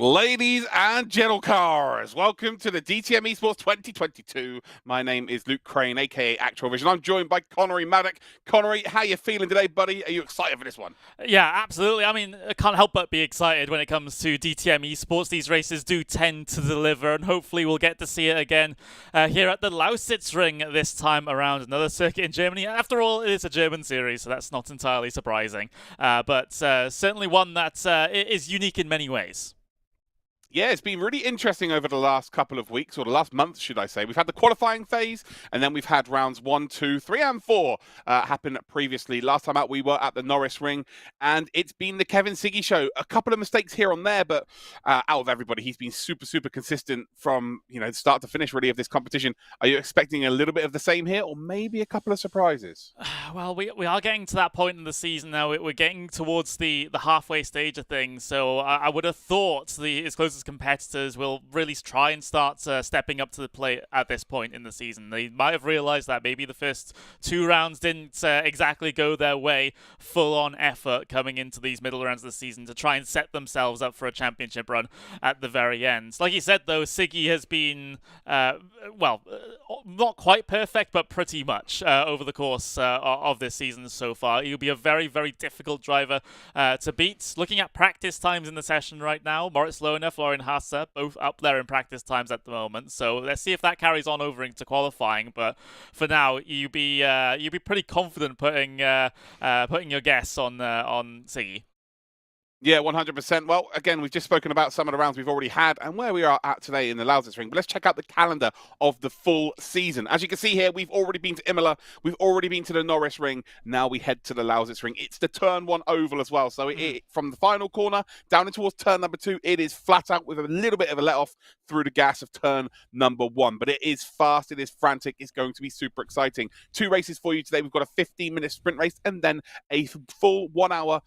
Ladies and gentlecars, welcome to the DTM Esports 2022. My name is Luke Crane, aka Actual Vision. I'm joined by Connery Maddock. Connery, how you feeling today, buddy? Are you excited for this one? Yeah, absolutely. I mean, I can't help but be excited when it comes to DTM Esports. These races do tend to deliver, and hopefully we'll get to see it again here at the Lausitzring this time around. Another circuit in Germany. After all, it is a German series, so that's not entirely surprising. But certainly one that is unique in many ways. Yeah, it's been really interesting over the last couple of weeks, or the last month, should I say. We've had the qualifying phase, and then we've had rounds 1, 2, 3, and 4 happen previously. Last time out, we were at the RaceRoom, and it's been the Kevin Siggy show. A couple of mistakes here and there, but out of everybody, he's been super, super consistent from start to finish, really, of this competition. Are you expecting a little bit of the same here, or maybe a couple of surprises? Well, we are getting to that point in the season now. We're getting towards the halfway stage of things, so I would have thought his closest competitors will really try and start stepping up to the plate at this point in the season. They might have realized that maybe the first two rounds didn't exactly go their way. Full-on effort coming into these middle rounds of the season to try and set themselves up for a championship run at the very end. Like you said, though, Siggy has been, not quite perfect, but pretty much over the course of this season so far. He'll be a very, very difficult driver to beat. Looking at practice times in the session right now, Moritz Lohner, Florian Hasse, both up there in practice times at the moment. So let's see if that carries on over into qualifying. But for now, you'd be pretty confident putting your guess on Siggy. Yeah, 100%. Well, again, we've just spoken about some of the rounds we've already had and where we are at today in the Lausitzring. But let's check out the calendar of the full season. As you can see here, we've already been to Imola. We've already been to the Ring. Now we head to the Lausitzring. It's the turn 1 oval as well. So from the final corner down in towards turn number 2, it is flat out with a little bit of a let off through the gas of turn number 1. But it is fast. It is frantic. It's going to be super exciting. 2 races for you today. We've got a 15-minute sprint race and then a full 1-hour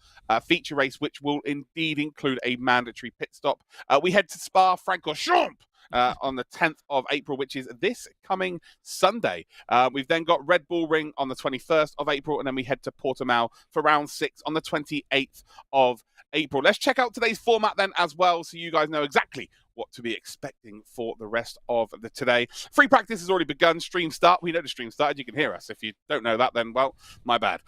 feature race, which will indeed include a mandatory pit stop. We head to Spa-Francorchamps on the 10th of April, which is this coming Sunday. We've then got Red Bull Ring on the 21st of April, and then we head to Portimao for round 6 on the 28th of April. Let's check out today's format then as well, so you guys know exactly what to be expecting for the rest of the today. Free practice has already begun. Stream start. We know the stream started. You can hear us. If you don't know that, then, well, my bad.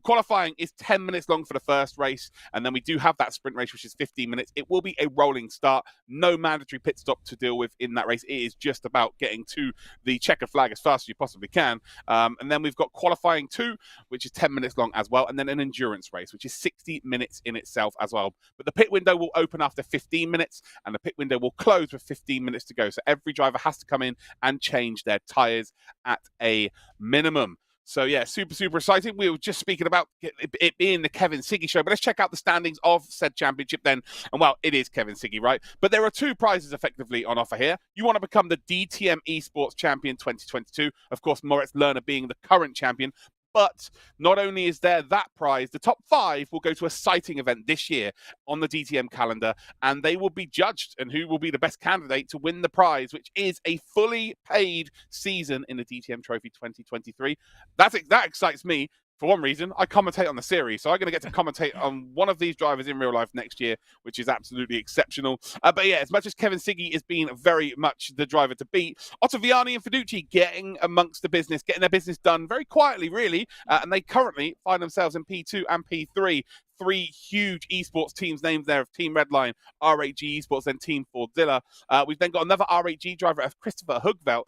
Qualifying is 10 minutes long for the first race, and then we do have that sprint race, which is 15 minutes. It will be a rolling start. No mandatory pit stop to deal with in that race. It is just about getting to the checkered flag as fast as you possibly can. And then we've got qualifying 2, which is 10 minutes long as well, and then an endurance race, which is 60 minutes in itself as well. But the pit window will open after 15 minutes, and the pit window will close with 15 minutes to go. So every driver has to come in and change their tyres at a minimum. So yeah, super, super exciting. We were just speaking about it being the Kevin Siggy show, but let's check out the standings of said championship then. And well, it is Kevin Siggy, right? But there are 2 prizes effectively on offer here. You want to become the DTM Esports Champion 2022. Of course, Moritz Lohner being the current champion. But not only is there that prize, the top 5 will go to a sighting event this year on the DTM calendar, and they will be judged and who will be the best candidate to win the prize, which is a fully paid season in the DTM Trophy 2023. That excites me. For one reason, I commentate on the series, so I'm going to get to commentate on one of these drivers in real life next year, which is absolutely exceptional. But yeah, as much as Kevin Siggy has been very much the driver to beat, Ottaviani and Fiducci getting amongst the business, getting their business done very quietly, really, and they currently find themselves in P2 and P3. 3 huge esports teams named there of Team Redline, RAG Esports, and Team Fordzilla. We've then got another RAG driver of Christopher Hugveld,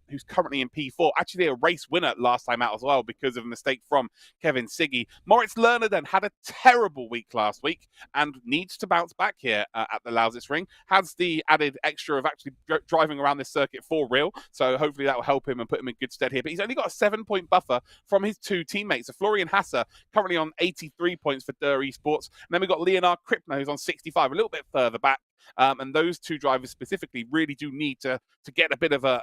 who's currently in P4. Actually a race winner last time out as well because of a mistake from Kevin Siggy. Moritz Lohner then had a terrible week last week and needs to bounce back here at the Lausitzring. Has the added extra of actually driving around this circuit for real. So hopefully that will help him and put him in good stead here. But he's only got a 7-point buffer from his 2 teammates. So Florian Hasse currently on 83 points for Der Esports. And then we've got Leonard Krippner, who's on 65, a little bit further back. And those 2 drivers specifically really do need to get a bit of a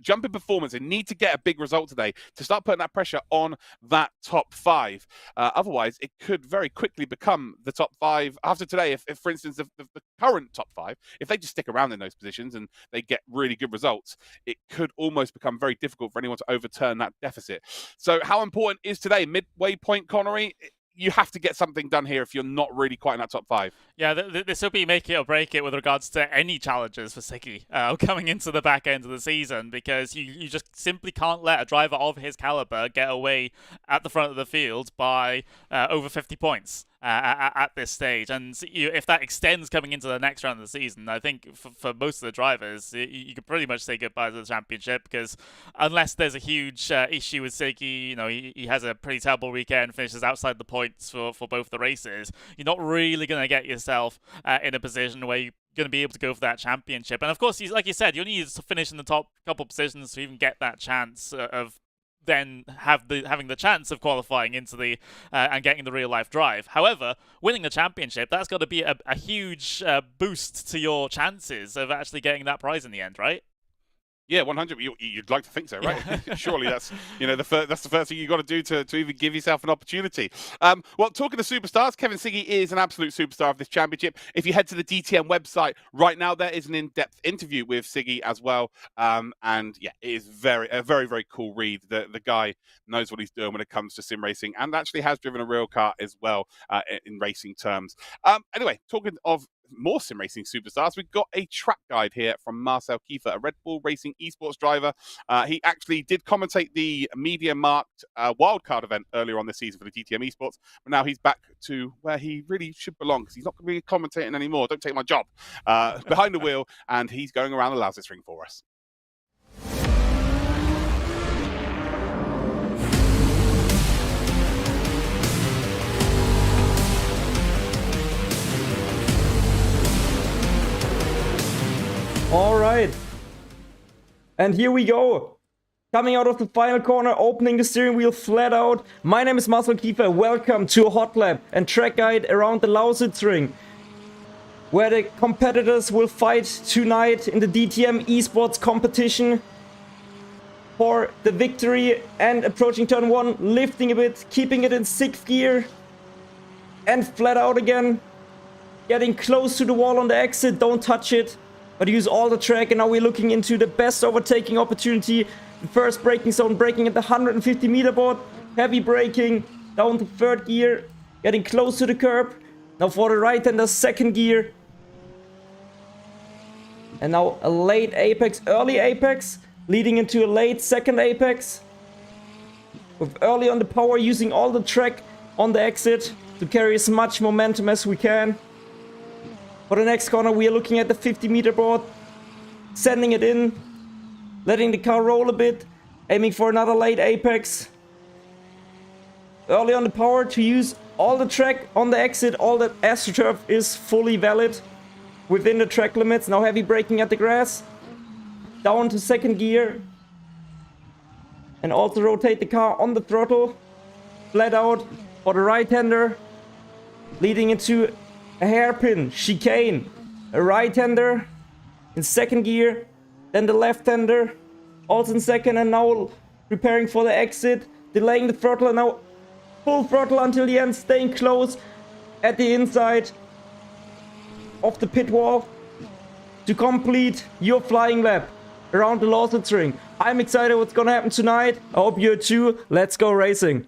jump in performance and need to get a big result today to start putting that pressure on that top 5. Otherwise, it could very quickly become the top 5 after today. If for instance, the current top 5, if they just stick around in those positions and they get really good results, it could almost become very difficult for anyone to overturn that deficit. So how important is today? Midway point, Connery? you have to get something done here if you're not really quite in that top 5. Yeah, this will be make it or break it with regards to any challenges for Siggy coming into the back end of the season, because you just simply can't let a driver of his caliber get away at the front of the field by over 50 points. At this stage, and if that extends coming into the next round of the season, I think for most of the drivers, you could pretty much say goodbye to the championship, because unless there's a huge issue with Siggy, he has a pretty terrible weekend, finishes outside the points for both the races, you're not really going to get yourself in a position where you're going to be able to go for that championship. And of course, like you said, you need to finish in the top couple positions to even get that chance of then having the chance of qualifying into the and getting the real life drive. However, winning the championship, that's got to be a huge boost to your chances of actually getting that prize in the end, right? Yeah, 100. You'd like to think so, right? Yeah. Surely that's that's the first thing you got to do to even give yourself an opportunity. Well, talking to superstars, Kevin Siggy is an absolute superstar of this championship. If you head to the DTM website right now, there is an in-depth interview with Siggy as well. And yeah, it is a very, very cool read. The guy knows what he's doing when it comes to sim racing, and actually has driven a real car as well in racing terms. Anyway, talking of more sim racing superstars, we've got a track guide here from Marcel Kiefer, a Red Bull Racing Esports driver. He actually did commentate the MediaMarkt wildcard event earlier on this season for the DTM Esports, but now he's back to where he really should belong, because he's not going to be commentating anymore. Don't take my job. Behind the wheel, and he's going around the Lausitzring for us. All right, and here we go. Coming out of the final corner, opening the steering wheel flat out. My name is Marcel Kiefer. Welcome to a hot lap and track guide around the Lausitzring, where the competitors will fight tonight in the DTM Esports competition for the victory. And approaching turn 1, lifting a bit, keeping it in 6th gear, and flat out again. Getting close to the wall on the exit, don't touch it, but use all the track. And now we're looking into the best overtaking opportunity. The first braking zone, braking at the 150 meter board. Heavy braking, down to 3rd gear. Getting close to the curb. Now for the right-hander, 2nd gear. And now a late apex, early apex, leading into a late 2nd apex. With early on the power, using all the track on the exit to carry as much momentum as we can. For the next corner, we are looking at the 50 meter board, sending it in, letting the car roll a bit, aiming for another late apex. Early on the power to use all the track on the exit. All the AstroTurf is fully valid within the track limits. Now heavy braking at the grass, down to 2nd gear, and also rotate the car on the throttle, flat out for the right-hander, leading into a hairpin chicane, a right-hander in 2nd gear, then the left-hander also in 2nd, and now preparing for the exit, delaying the throttle, and now full throttle until the end, staying close at the inside of the pit wall to complete your flying lap around the Lausitzring. I'm excited what's gonna happen tonight. I hope you are too. Let's go racing.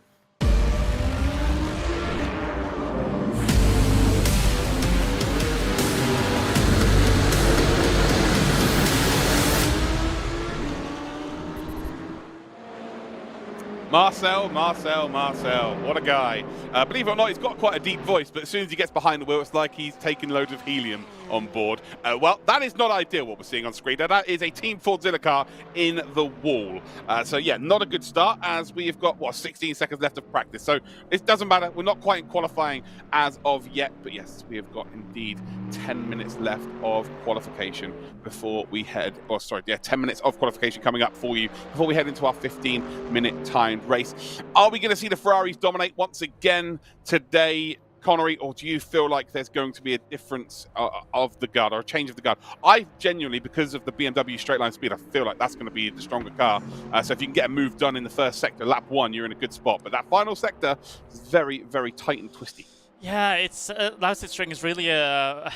Marcel, what a guy. Believe it or not, he's got quite a deep voice, but as soon as he gets behind the wheel, it's like he's taking loads of helium on board. Well, that is not ideal, what we're seeing on screen. Now, that is a Team Fordzilla car in the wall. So yeah, not a good start, as we've got, 16 seconds left of practice. So it doesn't matter. We're not quite in qualifying as of yet, but yes, we have got indeed 10 minutes left of qualification before we head, 10 minutes of qualification coming up for you before we head into our 15-minute timed race. Are we going to see the Ferraris dominate once again today, Connery, or do you feel like there's going to be a difference of the guard, or a change of the guard? I genuinely, because of the BMW straight line speed, I feel like that's going to be the stronger car. So if you can get a move done in the first sector, lap 1, you're in a good spot. But that final sector is very, very tight and twisty. Yeah, it's Lausitzring is really a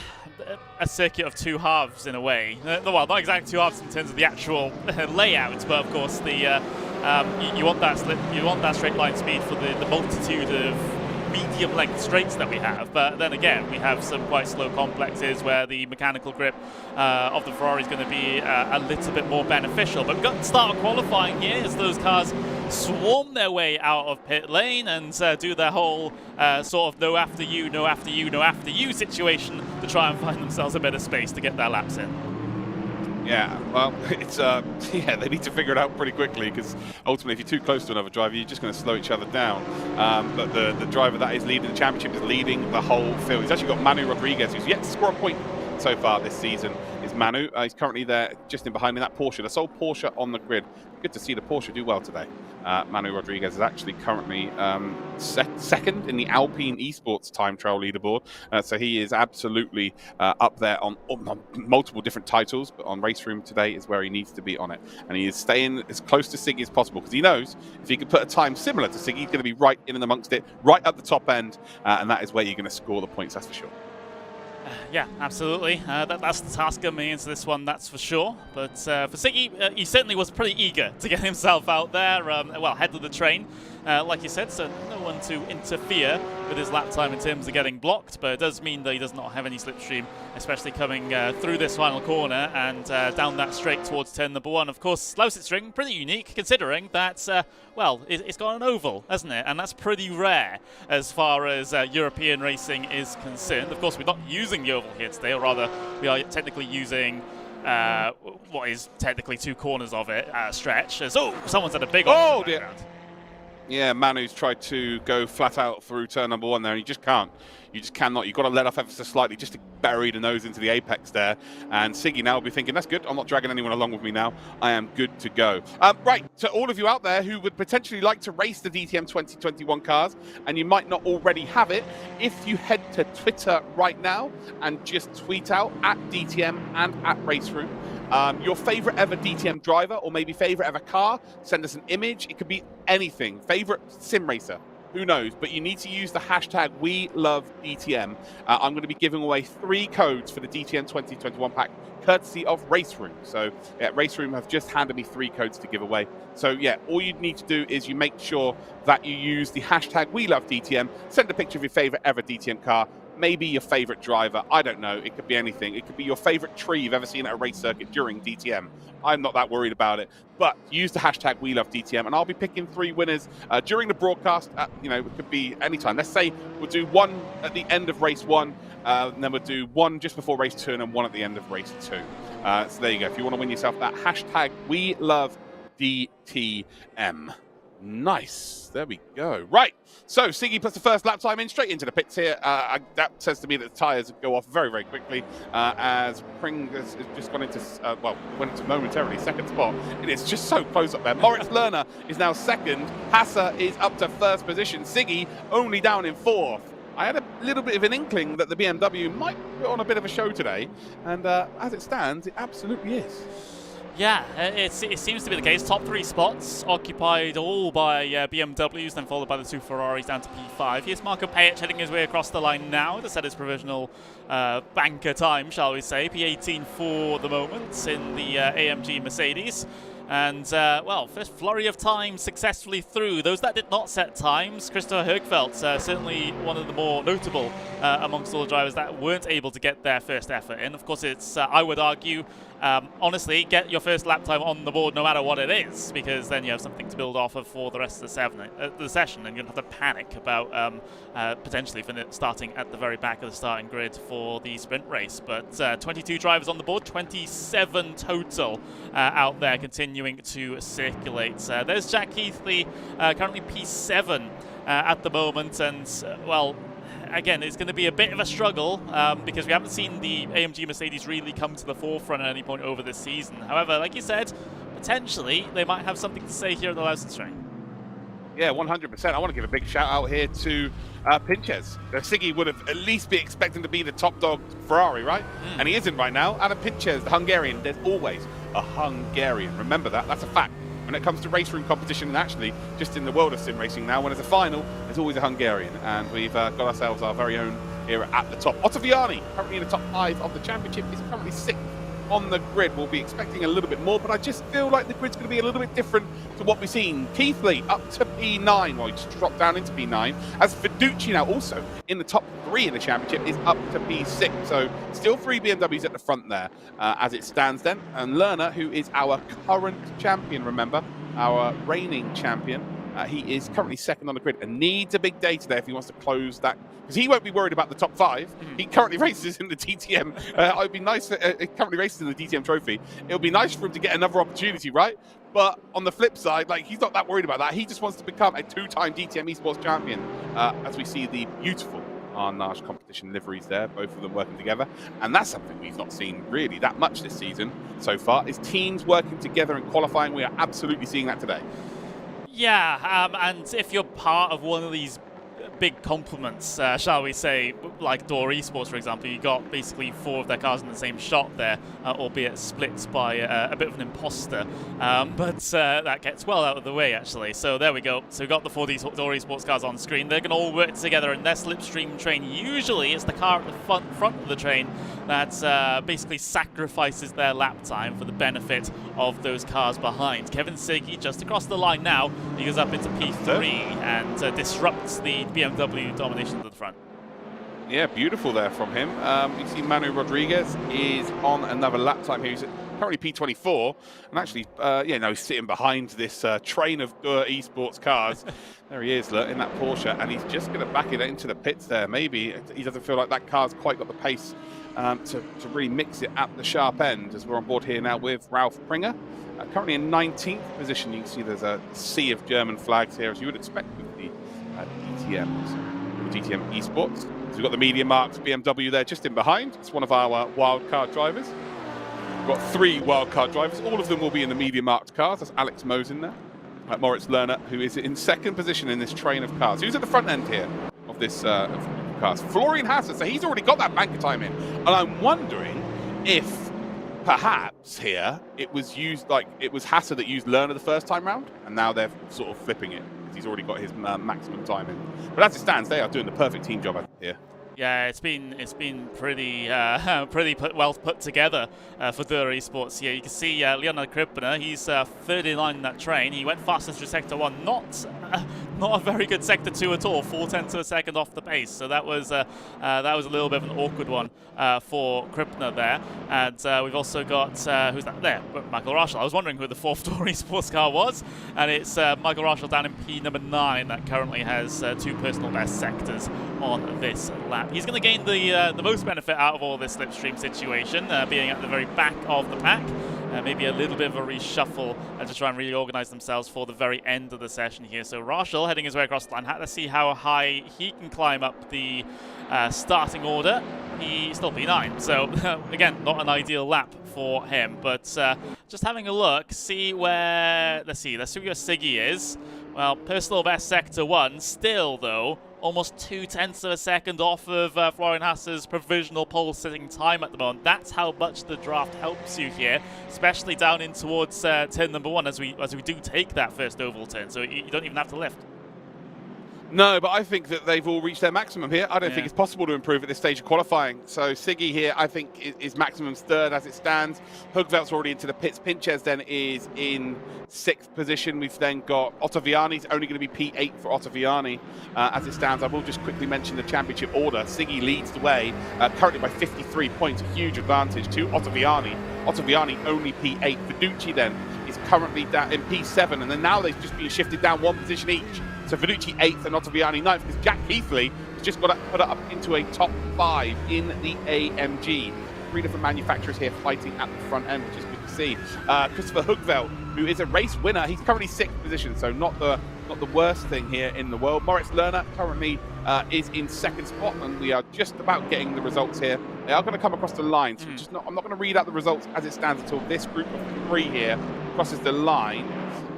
circuit of 2 halves in a way. Well, not exactly 2 halves in terms of the actual layout, but of course the you want that straight line speed for the multitude of medium-length straights that we have. But then again, we have some quite slow complexes where the mechanical grip of the Ferrari is going to be a little bit more beneficial. But we've got the start of qualifying here as those cars swarm their way out of pit lane and do their whole sort of no after you, no after you, no after you situation to try and find themselves a bit of space to get their laps in. Yeah, well, it's yeah, they need to figure it out pretty quickly, because ultimately, if you're too close to another driver, you're just going to slow each other down. But the driver that is leading the championship is leading the whole field. He's actually got Manu Rodriguez, who's yet to score a point so far this season. Is Manu? He's currently there, just in behind in that Porsche, the sole Porsche on the grid. Good to see the Porsche do well today. Manu Rodriguez is actually currently second in the Alpine Esports time trial leaderboard. So he is absolutely up there on multiple different titles, but on RaceRoom today is where he needs to be on it. And he is staying as close to Siggy as possible, because he knows if he could put a time similar to Siggy, he's going to be right in and amongst it, right at the top end, and that is where you're going to score the points, that's for sure. Yeah, absolutely. That's the task coming into this one, that's for sure. But for Siggy, he certainly was pretty eager to get himself out there, well, head of the train, like you said, so no one to interfere with his lap time in terms of getting blocked, but it does mean that he does not have any slipstream, especially coming through this final corner and down that straight towards turn number 1. Of course, Lausitzring, pretty unique, considering that, well, it's got an oval, hasn't it? And that's pretty rare as far as European racing is concerned. Of course, we're not using the oval here today, or rather, we are technically using what is technically 2 corners of it stretch. So, someone's had a big oh dear. Yeah, Manu's tried to go flat out through turn number 1 there, and you just can't. You just cannot. You've got to let off ever so slightly just to bury the nose into the apex there. And Siggy now will be thinking, that's good. I'm not dragging anyone along with me now. I am good to go. Right, to all of you out there who would potentially like to race the DTM 2021 cars, and you might not already have it, if you head to Twitter right now and just tweet out at DTM and at RaceRoom, your favorite ever DTM driver, or maybe favorite ever car, send us an image. It could be anything. Favorite sim racer, who knows? But you need to use the hashtag #WeLoveDTM. I'm going to be giving away 3 codes for the DTM 2021 pack, courtesy of RaceRoom. So yeah, RaceRoom have just handed me 3 codes to give away. So yeah, all you need to do is you make sure that you use the hashtag #WeLoveDTM. Send a picture of your favorite ever DTM car. Maybe your favorite driver, I don't know, it could be anything. It could be your favorite tree you've ever seen at a race circuit during DTM. I'm not that worried about it, but use the hashtag #WeLoveDTM, and I'll be picking 3 winners during the broadcast. You know, it could be anytime. Let's say we'll do 1 at the end of race 1, and then we'll do 1 just before race 2, and then 1 at the end of race 2. So there you go. If you want to win yourself that, hashtag #WeLoveDTM. Nice. There we go. Right. So Siggy puts the first lap time in, straight into the pits here. That says to me that the tyres go off very, very quickly as Pring has just gone into, well, went into momentarily second spot. It is just so close up there. Moritz Lerner is now second. Hassa is up to first position. Siggy only down in 4th. I had a little bit of an inkling that the BMW might put on a bit of a show today. And as it stands, it absolutely is. Yeah, it seems to be the case. Top 3 spots occupied all by BMWs, then followed by the 2 Ferraris down to P5. Here's Marco Pajic heading his way across the line now to set his provisional banker time, shall we say. P18 for the moment in the AMG Mercedes. And, well, first flurry of time successfully through. Those that did not set times, Christopher Högfeldt, certainly one of the more notable amongst all the drivers that weren't able to get their first effort in. Of course, it's, I would argue, honestly, get your first lap time on the board no matter what it is, because then you have something to build off of for the rest of the session, and you don't have to panic about potentially starting at the very back of the starting grid for the sprint race. But 22 drivers on the board, 27 total out there continuing to circulate. There's Jack Heathley, currently P7 at the moment, and, well, again, it's going to be a bit of a struggle because we haven't seen the AMG Mercedes really come to the forefront at any point over this season. However, like you said, potentially they might have something to say here at the Lausitzring. Yeah, 100%. I want to give a big shout out here to Pinches. Siggy would have at least be expecting to be the top dog Ferrari, right? And he isn't right now. Adam Pinches, the Hungarian, there's always a Hungarian. Remember that. That's a fact. When it comes to RaceRoom competition, and actually just in the world of sim racing now, when there's a final, there's always a Hungarian. And we've got ourselves our very own here at the top. Ottaviani, currently in the top 5 of the championship, is currently 6th on the grid, we'll be expecting a little bit more, but I just feel like the grid's going to be a little bit different to what we've seen. Keithley up to P9, well, he just dropped down into P9, as Fiducci now also in the top 3 in the championship is up to P6, so still 3 BMWs at the front there as it stands then. And Lerner, who is our current champion, remember, our reigning champion, he is currently second on the grid and needs a big day today if he wants to close that, because he won't be worried about the top 5. He currently races in the DTM. It would be nice for, currently races in the DTM trophy. It would be nice for him to get another opportunity, right? But on the flip side, like, he's not that worried about that. He just wants to become a 2-time DTM Esports champion, as we see the beautiful Arnage competition liveries there, both of them working together. And that's something we've not seen really that much this season so far, is teams working together and qualifying. We are absolutely seeing that today. Yeah, and if you're part of one of these big complements, shall we say, like Door Esports, for example, you got basically 4 of their cars in the same shot there, albeit split by a bit of an imposter, but that gets well out of the way, actually. So there we go. So we've got the 4 Door Esports cars on screen. They're going to all work together in their slipstream train. Usually it's the car at the front of the train that basically sacrifices their lap time for the benefit of those cars behind. Kevin Siggy just across the line now. He goes up into P3 and disrupts the BMW domination to the front. Yeah, beautiful there from him. You see Manu Rodriguez is on another lap time here. He's currently P24, and actually, he's sitting behind this train of Esports cars. There he is, look, in that Porsche, and he's just going to back it into the pits there. Maybe he doesn't feel like that car's quite got the pace to really mix it at the sharp end, as we're on board here now with Ralph Pringer. Currently in 19th position. You can see there's a sea of German flags here, as you would expect with the DTM Esports. So we've got the MediaMarkt BMW there just in behind. It's one of our wildcard drivers. We've got 3 wildcard drivers. All of them will be in the MediaMarkt cars. That's Alex Mosin there. Moritz Lerner, who is in 2nd position in this train of cars. Who's at the front end here of this cars? Florian Hasser. So he's already got that banker time in. And I'm wondering if perhaps here it was used, like it was Hasser that used Lerner the first time round, and now they're sort of flipping it. He's already got his maximum time in. But as it stands, they are doing the perfect team job here. Yeah, it's been pretty well put together for Dura Esports here. You can see Leonard Krippner, he's 39 in that train. He went fastest through Sector 1, not a very good Sector 2 at all, 4/10 of a second off the pace. So that was a little bit of an awkward one for Krippner there. And we've also got, who's that there? Michael Rachel. I was wondering who the 4th Dura Esports car was. And it's Michael Rachel down in P number 9 that currently has 2 personal best sectors on this lap. He's going to gain the most benefit out of all this slipstream situation, being at the very back of the pack. Maybe a little bit of a reshuffle to try and reorganize themselves for the very end of the session here. So Rachel heading his way across the line. Let's see how high he can climb up the starting order. He's still P9, so again, not an ideal lap for him. But just having a look, see where, let's see where Siggy is. Well, personal best Sector 1, still though, almost 2/10 of a second off of Florian Hasser's provisional pole sitting time at the moment. That's how much the draft helps you here, especially down in towards turn number 1 as we do take that first oval turn, so you don't even have to lift. No, but I think that they've all reached their maximum here. I don't think it's possible to improve at this stage of qualifying. So Siggy here, I think, is maximum's 3rd as it stands. Hugvelt's already into the pits. Pinches then is in 6th position. We've then got Ottaviani's only going to be P8 for Ottaviani as it stands. I will just quickly mention the championship order. Siggy leads the way, currently by 53 points, a huge advantage to Ottaviani. Ottaviani only P8. Fiducci then is currently down in P7, and then now they've just been shifted down 1 position each. So Fiducci 8th and Ottaviani 9th, because Jack Keithley has just got to put it up into a top 5 in the AMG. 3 different manufacturers here fighting at the front end, which is good to see. Christopher Hugveld, who is a race winner, he's currently 6th position, so not the worst thing here in the world. Moritz Lerner currently is in 2nd spot, and we are just about getting the results here. They are going to come across the line, so I'm not going to read out the results as it stands until this group of 3 here crosses the line.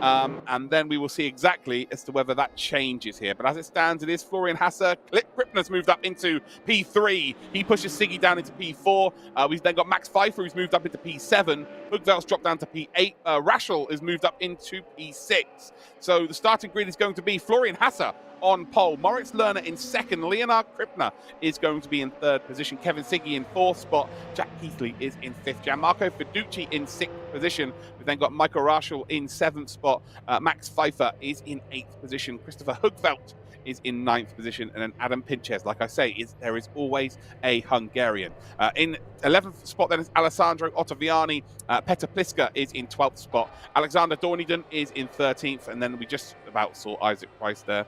And then we will see exactly as to whether that changes here. But as it stands, it is Florian Hasse. Krippner's moved up into P3. He pushes Siggy down into P4. We've then got Max Pfeiffer, who's moved up into P7. Hugvelt's dropped down to P8. Raschel is moved up into P6. So the starting grid is going to be Florian Hasse on pole, Moritz Lerner in second, Leonard Krippner is going to be in third position, Kevin Siggy in fourth spot, Jack Keithley is in fifth, Gianmarco Fiducci in sixth position. We've then got Michael Raschel in seventh spot, Max Pfeiffer is in eighth position, Christopher Hugvelt is in ninth position, and then Adam Pinches, like I say, there is always a Hungarian. In 11th spot then is Alessandro Ottaviani, Petr Pliska is in 12th spot, Alexander Dorniden is in 13th, and then we just about saw Isaac Price there,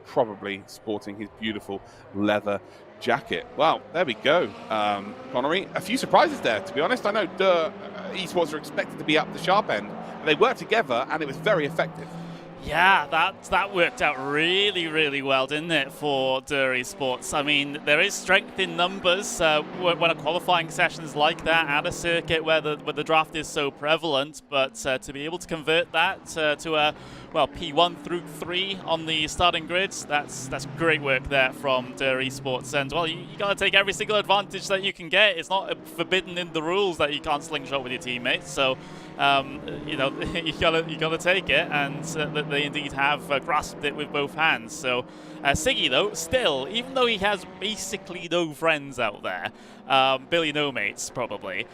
probably sporting his beautiful leather jacket. Well, there we go. Connery, a few surprises there, to be honest. I know Esports are expected to be up the sharp end, but they worked together and it was very effective. Yeah, that worked out really, really well, didn't it, for Esports? I mean, there is strength in numbers when a qualifying session is like that at a circuit where the draft is so prevalent, but to be able to convert that to a, well, P1 through 3 on the starting grids, that's great work there from Esports. And, well, you got to take every single advantage that you can get. It's not forbidden in the rules that you can't slingshot with your teammates, so you know, you gotta take it, and they indeed have grasped it with both hands. So Siggy, though, still, even though he has basically no friends out there, Billy no mates probably,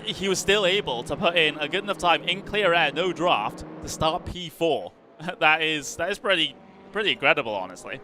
he was still able to put in a good enough time in clear air, no draft, to start P4. that is pretty incredible, honestly.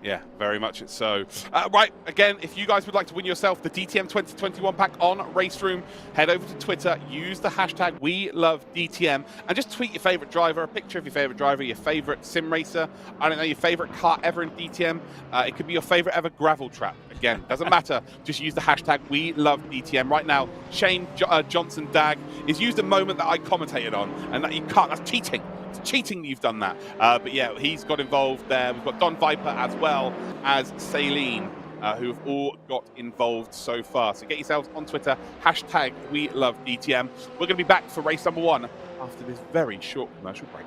Yeah, very much so. Right, again, if you guys would like to win yourself the DTM 2021 pack on RaceRoom, head over to Twitter, use the hashtag #WeLoveDTM, and just tweet your favorite driver, a picture of your favorite driver, your favorite sim racer, I don't know, your favorite car ever in DTM. It could be your favorite ever gravel trap. Again, doesn't matter. Just use the hashtag #WeLoveDTM. Right now, Shane Johnson Dag is used a moment that I commentated on, and that you can't. That's cheating. It's cheating that you've done that. But yeah, he's got involved there. We've got Don Viper as well as Saline, who have all got involved so far. So get yourselves on Twitter, hashtag #WeLoveDTM. We're going to be back for race number 1 after this very short commercial break.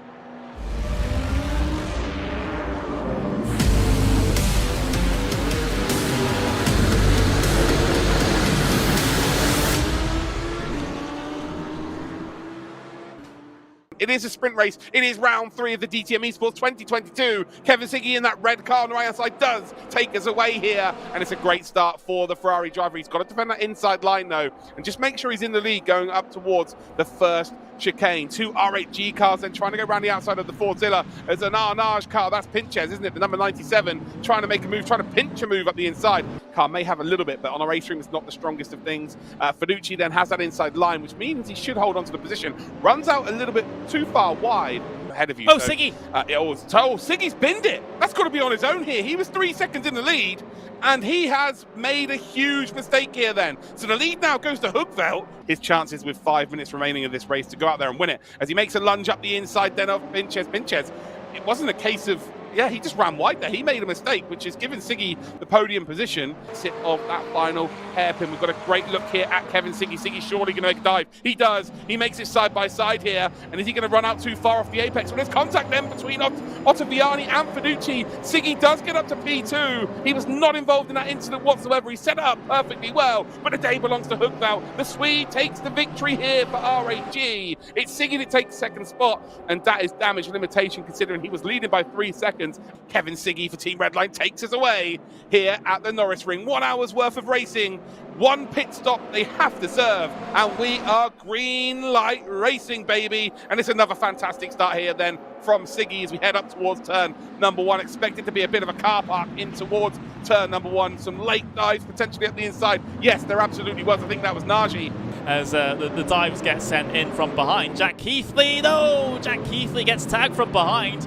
It is a sprint race. It is round 3 of the DTM Esports 2022. Kevin Siggy in that red car on the right side does take us away here. And it's a great start for the Ferrari driver. He's got to defend that inside line, though, and just make sure he's in the lead going up towards the first chicane. 2 R8G cars then trying to go around the outside of the Fordzilla. There's an Arnage car. That's Pinches, isn't it? The number 97 trying to make a move, trying to pinch a move up the inside. Car may have a little bit, but on a RaceRoom, it's not the strongest of things. Fiducci then has that inside line, which means he should hold on to the position. Runs out a little bit too far wide ahead of you. Oh, so, Siggy! Siggy's binned it. That's got to be on his own here. He was 3 seconds in the lead, and he has made a huge mistake here then. So the lead now goes to Hugvelt. His chances with 5 minutes remaining of this race to go out there and win it, as he makes a lunge up the inside then of Pinches. It wasn't a case of, yeah, he just ran wide there. He made a mistake, which is giving Siggy the podium position. Sit of that final hairpin. We've got a great look here at Kevin Siggy. Siggy's surely going to make a dive. He does. He makes it side by side here. And is he going to run out too far off the apex? Well, there's contact then between Ottaviani and Fiducci. Siggy does get up to P2. He was not involved in that incident whatsoever. He set it up perfectly well. But the day belongs to Hugvelt. The Swede takes the victory here for R8G. It's Siggy that takes second spot. And that is damage limitation, considering he was leading by 3 seconds. Kevin Siggy for Team Redline takes us away here at the Norris Ring. 1 hour's worth of racing, 1 pit stop they have to serve, and we are green light racing, baby. And it's another fantastic start here then from Siggy as we head up towards turn number 1. Expected to be a bit of a car park in towards turn number 1. Some late dives potentially up the inside. Yes, there absolutely was. I think that was Naji. As the dives get sent in from behind. Jack Keithley, no! Jack Keithley gets tagged from behind.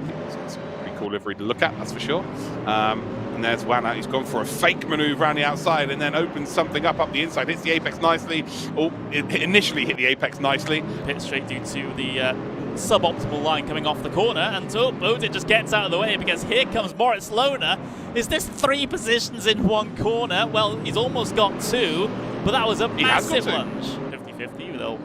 Cool livery to look at, that's for sure. And there's Wana, who's gone for a fake maneuver around the outside and then opens something up the inside. Hits the apex nicely. Oh, it initially hit the apex nicely. Pit straight due to the suboptimal line coming off the corner, and Bodin just gets out of the way because here comes Moritz Lohner. Is this 3 positions in 1 corner? Well, he's almost got 2, but that was a massive lunge. 50-50, they'll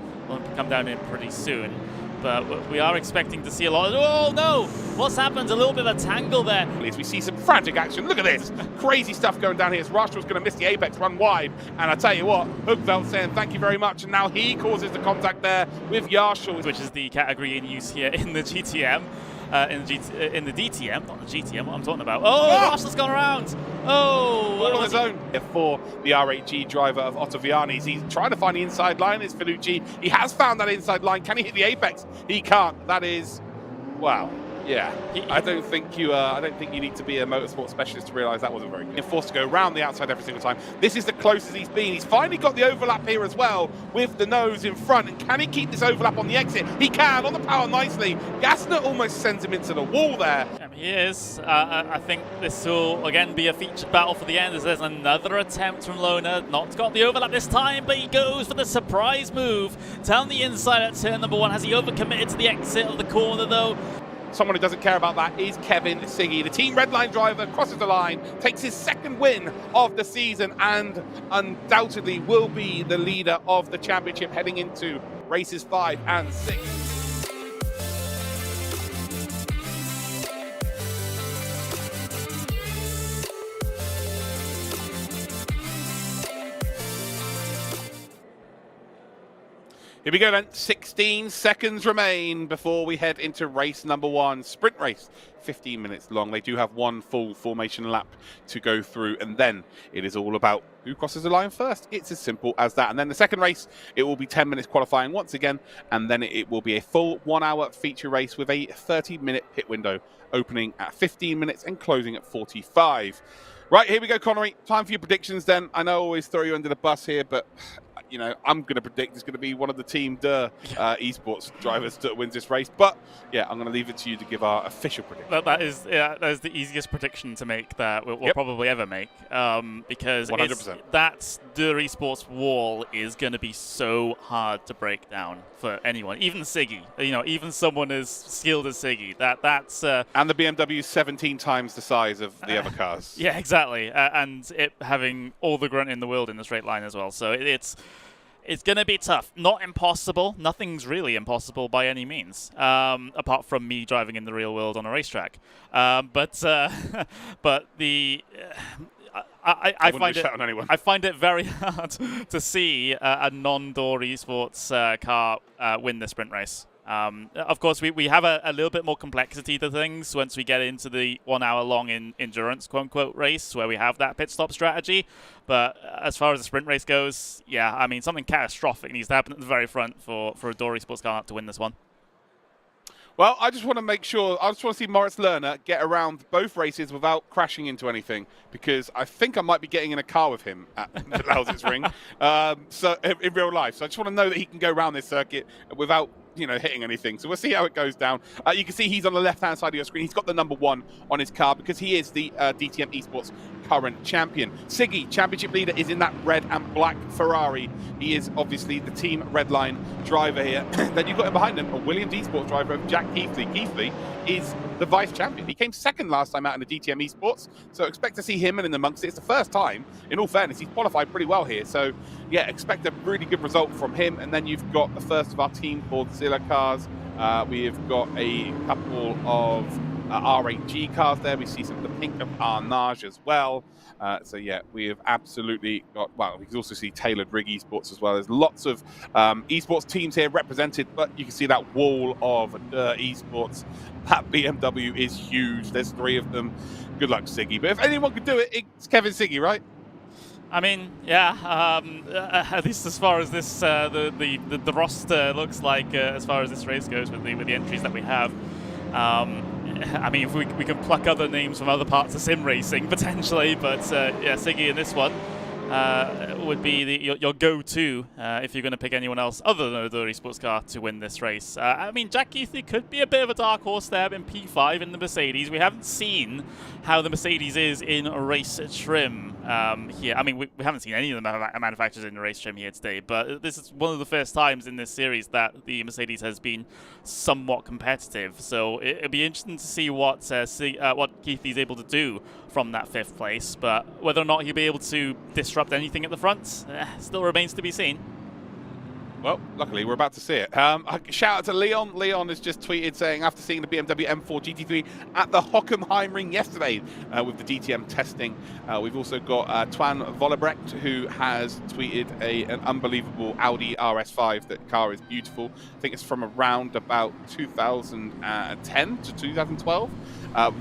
come down in pretty soon. but we are expecting to see a lot. Oh no! What's happened? A little bit of a tangle there. We see some frantic action. Look at this. Crazy stuff going down here. Marshall's going to miss the apex, run wide. And I tell you what, Hookveld saying thank you very much. And now he causes the contact there with Yarshall. Which is the category in use here in the GTM. In the DTM, not the GTM, what I'm talking about. Oh, Marshall's gone around. Oh, all on his own. For the R8G driver of Ottaviani's, he's trying to find the inside line. It's Finucci. He has found that inside line. Can he hit the apex? He can't. That is, wow. Yeah, I don't think you need to be a motorsport specialist to realise that wasn't very good. You're forced to go around the outside every single time. This is the closest he's been. He's finally got the overlap here as well with the nose in front. And can he keep this overlap on the exit? He can, on the power nicely. Gassner almost sends him into the wall there. He is. I think this will again be a featured battle for the end, as there's another attempt from Lona. Not got the overlap this time, but he goes for the surprise move down the inside at turn number 1. Has he overcommitted to the exit of the corner though? Someone who doesn't care about that is Kevin Siggy. The Team Redline driver crosses the line, takes his second win of the season, and undoubtedly will be the leader of the championship heading into races 5 and 6. Here we go then, 16 seconds remain before we head into race number 1. Sprint race, 15 minutes long. They do have one full formation lap to go through, and then it is all about who crosses the line first. It's as simple as that. And then the second race, it will be 10 minutes qualifying once again, and then it will be a full 1 hour feature race with a 30-minute pit window, opening at 15 minutes and closing at 45. Right, here we go, Connery. Time for your predictions then. I know I always throw you under the bus here, but you know, I'm going to predict it's going to be one of the Team Esports drivers that wins this race. But yeah, I'm going to leave it to you to give our official prediction. That is the easiest prediction to make that we'll probably ever make, because 100%. That's the Esports wall is going to be so hard to break down for anyone, even Siggy. You know, even someone as skilled as Siggy. That's and the BMW is 17 times the size of the other cars. Yeah, exactly, and it having all the grunt in the world in the straight line as well. So it's going to be tough. Not impossible. Nothing's really impossible by any means, apart from me driving in the real world on a racetrack. But the I find it very hard to see a non-door esports car win the sprint race. Of course, we have a little bit more complexity to things once we get into the 1 hour long endurance quote-unquote race where we have that pit stop strategy. But as far as the sprint race goes, yeah, I mean, something catastrophic needs to happen at the very front for a Door Esports car to win this one. Well, I just want to make sure, I just want to see Moritz Lerner get around both races without crashing into anything, because I think I might be getting in a car with him at the Lausitzring, so in real life. So I just want to know that he can go around this circuit without, you know, hitting anything. So we'll see how it goes down. You can see he's on the left-hand side of your screen. He's got the number 1 on his car because he is the DTM Esports current champion. Siggy, championship leader, is in that red and black Ferrari. He is obviously the Team Redline driver here. Then you've got him behind him, a Williams Esports driver of Jack Keithley. Keithley is the vice champion. He came second last time out in the DTM Esports, so expect to see him in amongst it. It's the first time, in all fairness, he's qualified pretty well here. So yeah, expect a really good result from him. And then you've got the first of our Team Boardzilla cars. We've got a couple of R8G cars there. We see some of the pink of Arnage as well. So yeah, we have absolutely got, well, we can also see tailored rig esports as well. There's lots of esports teams here represented, but you can see that wall of esports. That BMW is huge. There's 3 of them. Good luck, Siggy. But if anyone could do it, it's Kevin Siggy, right? I mean, yeah, at least as far as this, the roster looks like, as far as this race goes with the entries that we have. I mean, if we can pluck other names from other parts of sim racing, potentially, but yeah, Siggy in this one would be your go-to if you're going to pick anyone else other than the esports car to win this race. I mean, Jack Keithley could be a bit of a dark horse there in P5 in the Mercedes. We haven't seen how the Mercedes is in RaceRoom here. I mean, we haven't seen any of the manufacturers in the RaceRoom here today, but this is one of the first times in this series that the Mercedes has been somewhat competitive. So it'll be interesting to see what Keithley's able to do from that 5th place, but whether or not he'll be able to disrupt anything at the front still remains to be seen. Well, luckily, we're about to see it. Shout out to Leon. Leon has just tweeted saying, after seeing the BMW M4 GT3 at the Hockenheimring yesterday with the DTM testing, we've also got Twan Vollebrecht, who has tweeted an unbelievable Audi RS5. That car is beautiful. I think it's from around about 2010 to 2012.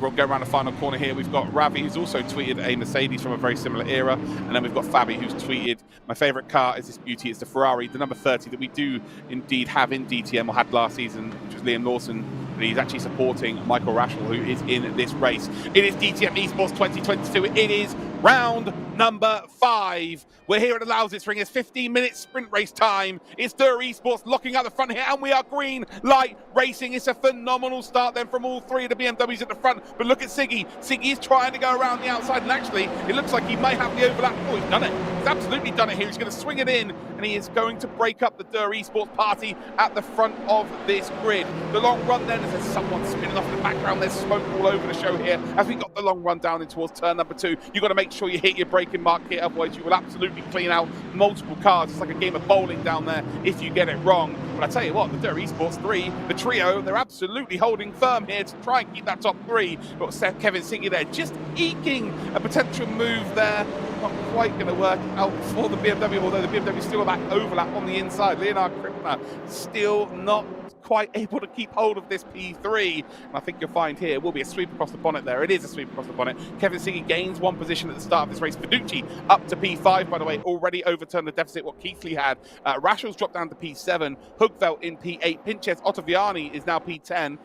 We'll go around the final corner here. We've got Ravi, who's also tweeted a Mercedes from a very similar era. And then we've got Fabi, who's tweeted, my favorite car is this beauty. It's the Ferrari, the number 30 that we do indeed have in DTM, or had last season, which was Liam Lawson. But he's actually supporting Michael Raschel, who is in this race. It is DTM Esports 2022. It is round number 5. We're here at the Lausitzring. It's 15-minute sprint race time. It's Der Esports locking out the front here, and we are green light racing. It's a phenomenal start then from all 3 of the BMWs at the front. But look at Siggy. Siggy is trying to go around the outside, and actually, it looks like he may have the overlap. Oh, he's done it. He's absolutely done it here. He's going to swing it in, and he is going to break up the Der Esports party at the front of this grid. The long run then, as there's someone spinning off in the background, there's smoke all over the show here. As we got the long run down in towards turn number 2, you've got to make sure you hit your braking mark here, otherwise you will absolutely clean out multiple cars. It's like a game of bowling down there if you get it wrong. But I tell you what, the Der Esports 3, the trio, they're absolutely holding firm here to try and keep that top 3. But Kevin Siggy there just eking a potential move there. Not quite going to work out for the BMW, although the BMW still have that overlap on the inside. Leonard Krippner still not quite able to keep hold of this P3, and I think you'll find here will be a sweep across the bonnet there. It is a sweep across the bonnet. Kevin Siggy gains 1 position at the start of this race. Fiducci up to P5, by the way, already overturned the deficit what Keithley had. Raschel's dropped down to P7, Hugveld in P8, Pinches Ottaviani is now P10.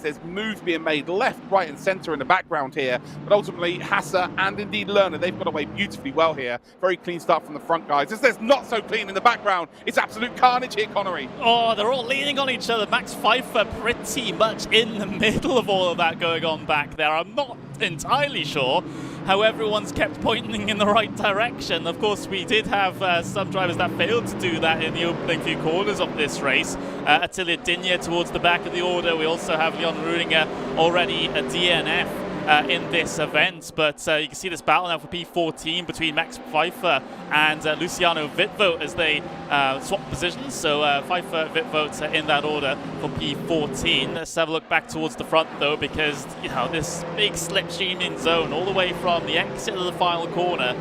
There's moves being made left, right and centre in the background here, but ultimately Hassa and indeed Lerner, they've got away beautifully well here. Very clean start from the front guys. There's not so clean in the background. It's absolute carnage here, Connery. Oh, they're all leaning on each other. Max Pfeiffer pretty much in the middle of all of that going on back there. I'm not entirely sure how everyone's kept pointing in the right direction. Of course, we did have some drivers that failed to do that in the opening few corners of this race. Attila Digne towards the back of the order. We also have Leon Rudinger already a DNF in this event, but you can see this battle now for P14 between Max Pfeiffer and Luciano Wittvoet as they swap positions. So Pfeiffer, Wittvoet in that order for P14. Let's have a look back towards the front though, because you know this big slipstreaming zone all the way from the exit of the final corner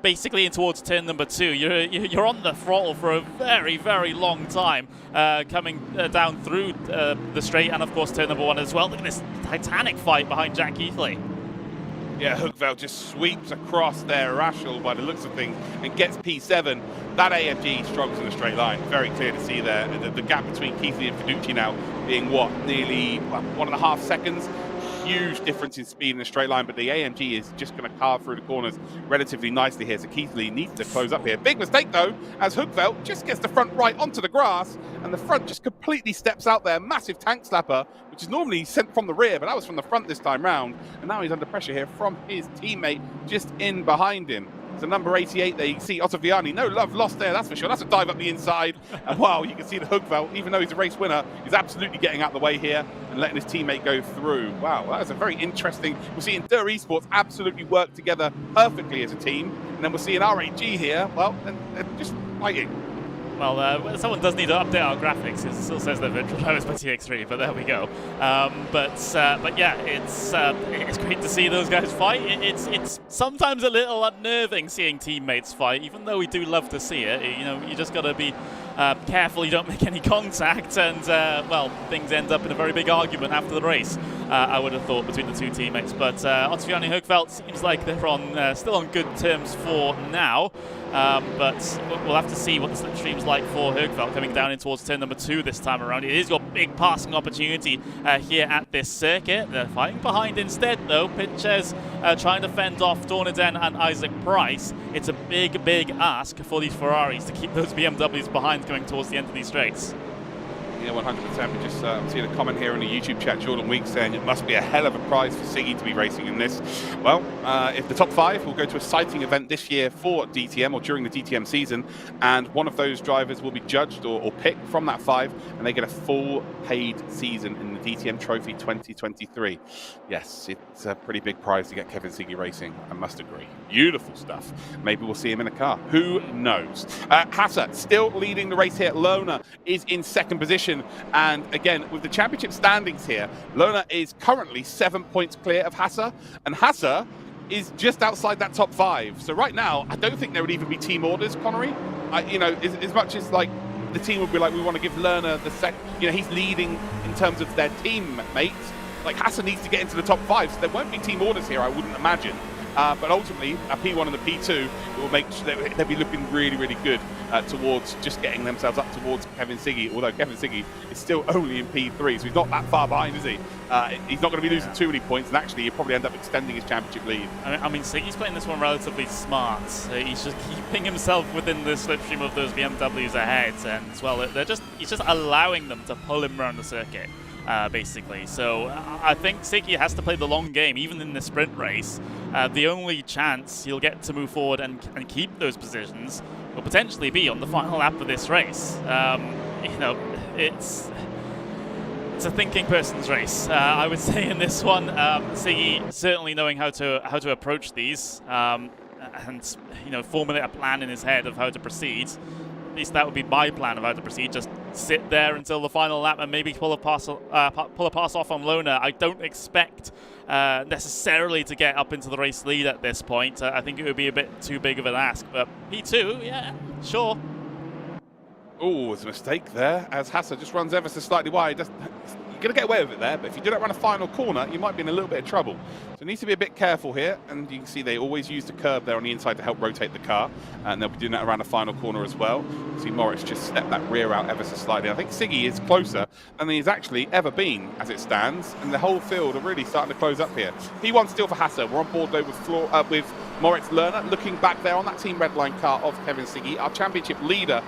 basically in towards turn number 2. You're on the throttle for a very, very long time, coming down through the straight, and of course turn number 1 as well. Look at this titanic fight behind Jack Keithley. Yeah, Hugveld just sweeps across there, Raschel by the looks of things, and gets P7. That AMG struggles in a straight line. Very clear to see there. The gap between Keithley and Fiducci now being what, nearly 1.5 seconds. Huge difference in speed in a straight line, but the AMG is just going to carve through the corners relatively nicely here. So Keithley needs to close up here. Big mistake though, as Hugveld just gets the front right onto the grass, and the front just completely steps out there. Massive tank slapper, which is normally sent from the rear, but that was from the front this time round. And now he's under pressure here from his teammate just in behind him. So number 88 there, you can see Ottaviani, no love lost there, that's for sure. That's a dive up the inside. And wow, you can see the Hugveld, even though he's a race winner, he's absolutely getting out the way here and letting his teammate go through. Wow, that is a very interesting, we're seeing Der Esports absolutely work together perfectly as a team. And then we're seeing RAG here, well, they're just fighting. Well, someone does need to update our graphics. It still says they're virtual drivers by TX3, but there we go. But yeah, it's great to see those guys fight. It's sometimes a little unnerving seeing teammates fight, even though we do love to see it. You know, you just got to be careful you don't make any contact, and well, things end up in a very big argument after the race. I would have thought between the two teammates, but Ottaviani and Hugveld seems like they're on still on good terms for now. But we'll have to see what the slipstream's like for Hugveld coming down in towards turn number 2 this time around. It is your big passing opportunity here at this circuit. They're fighting behind instead though. Pinches trying to fend off Dornaden and Isaac Price. It's a big ask for these Ferraris to keep those BMWs behind coming towards the end of these straights. Yeah, 100%. We just seeing a comment here in the YouTube chat, Jordan Weeks saying it must be a hell of a prize for Siggy to be racing in this. Well, if the top 5 will go to a sighting event this year for DTM or during the DTM season, and one of those drivers will be judged or picked from that 5, and they get a full paid season in the DTM Trophy 2023. Yes, it's a pretty big prize to get Kevin Siggy racing, I must agree. Beautiful stuff. Maybe we'll see him in a car. Who knows? Hassa still leading the race here. Lona is in second position. And again, with the championship standings here, Lona is currently 7 points clear of Hassa, and Hassa is just outside that top 5. So right now, I don't think there would even be team orders, Connery. You know, as much as like the team would be like, we want to give Lerner the second, you know, he's leading in terms of their teammates. Like Hassa needs to get into the top 5, so there won't be team orders here, I wouldn't imagine. But ultimately, a P1 and a P2 will make sure they'll be looking really, really good towards just getting themselves up towards Kevin Siggy, although Kevin Siggy is still only in P3, so he's not that far behind, is he? He's not going to be losing too many points, and actually he'll probably end up extending his championship lead. I mean, Siggy's playing this one relatively smart. He's just keeping himself within the slipstream of those BMWs ahead, and well, he's just allowing them to pull him around the circuit. Basically. So I think Siggy has to play the long game, even in the sprint race. The only chance he'll get to move forward and keep those positions will potentially be on the final lap of this race. You know, it's a thinking person's race, I would say, in this one. Siggy certainly knowing how to approach these and you know, formulate a plan in his head of how to proceed. At least that would be my plan of how to proceed. Just sit there until the final lap and maybe pull a pass off on Lona. I don't expect necessarily to get up into the race lead at this point. I think it would be a bit too big of an ask. But P2, yeah, sure. Oh, there's a mistake there, as Hassa just runs ever so slightly wide. You're going to get away with it there, but if you do that around a final corner, you might be in a little bit of trouble. So you need to be a bit careful here, and you can see they always use the curb there on the inside to help rotate the car, and they'll be doing that around a final corner as well. See Moritz just step that rear out ever so slightly. I think Siggy is closer than he's actually ever been as it stands, and the whole field are really starting to close up here. P1 still for Hassa. We're on board though with Moritz Lerner, looking back there on that Team Redline car of Kevin Siggy, our championship leader,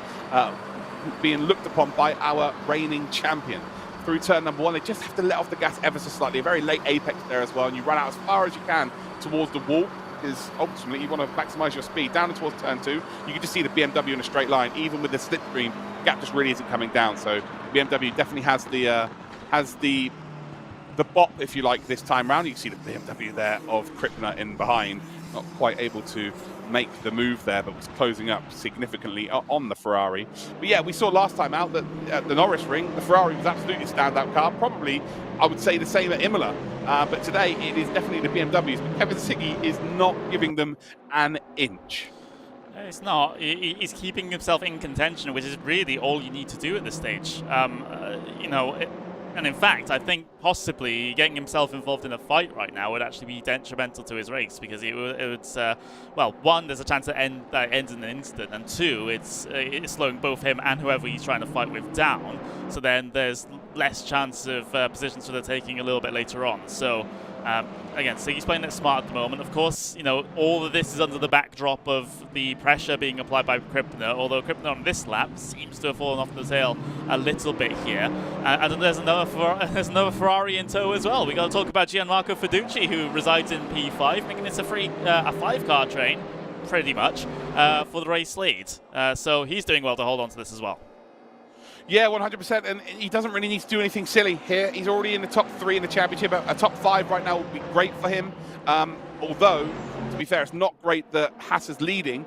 being looked upon by our reigning champion. Through turn number 1, they just have to let off the gas ever so slightly. A very late apex there as well, and you run out as far as you can towards the wall, because ultimately you want to maximize your speed. Down towards turn 2, you can just see the BMW in a straight line. Even with the slipstream, the gap just really isn't coming down. So BMW definitely has the bop, if you like, this time round. You can see the BMW there of Krippner in behind, not quite able to make the move there, but was closing up significantly on the Ferrari. But yeah, we saw last time out that at the Norris Ring, the Ferrari was absolutely a standout car. Probably, I would say the same at Imola. But today, it is definitely the BMWs. But Kevin Siggy is not giving them an inch. It's not. He's keeping himself in contention, which is really all you need to do at this stage. You know, and in fact, I think possibly getting himself involved in a fight right now would actually be detrimental to his race, because it would well, one, there's a chance that ends in an instant, and two, it's slowing both him and whoever he's trying to fight with down. So then there's less chance of positions for the taking a little bit later on. So again, Siggy's playing it smart at the moment. Of course, you know, all of this is under the backdrop of the pressure being applied by Krippner, although Krippner on this lap seems to have fallen off the tail a little bit here. And then there's another Ferrari in tow as well. We got to talk about Gianmarco Fiducci, who resides in P5, making this a 5-car train, pretty much, for the race lead. So he's doing well to hold on to this as well. Yeah, 100%, and he doesn't really need to do anything silly here. He's already in the top 3 in the championship. A top 5 right now would be great for him. Although, to be fair, it's not great that Hassa's leading,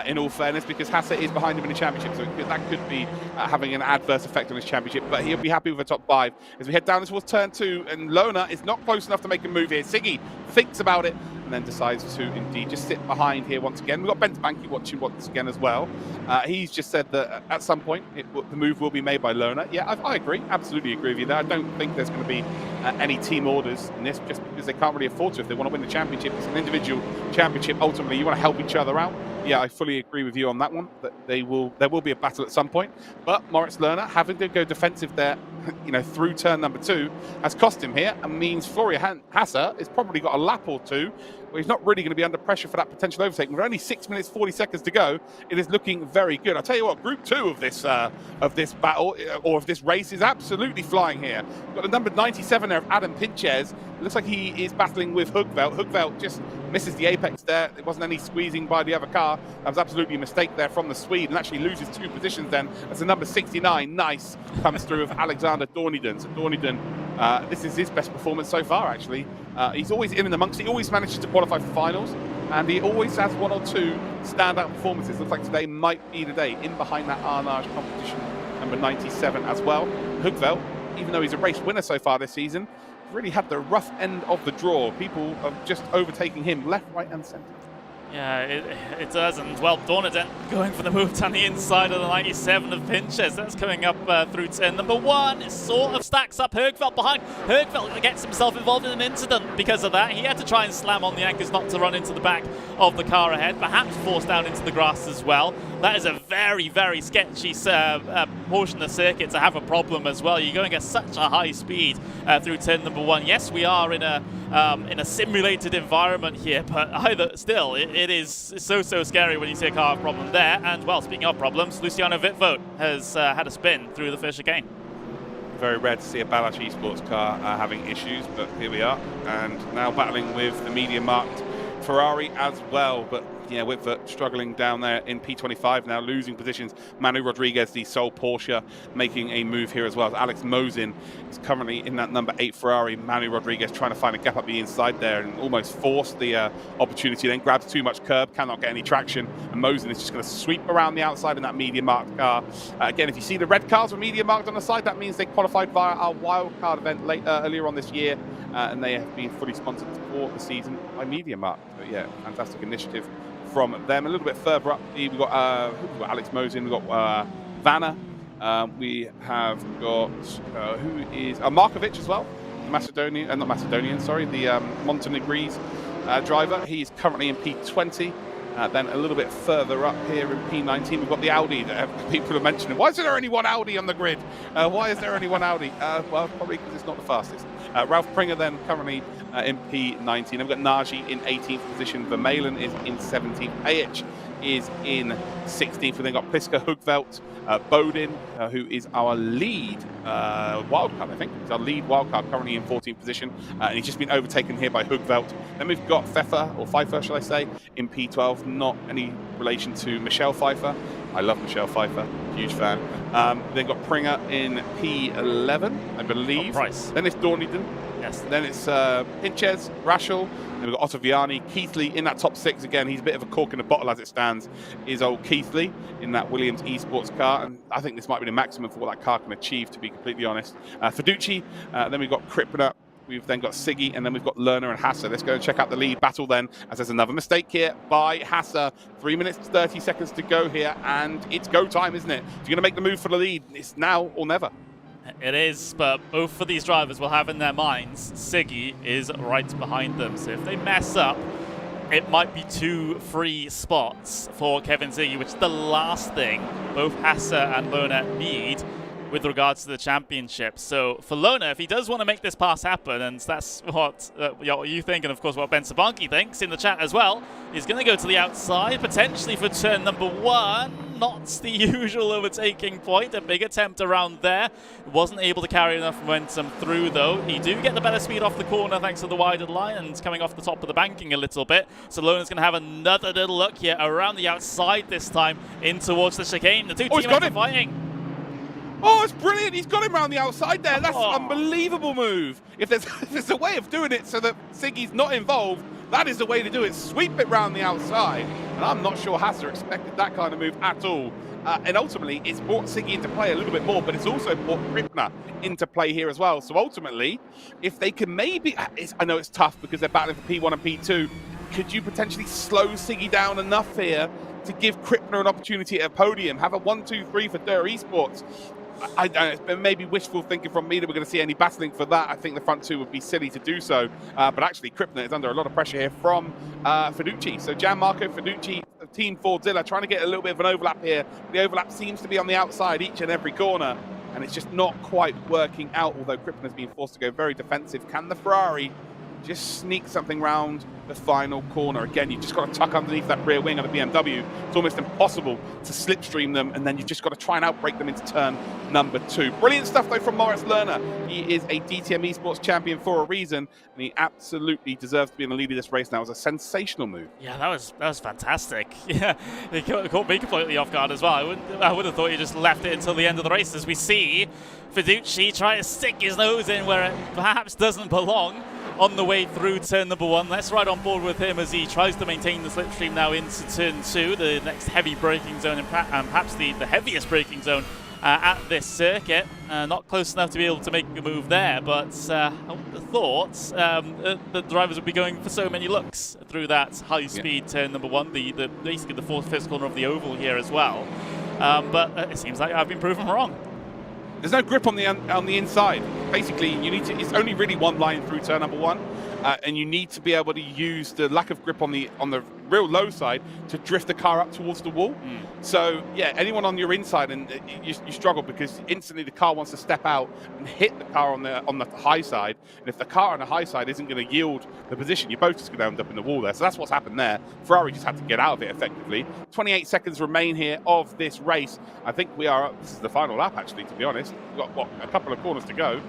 in all fairness, because Hassa is behind him in the championship, so that could be having an adverse effect on his championship, but he'll be happy with a top 5. As we head down towards turn 2, and Lona is not close enough to make a move here. Siggy thinks about it, and then decides to indeed just sit behind here once again. We've got Ben Spanky watching once again as well. He's just said that at some point the move will be made by Lona. Yeah, I agree, absolutely agree with you there. I don't think there's going to be any team orders in this, just because they can't really afford to if they want to win the championship. It's an individual championship. Ultimately, you want to help each other out. Yeah, I fully agree with you on that one, that there will be a battle at some point. But Moritz Lerner, having to go defensive there, you know, through turn number 2, has cost him here, and means Florian Hassa has probably got a lap or two well, he's not really going to be under pressure for that potential overtake. With only 6 minutes 40 seconds to go, it is looking very good. I'll tell you what, Group 2 of this battle or of this race is absolutely flying here. We've got the number 97 there of Adam Pinches. It looks like he is battling with Hugveld. Hugveld just misses the apex there. There wasn't any squeezing by the other car. That was absolutely a mistake there from the Swede, and actually loses 2 positions then as the number 69, nice, comes through with Alexander Dorniden. So Dorniden, this is his best performance so far, actually. He's always in and amongst. He always manages to qualify for finals, and he always has 1 or 2 standout performances. Looks like today might be the day, in behind that Arnage competition, number 97 as well. Hugveld, even though he's a race winner so far this season, really had the rough end of the draw. People are just overtaking him left, right, and centre. Yeah, it does, and well, Dorniden going for the move down the inside of the 97 of Pinches. That's coming up through turn number 1. It sort of stacks up Hugveld behind. Hugveld gets himself involved in an incident because of that. He had to try and slam on the anchors not to run into the back of the car ahead, perhaps forced down into the grass as well. That is a very, very sketchy portion of the circuit to have a problem as well. You're going at such a high speed through turn number 1. Yes, we are in a simulated environment here, but either still, it is so scary when you see a car problem there. And well, speaking of problems, Luciano Wittvoet has had a spin through the fish again. Very rare to see a Balash Esports car having issues, but here we are, and now battling with the MediaMarkt Ferrari as well. But yeah, Wittvoet struggling down there in P25 now, losing positions. Manu Rodriguez, the sole Porsche, making a move here as well. Alex Mosin is currently in that number 8 Ferrari. Manu Rodriguez trying to find a gap up the inside there and almost forced the opportunity, then grabs too much curb, cannot get any traction, and Mosin is just going to sweep around the outside in that MediaMarkt car. Again, if you see the red cars with MediaMarkt on the side, that means they qualified via our wildcard event earlier on this year, and they have been fully sponsored for the season by MediaMarkt. But yeah, fantastic initiative from them. A little bit further up, we've got Alex Mosin, we've got Vanna, we have got who is Markovic as well, Macedonian, not Macedonian, sorry, the Montenegrese driver. He's currently in P20. Then a little bit further up here in P19, we've got the Audi that people are mentioning. Why is there only one Audi on the grid? Why is there only one Audi? Well, probably because it's not the fastest. Ralph Pringer then currently in P19. And we've got Nagy in 18th position. Vermeulen is in 17th. Ayich is in 16th. We've then got Pliska, Hugveld, Bodin, who is our lead wildcard, I think. He's our lead wildcard, currently in 14th position. And he's just been overtaken here by Hugveld. Then we've got Pfeiffer, shall I say, in P12. Not any relation to Michelle Pfeiffer. I love Michelle Pfeiffer, huge fan. Then got Pringer in P11, I believe. Price. Then it's Dorniden. Yes. Then it's Pinches, Rachel. Then we've got Ottaviani, Keithley in that top 6 again. He's a bit of a cork in the bottle as it stands. Is old Keithley in that Williams Esports car, and I think this might be the maximum for what that car can achieve, to be completely honest. Fiducci. Then we've got Krippner. We've then got Siggy, and then we've got Lerner and Hasser. Let's go and check out the lead battle then, as there's another mistake here by Hasser. 3 minutes, 30 seconds to go here, and it's go time, isn't it? If you're going to make the move for the lead, it's now or never. It is, but both of these drivers will have in their minds Siggy is right behind them. So if they mess up, it might be 2 free spots for Kevin Siggy, which is the last thing both Hasser and Lerner need with regards to the championship. So for Lerner, if he does want to make this pass happen, and that's what you think, and of course what Ben Sabanki thinks in the chat as well, he's going to go to the outside, potentially for turn number 1. Not the usual overtaking point, a big attempt around there. Wasn't able to carry enough momentum through though. He do get the better speed off the corner thanks to the wider line and coming off the top of the banking a little bit. So Lerner's going to have another little look here around the outside this time in towards the chicane. The two teams are fighting. Oh, it's brilliant. He's got him around the outside there. That's an unbelievable move. If there's a way of doing it so that Siggy's not involved, that is the way to do it. Sweep it round the outside. And I'm not sure Hasser expected that kind of move at all. And ultimately, it's brought Siggy into play a little bit more, but it's also brought Krippner into play here as well. So ultimately, if they can maybe... I know it's tough because they're battling for P1 and P2. Could you potentially slow Siggy down enough here to give Krippner an opportunity at a podium? Have a 1-2-3 for Der Esports. I don't know, it's maybe wishful thinking from me that we're going to see any battling for that. I think the front 2 would be silly to do so. But actually, Krippner is under a lot of pressure here from Fiducci. So Gianmarco Fiducci, Team Fordzilla, trying to get a little bit of an overlap here. The overlap seems to be on the outside each and every corner, and it's just not quite working out, although Krippner's been forced to go very defensive. Can the Ferrari just sneak something round the final corner. Again, you've just got to tuck underneath that rear wing of the BMW. It's almost impossible to slipstream them, and then you've just got to try and outbrake them into turn number 2. Brilliant stuff, though, from Moritz Lerner. He is a DTM Esports champion for a reason, and he absolutely deserves to be in the lead of this race now. It was a sensational move. Yeah, that was fantastic. Yeah, it caught me completely off guard as well. I would have thought you just left it until the end of the race, as we see Fiducci try to stick his nose in where it perhaps doesn't belong on the way through turn number 1. Let's ride on board with him as he tries to maintain the slipstream now into turn 2, the next heavy braking zone, and perhaps the heaviest braking zone at this circuit. Not close enough to be able to make a move there, but I would have thought the drivers would be going for so many looks through that high-speed turn number 1, basically the first corner of the oval here as well. But it seems like I've been proven wrong. There's no grip on the inside. Basically, you need to. It's only really one line through turn number 1, and you need to be able to use the lack of grip on the real low side to drift the car up towards the wall. So yeah, anyone on your inside, and you struggle because instantly the car wants to step out and hit the car on the high side. And if the car on the high side isn't going to yield the position, you're both just going to end up in the wall there. So that's what's happened there. Ferrari just had to get out of it effectively. 28 seconds remain here of this race. I think this is the final lap, actually, to be honest. We've got, a couple of corners to go.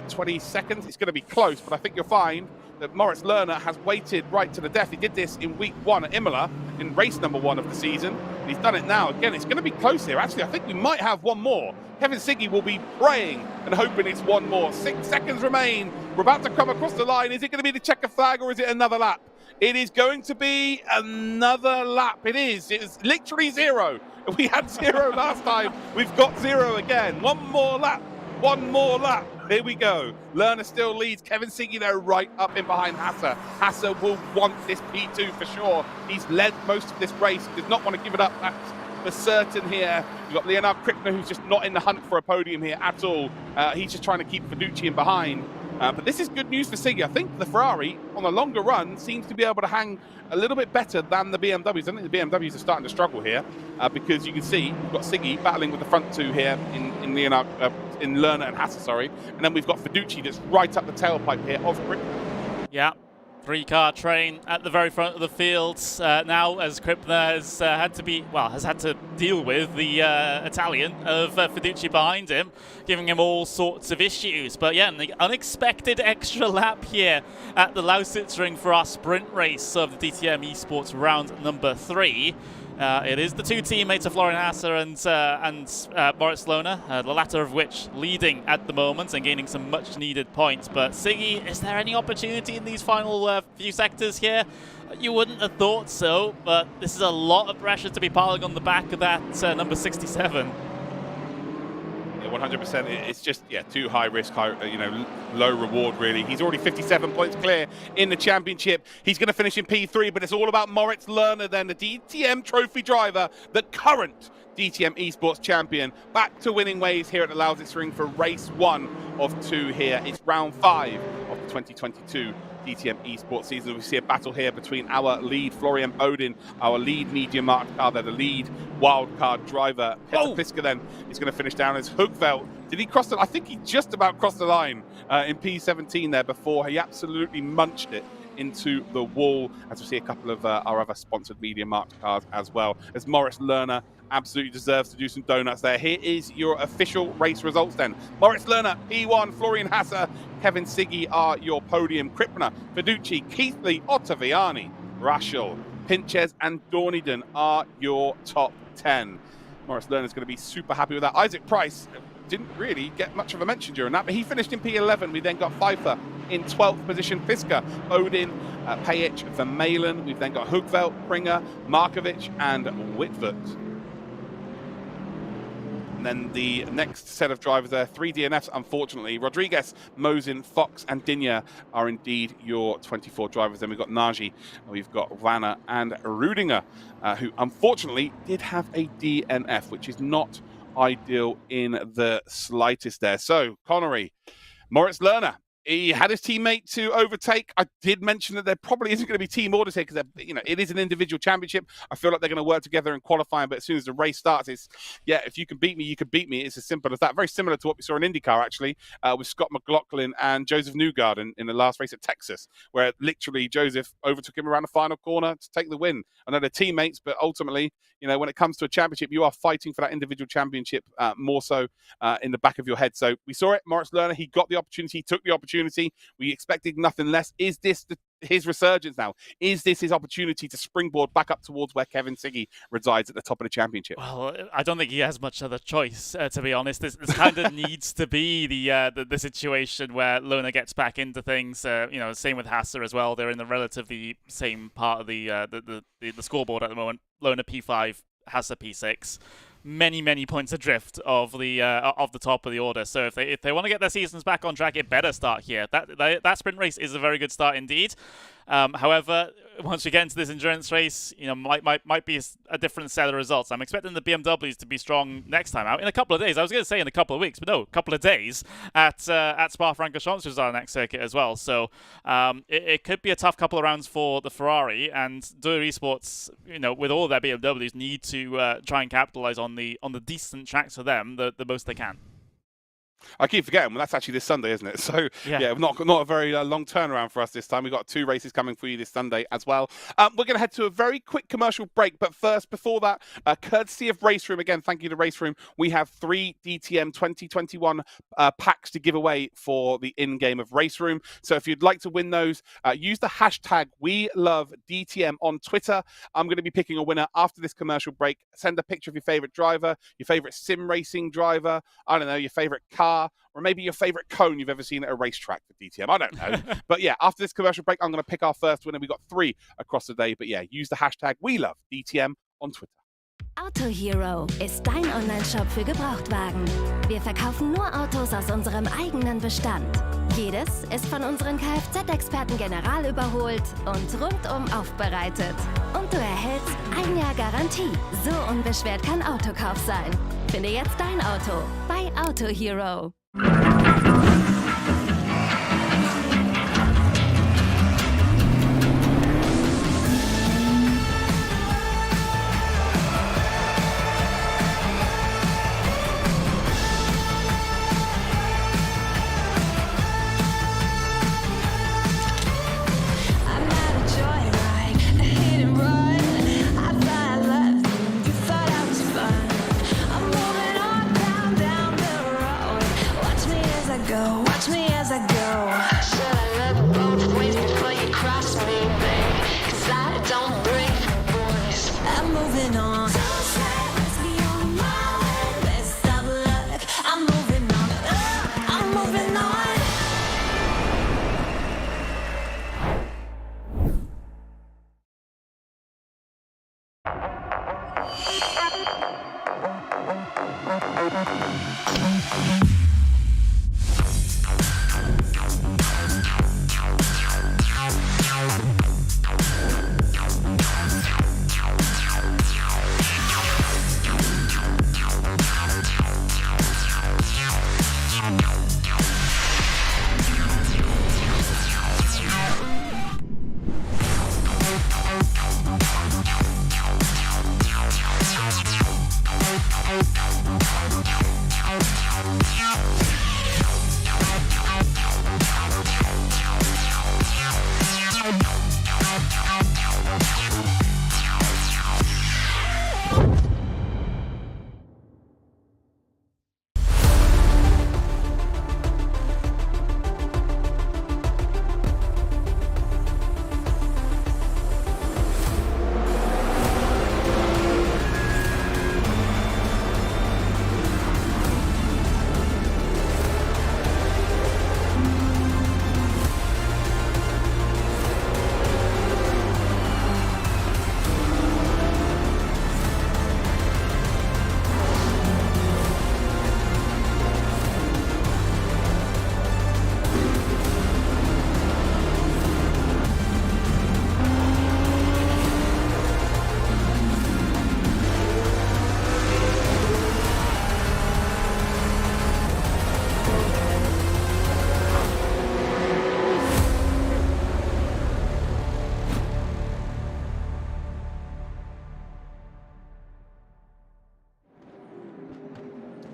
20 seconds. It's going to be close, but I think you'll find that Moritz Lerner has waited right to the death. He did this in week 1 at Imola in race number 1 of the season. He's done it now. Again, it's going to be close here. Actually, I think we might have one more. Kevin Siggy will be praying and hoping it's one more. 6 seconds remain. We're about to come across the line. Is it going to be the checker flag or is it another lap? It is going to be another lap. It is. It is literally 0. We had 0 last time. We've got 0 again. One more lap. One more lap. Here we go. Lerner still leads. Kevin Siggy, though, right up in behind Hasser. Hasser will want this P2 for sure. He's led most of this race. Does not want to give it up. That's for certain here. You've got Leonard Krippner, who's just not in the hunt for a podium here at all. He's just trying to keep Fiducci in behind. But this is good news for Siggy. I think the Ferrari, on a longer run, seems to be able to hang a little bit better than the BMWs. I think the BMWs are starting to struggle here because you can see we've got Siggy battling with the front 2 here in Lerner and Hasser, sorry. And then we've got Fiducci that's right up the tailpipe here of Krippner. Yeah. 3-car train at the very front of the field now, as Krippner has had to deal with the Italian of Fiducci behind him, giving him all sorts of issues. But yeah, the unexpected extra lap here at the Lausitzring for our sprint race of the DTM Esports round number 3. It is the 2 teammates of Florian Hasser and Moritz Lerner, the latter of which leading at the moment and gaining some much-needed points. But Siggy, is there any opportunity in these final few sectors here? You wouldn't have thought so, but this is a lot of pressure to be piling on the back of that number 67. 100%. It's just too high risk, low reward really. He's already 57 points clear in the championship. He's going to finish in P3, but it's all about Moritz Lerner then, the DTM trophy driver, the current DTM Esports champion, back to winning ways here at the Lausitzring for race 1 of 2 here. It's round 5 of the 2022 DTM Esports season. We see a battle here between our lead Florian Bodin, our lead MediaMarkt car there, the lead wildcard driver. Peter Piska then is going to finish down as Hugveld. Did he cross the? I think he just about crossed the line in P17 there before he absolutely munched it into the wall, as we see a couple of our other sponsored MediaMarkt cars as well, as Moritz Lerner absolutely deserves to do some donuts there. Here is your official race results then. Moritz Lerner, P1, Florian Hasser, Kevin Siggy are your podium. Krippner, Fiducci, Keithley, Ottaviani, Raschel, Pinches and Dorniden are your top 10. Moritz Lerner is going to be super happy with that. Isaac Price didn't really get much of a mention during that, but he finished in P11. We then got Pfeiffer in 12th position, Fisker, Odin, Pajic, Vermeulen. We've then got Hugveld, Pringer, Markovic, and Whitford. And then the next set of drivers there, 3 DNFs, unfortunately. Rodriguez, Mosin, Fox, and Dinya are indeed your 24 drivers. Then we've got Nagy, we've got Vanna, and Rudinger, who unfortunately did have a DNF, which is not ideal in the slightest there. So, Connery, Moritz Lerner, He had his teammate to overtake. I did mention that there probably isn't going to be team orders here because it is an individual championship. I feel like they're going to work together in qualifying, but as soon as the race starts, it's if you can beat me, you can beat me. It's as simple as that. Very similar to what we saw in IndyCar actually with Scott McLaughlin and Joseph Newgarden in the last race at Texas, where literally Joseph overtook him around the final corner to take the win. I know they're teammates, but ultimately, when it comes to a championship, you are fighting for that individual championship more so in the back of your head. So we saw it. Moritz Lerner, he got the opportunity, he took the opportunity. We expected nothing less. Is this his resurgence now? Is this his opportunity to springboard back up towards where Kevin Siggy resides at the top of the championship? Well, I don't think he has much other choice, to be honest. This kind of needs to be the situation where Lerner gets back into things. Same with Hasser as well. They're in the relatively same part of the scoreboard at the moment. Lerner P5, Hasser P6. Many points adrift of the top of the order. So if they want to get their seasons back on track, it better start here. That sprint race is a very good start indeed. However, once you get into this endurance race, might be a different set of results. I'm expecting the BMWs to be strong next time out in a couple of days. I was going to say in a couple of weeks, but no, a couple of days at Spa-Francorchamps, which is our next circuit as well. So it could be a tough couple of rounds for the Ferrari, and Dura Esports, with all their BMWs, need to try and capitalize on the decent tracks for them the most they can. I keep forgetting, well, that's actually this Sunday, isn't it? So, not a very long turnaround for us this time. We've got 2 races coming for you this Sunday as well. We're going to head to a very quick commercial break, but first, before that, courtesy of RaceRoom, again, thank you to RaceRoom, we have 3 DTM 2021 packs to give away for the in-game of RaceRoom. So if you'd like to win those, use the hashtag WeLoveDTM on Twitter. I'm going to be picking a winner after this commercial break. Send a picture of your favorite driver, your favorite sim racing driver, I don't know, your favorite car, or maybe your favorite cone you've ever seen at a racetrack for DTM. I don't know. But after this commercial break, I'm going to pick our first winner. We've got 3 across the day. But use the hashtag WeLoveDTM on Twitter. Auto Hero ist dein Online-Shop für Gebrauchtwagen. Wir verkaufen nur Autos aus unserem eigenen Bestand. Jedes ist von unseren Kfz-Experten general überholt und rundum aufbereitet. Und du erhältst 1 Jahr Garantie. So unbeschwert kann Autokauf sein. Finde jetzt dein Auto bei Auto Hero.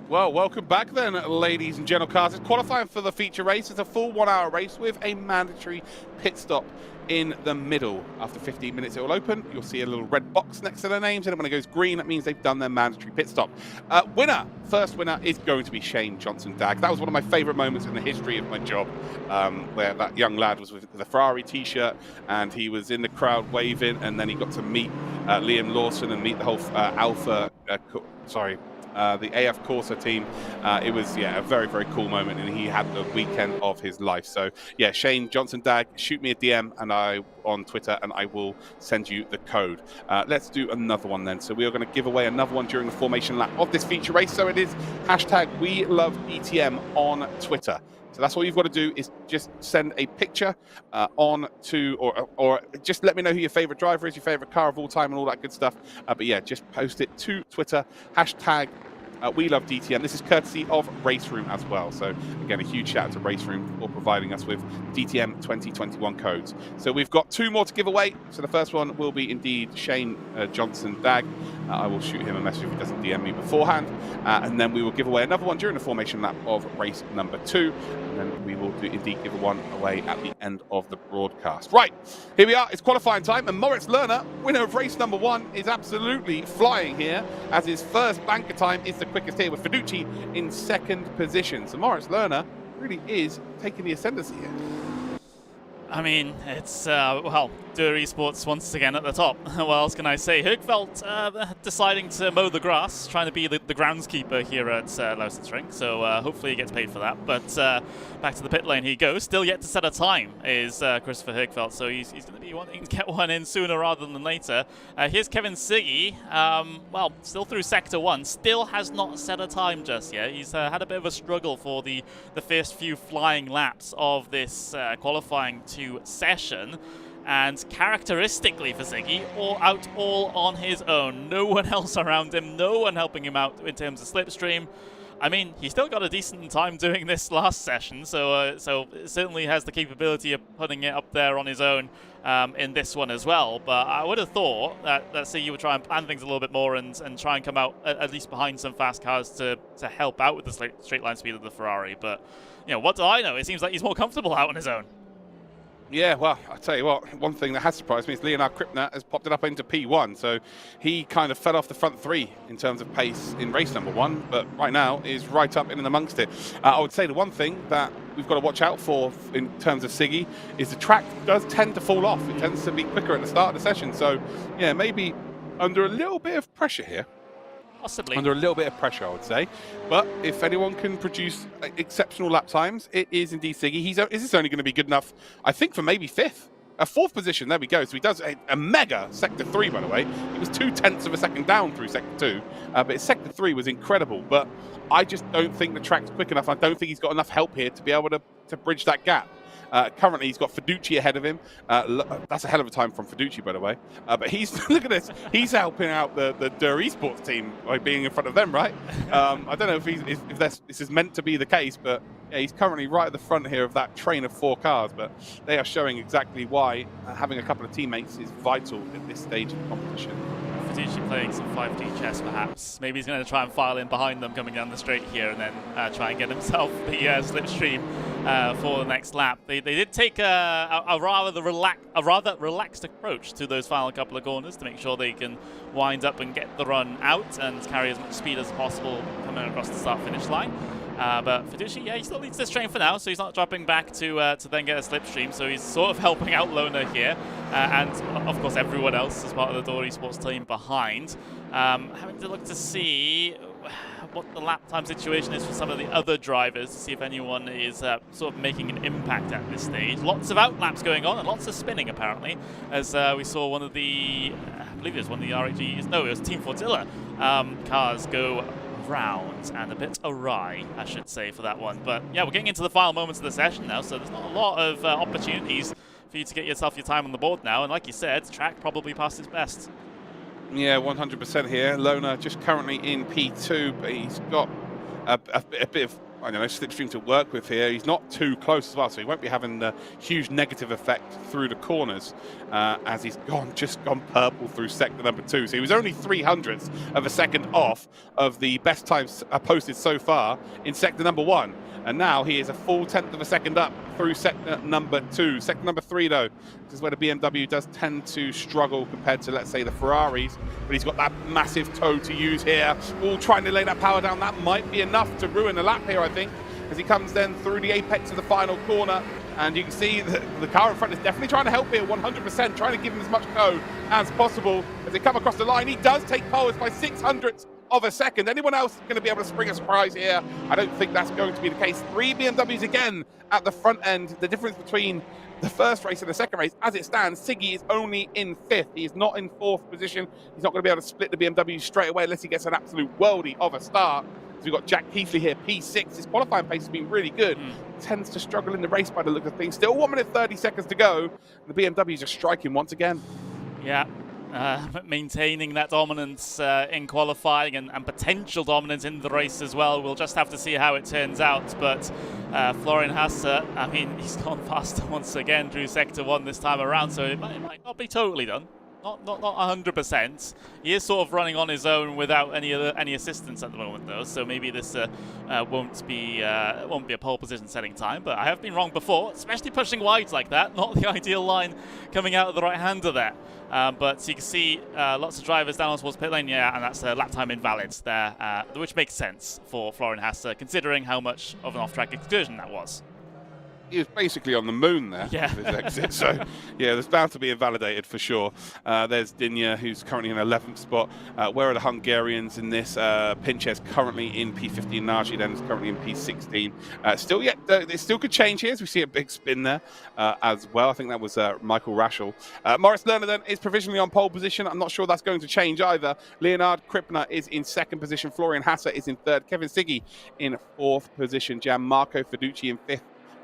Well, welcome back then, ladies and gentle cars. It's qualifying for the feature race. It's a full 1 hour race with a mandatory pit stop in the middle. After 15 minutes, it will open. You'll see a little red box next to their names, and when it goes green, that means they've done their mandatory pit stop. First winner is going to be Shane Johnson-Dag. That was one of my favorite moments in the history of my job, where that young lad was with the Ferrari t-shirt, and he was in the crowd waving, and then he got to meet Liam Lawson and meet the whole the AF Corsa team. It was, a very, very cool moment, and he had the weekend of his life. So, yeah, Shane Johnson-Dag, shoot me a DM on Twitter, and I will send you the code. Let's do another one then. So we are going to give away another one during the formation lap of this feature race. So it is #WeLoveDTM on Twitter. So that's all you've got to do is just send a picture or just let me know who your favorite driver is, your favorite car of all time, and all that good stuff. But yeah, just post it to Twitter, #WeLoveDTM. This is courtesy of RaceRoom as well. So again, a huge shout out to RaceRoom for providing us with DTM 2021 codes. So we've got 2 more to give away. So the first one will be indeed Shane Johnson-Dag. I will shoot him a message if he doesn't DM me beforehand. And then we will give away another one during the formation lap of race number 2. And then we will indeed give one away at the end of the broadcast. Right, here we are. It's qualifying time. And Moritz Lerner, winner of race number 1, is absolutely flying here, as his first banker time is the quickest here, with Fiducci in 2nd position. So Moritz Lerner really is taking the ascendancy here. I mean, it's, Dur Esports once again at the top. What else can I say? Högfeldt deciding to mow the grass, trying to be the groundskeeper here at Lausitzring, so hopefully he gets paid for that. But back to the pit lane he goes. Still yet to set a time is Christopher Högfeldt, so he's going to be wanting to get one in sooner rather than later. Here's Kevin Siggy, still through Sector 1, still has not set a time just yet. He's had a bit of a struggle for the first few flying laps of this qualifying 2 session. And characteristically for Siggy, all on his own. No one else around him, no one helping him out in terms of slipstream. I mean, he still got a decent time doing this last session, so it certainly has the capability of putting it up there on his own in this one as well. But I would have thought that Siggy would try and plan things a little bit more and try and come out at least behind some fast cars to help out with the straight line speed of the Ferrari. But, what do I know? It seems like he's more comfortable out on his own. Yeah, well, I'll tell you what, one thing that has surprised me is Leonard Krippner has popped it up into P1, so he kind of fell off the front 3 in terms of pace in race number 1, but right now is right up in and amongst it. I would say the one thing that we've got to watch out for in terms of Siggy is the track does tend to fall off. It tends to be quicker at the start of the session, so yeah, maybe under a little bit of pressure here. Possibly. Under a little bit of pressure, I would say. But if anyone can produce exceptional lap times, it is indeed Siggy. Is this only going to be good enough, I think, for maybe 5th? A 4th position, there we go. So he does a mega Sector 3, by the way. He was 0.2 of a second down through Sector 2. But his Sector 3 was incredible. But I just don't think the track's quick enough. I don't think he's got enough help here to be able to bridge that gap. Currently, he's got Fiducci ahead of him. That's a hell of a time from Fiducci, by the way. But he's look at this. He's helping out the Dur Esports team by being in front of them, right? I don't know if this is meant to be the case, but yeah, he's currently right at the front here of that train of 4 cars. But they are showing exactly why having a couple of teammates is vital at this stage of the competition. Fiducci playing some 5D chess, perhaps. Maybe he's going to try and file in behind them coming down the straight here, and then try and get himself the slipstream for the next lap. They did take a rather relaxed approach to those final couple of corners to make sure they can wind up and get the run out and carry as much speed as possible coming across the start-finish line. But Fiducci, yeah, he still leads this train for now, so he's not dropping back to then get a slipstream, so he's sort of helping out Lona here, and of course everyone else as part of the Dur Esports team behind. Having to look to see what the lap time situation is for some of the other drivers, to see if anyone is sort of making an impact at this stage. Lots of outlaps going on and lots of spinning apparently, as we saw one of the, I believe it was one of the RHGs, no, it was Team Fortilla cars go round and a bit awry, I should say, for that one. But yeah, we're getting into the final moments of the session now, so there's not a lot of opportunities for you to get yourself your time on the board now, and like you said, track probably past his best. Yeah, 100% here. Lona just currently in P2, but he's got a bit of I don't know, slipstream to work with here. He's not too close as well, so he won't be having the huge negative effect through the corners as he's just gone purple through sector number 2. So he was only 0.03 of a second off of the best times posted so far in sector number 1. And now he is a full 1/10 of a second up through sector number 2. Sector number 3, though, this is where the BMW does tend to struggle compared to, let's say, the Ferraris. But he's got that massive toe to use here. All trying to lay that power down. That might be enough to ruin a lap here, I think, as he comes then through the apex of the final corner. And you can see the car in front is definitely trying to help here, 100%, trying to give him as much go as possible. As they come across the line, he does take poles by 0.06 of a second. Anyone else going to be able to spring a surprise here? I don't think that's going to be the case. 3 BMWs again at the front end. The difference between the first race and the second race, as it stands, Siggy is only in 5th. He is not in 4th position. He's not going to be able to split the BMW straight away unless he gets an absolute worldie of a start. So we've got Jack Keithley here, P6. His qualifying pace has been really good. Tends to struggle in the race by the look of things. Still 1 minute 30 seconds to go. The BMWs are striking once again. Yeah. Maintaining that dominance in qualifying and potential dominance in the race as well. We'll just have to see how it turns out. But Florian Hasse, I mean, he's gone faster once again through Sector 1 this time around, so it might not be totally done. Not 100%. He is sort of running on his own without any assistance at the moment, though. So maybe this won't be a pole position setting time. But I have been wrong before, especially pushing wides like that. Not the ideal line coming out of the right-hander there. But you can see lots of drivers down towards pit lane, yeah, and that's a lap time invalid there, which makes sense for Florian Hasse, considering how much of an off-track excursion that was. He was basically on the moon there with his exit. So, yeah, there's bound to be invalidated for sure. There's Dinya, who's currently in 11th spot. Where are the Hungarians in this? Pinches currently in P15. Nagy then is currently in P16. It still could change here as we see a big spin there as well. I think that was Michael Raschel. Maurice Lerner then is provisionally on pole position. I'm not sure that's going to change either. Leonard Krippner is in 2nd position. Florian Hasse is in 3rd. Kevin Siggy in 4th position. Gianmarco Fiducci in 5th.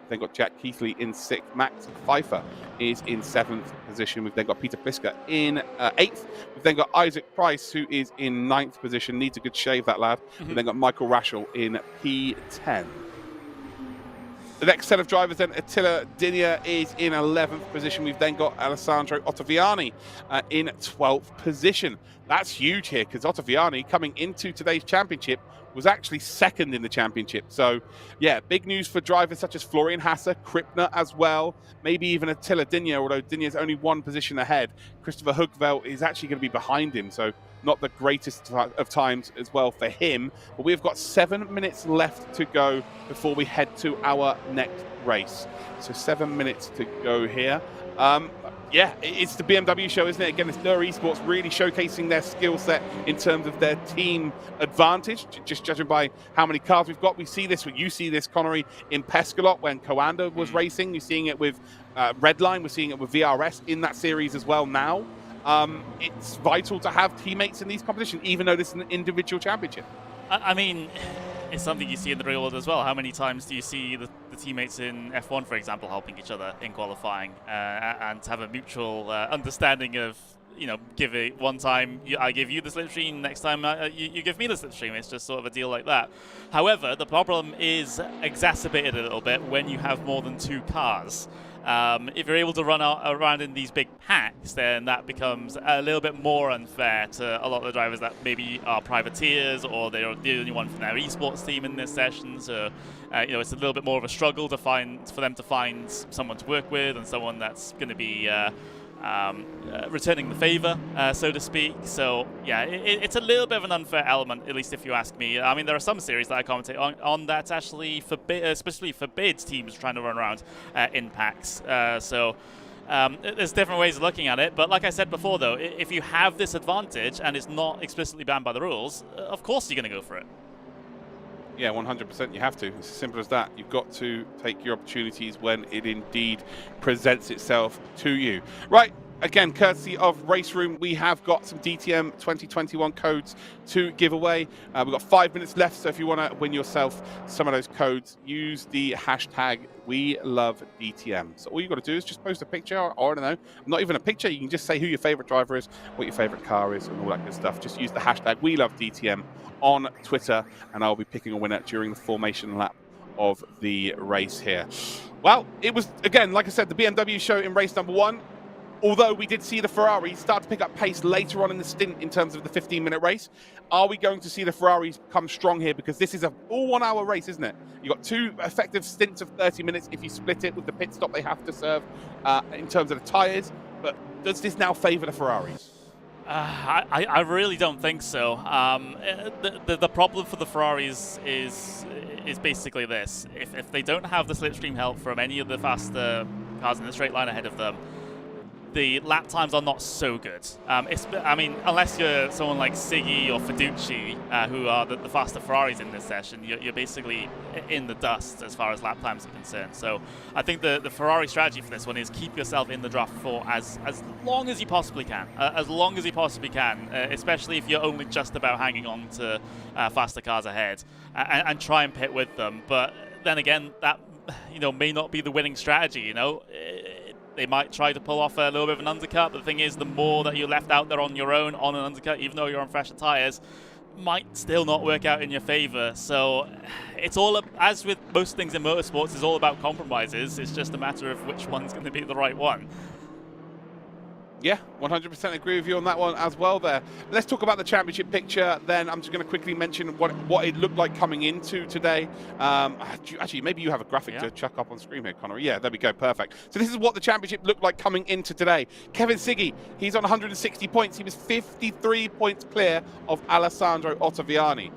Then got Jack Keithley in 6th. Max Pfeiffer is in 7th position. We've then got Peter Pliska in 8th. We've then got Isaac Price, who is in 9th position. Needs a good shave, that lad. We've then got Michael Raschel in P10. The next set of drivers then, Attila Dinya is in 11th position. We've then got Alessandro Ottaviani in 12th position. That's huge here because Ottaviani, coming into today's championship, was actually 2nd in the championship. So, yeah, big news for drivers such as Florian Hasse, Krippner as well, maybe even Attila Dinya, although Dinya's only 1 position ahead. Christopher Hugveld is actually going to be behind him, so not the greatest of times as well for him. But we've got 7 minutes left to go before we head to our next race. So 7 minutes to go here. Yeah, it's the BMW show, isn't it? Again, it's Nur Esports really showcasing their skill set in terms of their team advantage, just judging by how many cars we've got. We see this, you see this, Connery, in Pescalot when Coanda was racing. You're seeing it with Redline. We're seeing it with VRS in that series as well now. It's vital to have teammates in these competitions, even though this is an individual championship. I mean, it's something you see in the real world as well. How many times do you see the teammates in F1, for example, helping each other in qualifying and have a mutual understanding of, you know, give it one time, I give you the slipstream, next time you give me the slipstream. It's just sort of a deal like that. However, the problem is exacerbated a little bit when you have more than 2 cars. If you're able to run around in these big packs, then that becomes a little bit more unfair to a lot of the drivers that maybe are privateers or they're the only one from their esports team in this session. So, you know, it's a little bit more of a struggle for them to find someone to work with and someone that's going to be returning the favor, so to speak. So yeah, it's a little bit of an unfair element, at least if you ask me. I mean, there are some series that I commentate on that actually especially forbids teams trying to run around in packs. So there's different ways of looking at it, but like I said before, though, if you have this advantage and it's not explicitly banned by the rules, of course you're going to go for it. Yeah, 100%. You have to. It's as simple as that. You've got to take your opportunities when it indeed presents itself to you. Right. Again, courtesy of RaceRoom, we have got some DTM 2021 codes to give away. We've got 5 minutes left, so if you want to win yourself some of those codes, use the hashtag #WeLoveDTM. So all you've got to do is just post a picture, or I don't know, not even a picture, you can just say who your favorite driver is, what your favorite car is, and all that good stuff. Just use the hashtag #WeLoveDTM on Twitter, and I'll be picking a winner during the formation lap of the race here. Well, it was, again, like I said, the BMW show in race number 1. Although we did see the Ferraris start to pick up pace later on in the stint in terms of the 15-minute race. Are we going to see the Ferraris come strong here? Because this is a all 1 hour race, isn't it? You've got 2 effective stints of 30 minutes if you split it with the pit stop they have to serve in terms of the tyres. But does this now favour the Ferraris? I really don't think so. The problem for the Ferraris is basically this. If they don't have the slipstream help from any of the faster cars in the straight line ahead of them, the lap times are not so good. I mean, unless you're someone like Siggy or Fiducci, who are the faster Ferraris in this session, you're basically in the dust as far as lap times are concerned. So I think the Ferrari strategy for this one is keep yourself in the draft for as long as you possibly can. Especially if you're only just about hanging on to faster cars ahead, and try and pit with them. But then again, that may not be the winning strategy. They might try to pull off a little bit of an undercut, but the thing is, the more that you're left out there on your own on an undercut, even though you're on fresher tyres, might still not work out in your favour. So it's all, as with most things in motorsports, it's all about compromises. It's just a matter of which one's going to be the right one. Yeah, 100% agree with you on that one as well there. Let's talk about the championship picture then. I'm just going to quickly mention what it looked like coming into today. Actually, maybe you have a graphic to chuck up on screen here, Connor. Yeah, there we go, perfect. So this is what the championship looked like coming into today. Kevin Siggy, he's on 160 points. He was 53 points clear of Alessandro Ottaviani.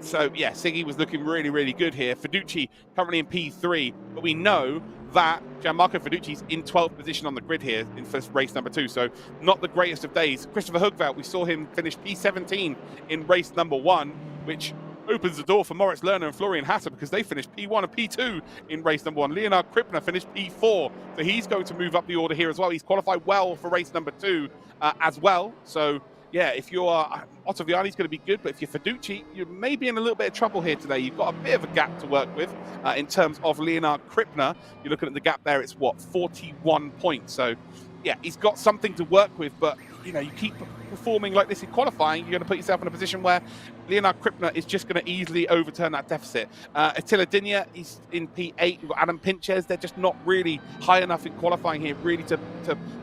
So yeah, Siggy was looking really, really good here. Fiducci currently in P3, but we know that Gianmarco Fiducci's in 12th position on the grid here in first race number 2, so not the greatest of days. Christopher Hugveld, we saw him finish P17 in race number 1, which opens the door for Moritz Lerner and Florian Hasse because they finished P1 and P2 in race number 1. Leonard Krippner finished P4, so he's going to move up the order here as well. He's qualified well for race number 2 as well, so yeah, if you're Ottaviani's going to be good, but if you're Fiducci, you may be in a little bit of trouble here today. You've got a bit of a gap to work with in terms of Leonard Krippner. You're looking at the gap there, it's what, 41 points. So yeah, he's got something to work with, but you keep performing like this in qualifying, you're going to put yourself in a position where Leonard Krippner is just going to easily overturn that deficit. Attila Dinya, he's in P8. We've got Adam Pinches. They're just not really high enough in qualifying here, really to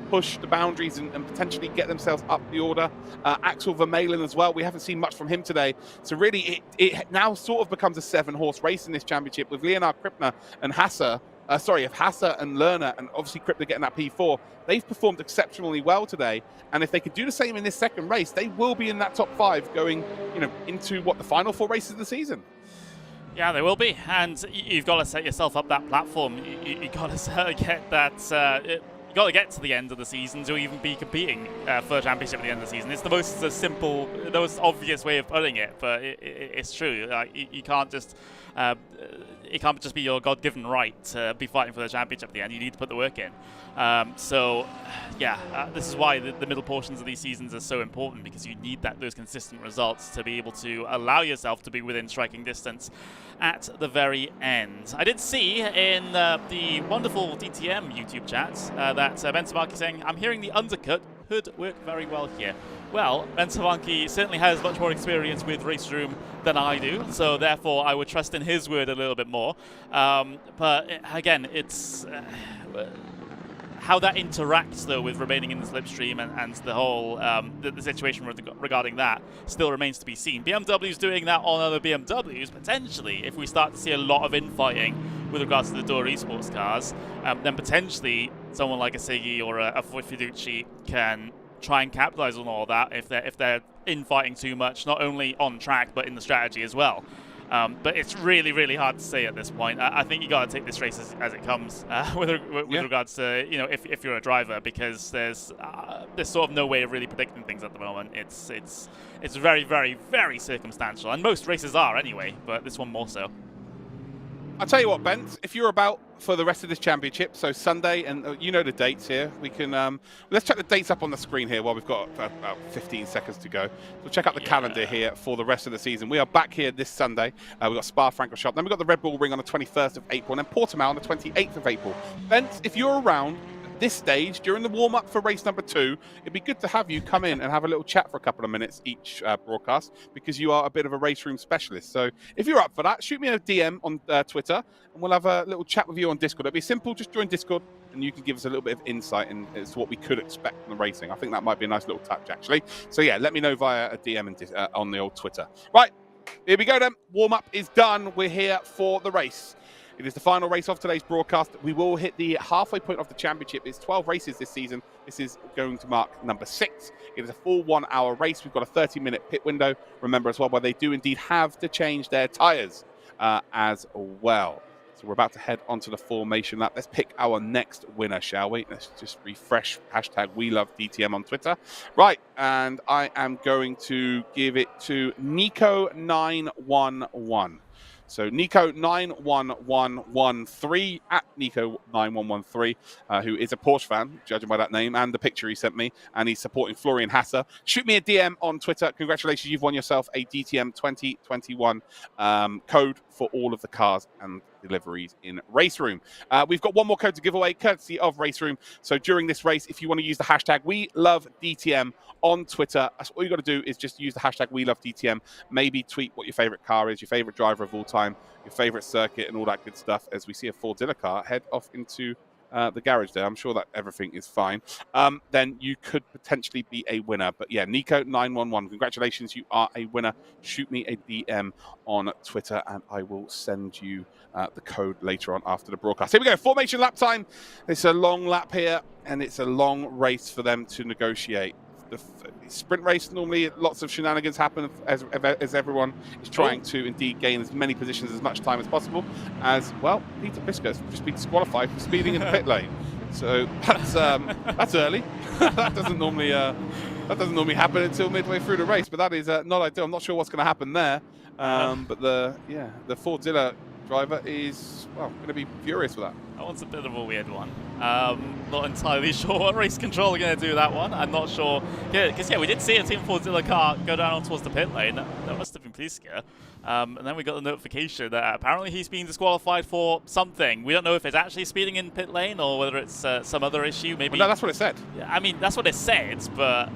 push the boundaries and potentially get themselves up the order. Axel Vermeulen as well. We haven't seen much from him today. So really, it now sort of becomes a 7-horse race in this championship with Leonard Krippner and Hasse. If Hasse and Lerner, and obviously Krippner getting that P4, they've performed exceptionally well today. And if they could do the same in this second race, they will be in that top 5 going, into the final 4 races of the season. Yeah, they will be, and you've got to set yourself up that platform. You got to get that. You got to get to the end of the season to even be competing for a championship at the end of the season. It's the most simple, the most obvious way of putting it, but it's true. You can't just. It can't just be your God-given right to be fighting for the championship at the end. You need to put the work in. This is why the middle portions of these seasons are so important, because you need those consistent results to be able to allow yourself to be within striking distance at the very end. I did see in the wonderful DTM YouTube chat that Ben Samarki saying, I'm hearing the undercut could work very well here. Well, Ben Samarki certainly has much more experience with RaceRoom than I do, so therefore I would trust in his word a little bit more. But again, it's how that interacts, though, with remaining in the slipstream and the whole the situation regarding that still remains to be seen. BMW's doing that on other BMWs. Potentially, if we start to see a lot of infighting with regards to the Door Esports cars, then potentially someone like a Siggy or a Fiducci can try and capitalize on all that if they're infighting too much, not only on track but in the strategy as well. But it's really, really hard to say at this point. I think you got to take this race as it comes with regards to if you're a driver, because there's sort of no way of really predicting things at the moment. It's very, very, very circumstantial, and most races are anyway, but this one more so. I'll tell you what, Ben, if you're about for the rest of this championship, so Sunday, and you know the dates here, we can, let's check the dates up on the screen here while we've got about 15 seconds to go. So check out the calendar here for the rest of the season. We are back here this Sunday. We've got Spa-Francorchamps, then we've got the Red Bull Ring on the 21st of April, and then Portimao on the 28th of April. Ben, if you're around this stage, during the warm-up for race number 2, it'd be good to have you come in and have a little chat for a couple of minutes each broadcast, because you are a bit of a race room specialist. So if you're up for that, shoot me a DM on Twitter, and we'll have a little chat with you on Discord. It'll be simple, just join Discord, and you can give us a little bit of insight as to what we could expect from the racing. I think that might be a nice little touch, actually. So yeah, let me know via a DM and on the old Twitter. Right, here we go then. Warm-up is done. We're here for the race. It is the final race of today's broadcast. We will hit the halfway point of the championship. It's 12 races this season. This is going to mark number 6. It is a full 1 hour race. We've got a 30-minute pit window. Remember as well, where they do indeed have to change their tyres as well. So we're about to head onto the formation lap. Let's pick our next winner, shall we? Let's just refresh hashtag #WeLoveDTM on Twitter. Right, and I am going to give it to Nico911. So Nico91113 at Nico9113, who is a Porsche fan, judging by that name and the picture he sent me, and he's supporting Florian Hasser. Shoot me a DM on Twitter. Congratulations, you've won yourself a DTM 2021 code for all of the cars and deliveries in RaceRoom. We've got one more code to give away, courtesy of RaceRoom. So during this race, if you want to use the hashtag WeLoveDTM on Twitter, that's all you got to do is just use the hashtag WeLoveDTM. Maybe tweet what your favorite car is, your favorite driver of all time, your favorite circuit, and all that good stuff. As we see a Fordzilla car head off into the garage there. I'm sure that everything is fine. Then you could potentially be a winner. But yeah, Nico911, congratulations, you are a winner. Shoot me a DM on Twitter and I will send you the code later on after the broadcast. Here we go, formation lap time. It's a long lap here and it's a long race for them to negotiate. The sprint race, normally lots of shenanigans happen as everyone is trying to indeed gain as many positions, as much time as possible. As well, Peter Pisker's just been disqualified for speeding in the pit lane, so that's early. that doesn't normally happen until midway through the race, but that is not ideal. I'm not sure what's going to happen there, but the Fordzilla driver is going to be furious with that. That one's a bit of a weird one. Not entirely sure what race control are going to do that one. I'm not sure. Yeah, because we did see a Team Fordzilla car go down towards the pit lane. That must have been Pliska. And then we got the notification that apparently he's being disqualified for something. We don't know if it's actually speeding in pit lane or whether it's some other issue. Maybe. Well, no, that's what it said. I mean, that's what it said, but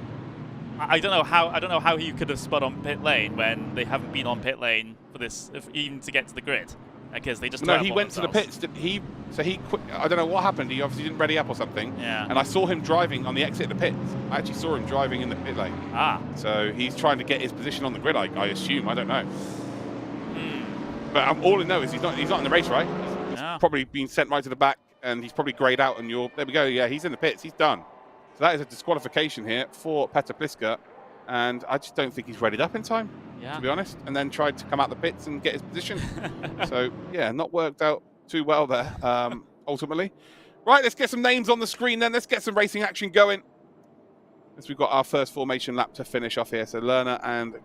I don't know how he could have spun on pit lane when they haven't been on pit lane for this, even to get to the grid. Because they just he went to the pits. He quit. I don't know what happened. He obviously didn't ready up or something. Yeah. And I saw him driving on the exit of the pits. I actually saw him driving in the pit lane. So he's trying to get his position on the grid. I assume. I don't know. But all I know is he's not in the race, right? He's probably been sent right to the back, and he's probably greyed out. And there we go. Yeah, he's in the pits. He's done. So that is a disqualification here for Peter Pliska. And I just don't think he's readied up in time, to be honest, and then tried to come out the pits and get his position. So, yeah, not worked out too well there, ultimately. Right, let's get some names on the screen then. Let's get some racing action going. As we've got our first formation lap to finish off here. So, Lerner and,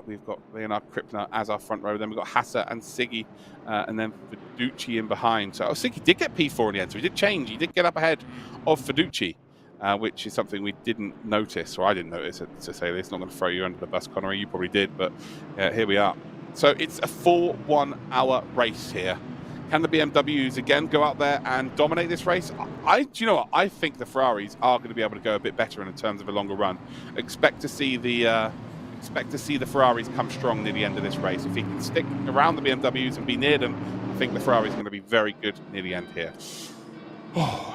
we've got Leonard Krippner as our front row. Then we've got Hasser and Siggy, and then Fiducci in behind. So, Siggy did get P4 in the end, so he did change. He did get up ahead of Fiducci. Which is something we didn't notice, or I didn't notice it, to say this. Not going to throw you under the bus, Connery. You probably did, but here we are. So it's a full 1 hour race here. Can the BMWs again go out there and dominate this race? Do you know what? I think the Ferraris are going to be able to go a bit better in terms of a longer run. Expect to see the Ferraris come strong near the end of this race. If he can stick around the BMWs and be near them, I think the Ferraris are going to be very good near the end here.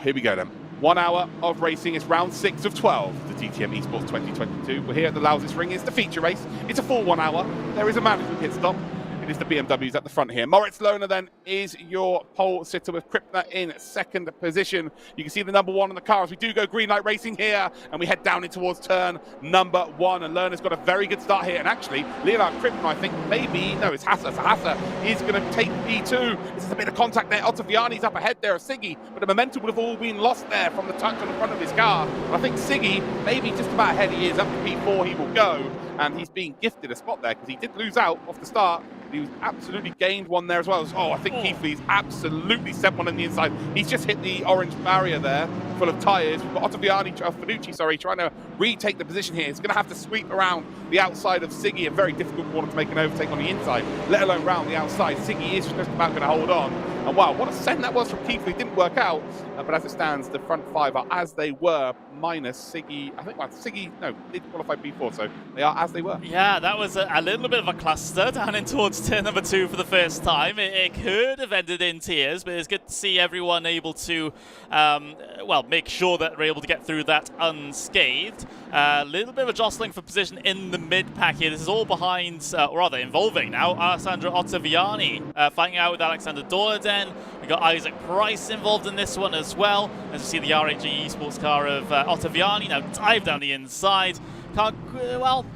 Here we go then. 1 hour of racing. It's round 6 of 12, the DTM Esports 2022. We're here at the Lausitzring. It's the feature race. It's a full 1 hour. There is a management pit stop. It is the BMWs at the front here. Moritz Lohner then is your pole sitter with Krippner in second position. You can see the number 1 on the car as we do go green light racing here, and we head down in towards turn number 1. And Lohner's got a very good start here. And actually, Leonard Krippner, I think it's Hasser. So Hasser is going to take P2. This is a bit of contact there. Ottaviani's up ahead there of Siggy, but the momentum would have all been lost there from the touch on the front of his car. And I think Siggy, maybe just about ahead he is, up to P4 he will go. And he's being gifted a spot there because he did lose out off the start. He absolutely gained one there as well. I think Keithley's absolutely sent one on the inside. He's just hit the orange barrier there, full of tyres. We've got Fiducci, trying to retake the position here. He's going to have to sweep around the outside of Siggy, a very difficult corner to make an overtake on the inside, let alone round the outside. Siggy is just about going to hold on. And And wow, what a send that was from Keith. It didn't work out, but as it stands, the front 5 are as they were, minus Siggy. I think, well, Siggy, no, did qualify P4, so they are as they were. Yeah, that was a little bit of a cluster down in towards turn number 2 for the first time. It could have ended in tears, but it's good to see everyone able to, well, make sure that they're able to get through that unscathed. A little bit of a jostling for position in the mid-pack here. This is all behind, or rather involving now, Alessandro Ottaviani fighting out with Alexander Dorden. We got Isaac Price involved in this one as well. As you see the RHG Esports car of Ottaviani now dive down the inside. Can't, well,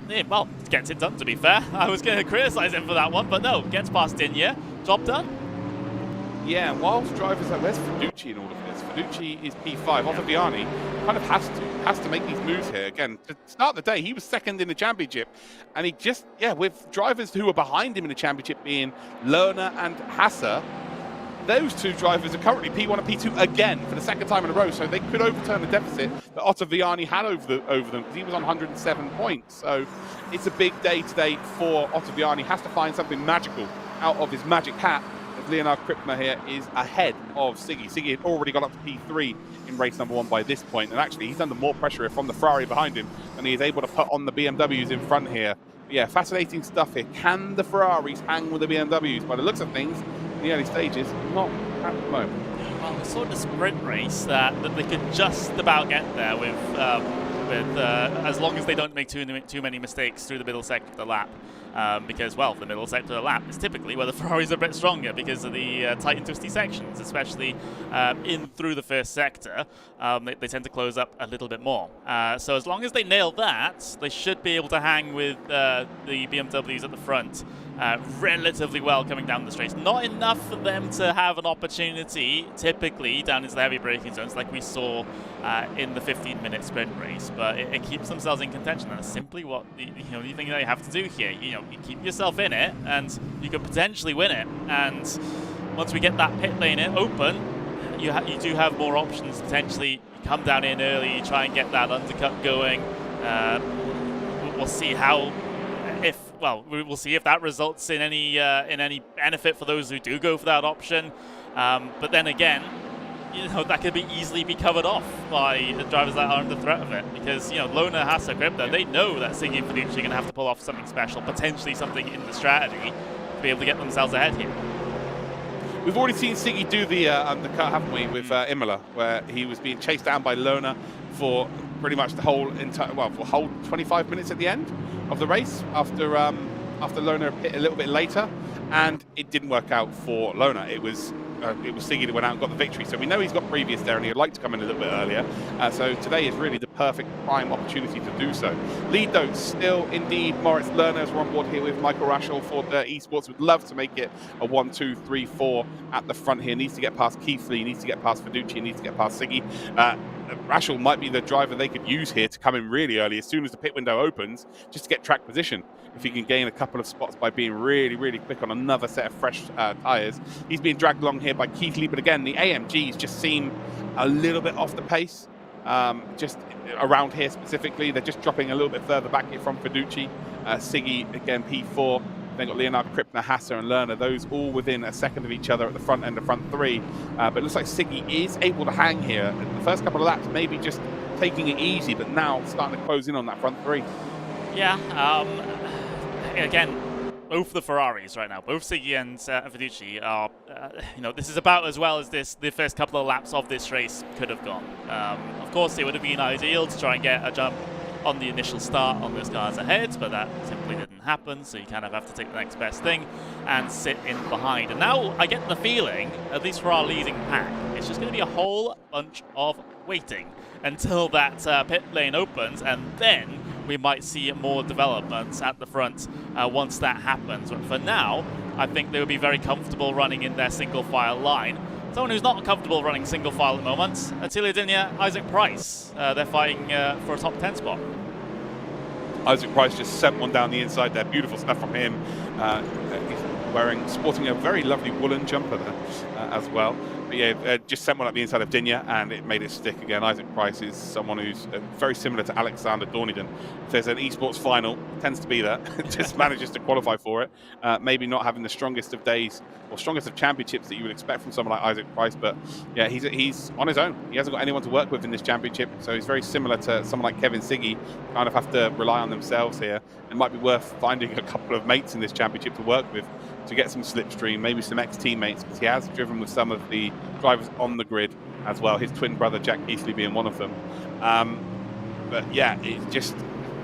gets it done, to be fair. I was going to criticize him for that one, but no, gets past Dinya. Job done. Yeah, whilst drivers are, where's Fiducci in all of this? Fiducci is P5. Ottaviani kind of has to make these moves here. Again, to start the day, he was second in the championship, and he just, with drivers who are behind him in the championship being Lerner and Hasser, those 2 drivers are currently P1 and P2 again for the second time in a row, so they could overturn the deficit that Ottaviani had over them because he was on 107 points. So it's a big day today for Ottaviani. He has to find something magical out of his magic hat. As Leonard Krippner here is ahead of Siggy. Siggy had already got up to P3 in race number 1 by this point, and actually he's under more pressure from the Ferrari behind him than he is able to put on the BMWs in front here. But yeah, fascinating stuff here. Can the Ferraris hang with the BMWs? By the looks of things, in the early stages, not at the moment. Well, we saw in the sprint race that they could just about get there with as long as they don't make too many mistakes through the middle sector of the lap. Because, well, the middle sector of the lap is typically where the Ferraris are a bit stronger because of the tight and twisty sections, especially in through the first sector. They tend to close up a little bit more. So as long as they nail that, they should be able to hang with the BMWs at the front relatively well coming down the straight. Not enough for them to have an opportunity, typically, down into the heavy braking zones like we saw in the 15-minute sprint race, but it keeps themselves in contention. That's simply what the thing that you have to do here. You keep yourself in it, and you could potentially win it. And once we get that pit lane open, you do have more options. Potentially, come down in early, try and get that undercut going. We'll see how. We'll see if that results in any benefit for those who do go for that option. But then again, that could easily be covered off by the drivers that are under threat of it. Because, Lona, Hassa, Kripta, they know that Siggy and Fiducci are going to have to pull off something special, potentially something in the strategy, to be able to get themselves ahead here. We've already seen Siggy do the undercut, haven't we, with Imola, where he was being chased down by Lerner for pretty much the whole 25 minutes at the end of the race after Lerner hit a little bit later, and it didn't work out for Lerner. It was Siggy that went out and got the victory. So we know he's got previous there, and he'd like to come in a little bit earlier. So today is really the perfect prime opportunity to do so. Lead though still indeed Moritz Lerner, as we're on board here with Michael Raschel for the Esports. Would love to make it a 1, 2, 3, 4 at the front here. Needs to get past Keithley, needs to get past Fiducci, needs to get past Siggy. Raschel might be the driver they could use here to come in really early as soon as the pit window opens, just to get track position. If he can gain a couple of spots by being really, really quick on another set of fresh tyres. He's being dragged along here by Keithley, but again, the AMGs just seem a little bit off the pace. Just around here specifically, they're just dropping a little bit further back here from Fiducci. Siggy, again, P4. Then got Leonard, Krippner, Hasser, and Lerner. Those all within a second of each other at the front end of front 3. But it looks like Siggy is able to hang here. The first couple of laps, maybe just taking it easy, but now starting to close in on that front 3. Yeah, again, both the Ferraris right now, both Siggy and Fiducci are, this is about as well as the first couple of laps of this race could have gone. Of course, it would have been ideal to try and get a jump on the initial start on those cars ahead, but that simply didn't happen, so you kind of have to take the next best thing and sit in behind. And now I get the feeling, at least for our leading pack, it's just going to be a whole bunch of waiting until that pit lane opens, and then we might see more developments at the front once that happens. But for now, I think they would be very comfortable running in their single file line. Someone who's not comfortable running single file at the moment, Attila Dinya, Isaac Price. They're fighting for a top 10 spot. Isaac Price just sent one down the inside there. Beautiful stuff from him. He's sporting a very lovely woolen jumper there as well. But yeah, just sent one at the inside of Dinya, and it made it stick again. Isaac Price is someone who's very similar to Alexander Dornigan. If there's an esports final, it tends to be that. Just manages to qualify for it. Maybe not having the strongest of days or strongest of championships that you would expect from someone like Isaac Price, but yeah, he's on his own. He hasn't got anyone to work with in this championship, so he's very similar to someone like Kevin Siggy. Kind of have to rely on themselves here. It might be worth finding a couple of mates in this championship to work with to get some slipstream, maybe some ex-teammates, because he has driven with some of the drivers on the grid as well, his twin brother Jack Easley being one of them. But yeah, it's just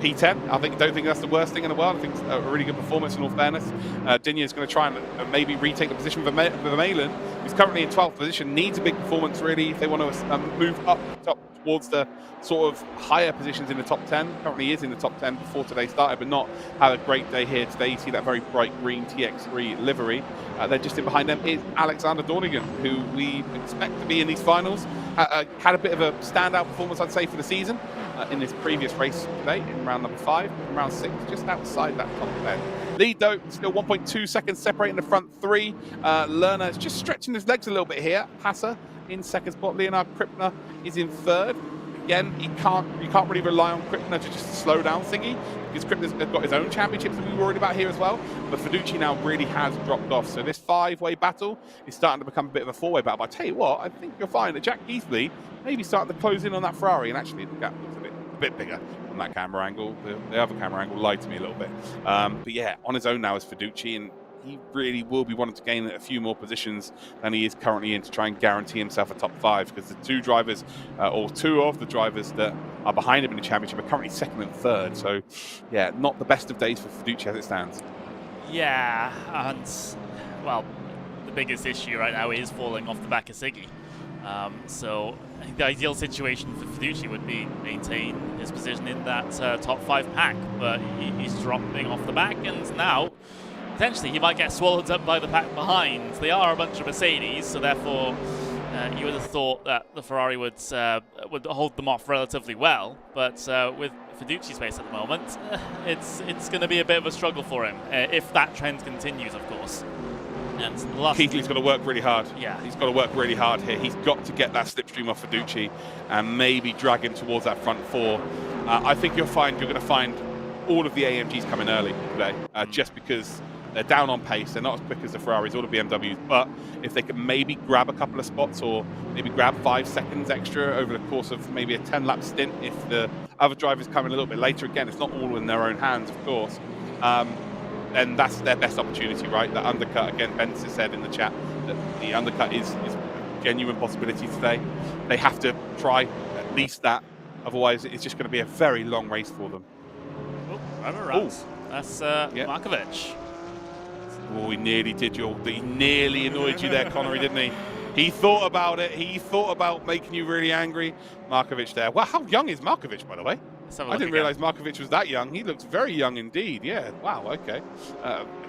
P10. Don't think that's the worst thing in the world. I think it's a really good performance in all fairness. Dinya is going to try and maybe retake the position for Vermeulen, who's currently in 12th position, needs a big performance really if they want to move up top towards the sort of higher positions in the top 10. Currently is in the top 10 before today started, but not had a great day here today. You see that very bright green TX3 livery. Then just in behind them is Alexander Dornigan, who we expect to be in these finals. Had a bit of a standout performance, I'd say, for the season in this previous race today in round number 5, in round 6, just outside that top 10. Lead though, still 1.2 seconds separating the front 3. Lerner is just stretching his legs a little bit here. Hasser in second spot. Leonard Krippner is in third. Again, you can't really rely on Krippner to just slow down Siggy, because Krippner's got his own championships that we were worried about here as well. But Fiducci now really has dropped off. So this 5-way battle is starting to become a bit of a 4-way battle. But I tell you what, I think you'll find that Jack Easley may be starting to close in on that Ferrari, and actually the gap looks a bit bigger on that camera angle. The other camera angle lied to me a little bit. But yeah, on his own now is Fiducci, and he really will be wanting to gain a few more positions than he is currently in to try and guarantee himself a top 5, because the two drivers, or two of the drivers that are behind him in the championship are currently second and third. So, yeah, not the best of days for Fiducci as it stands. Yeah, and, well, the biggest issue right now is falling off the back of Siggy. So I think the ideal situation for Fiducci would be maintain his position in that top 5 pack, but he's dropping off the back, and now potentially he might get swallowed up by the pack behind. They are a bunch of Mercedes, so therefore you would have thought that the Ferrari would hold them off relatively well, but with Fiduci's pace at the moment, it's going to be a bit of a struggle for him, if that trend continues, of course. And Keithley's got to work really hard. Yeah. He's got to work really hard here. He's got to get that slipstream off Fiduci and maybe drag him towards that front 4. I think you're going to find all of the AMGs coming early today, just because they're down on pace. They're not as quick as the Ferraris or the BMWs, but if they can maybe grab a couple of spots or maybe grab 5 seconds extra over the course of maybe a 10-lap stint, if the other drivers come in a little bit later, again, it's not all in their own hands, of course, then that's their best opportunity, right? The undercut, again, Bence said in the chat that the undercut is a genuine possibility today. They have to try at least that, otherwise it's just going to be a very long race for them. Oh, rubber runs. That's Markovic. Oh, he nearly did he nearly annoyed you there, Connery, didn't he? He thought about it. He thought about making you really angry. Markovic there. Wow, how young is Markovic, by the way? I didn't realize Markovic was that young. He looks very young indeed. Yeah, wow, okay.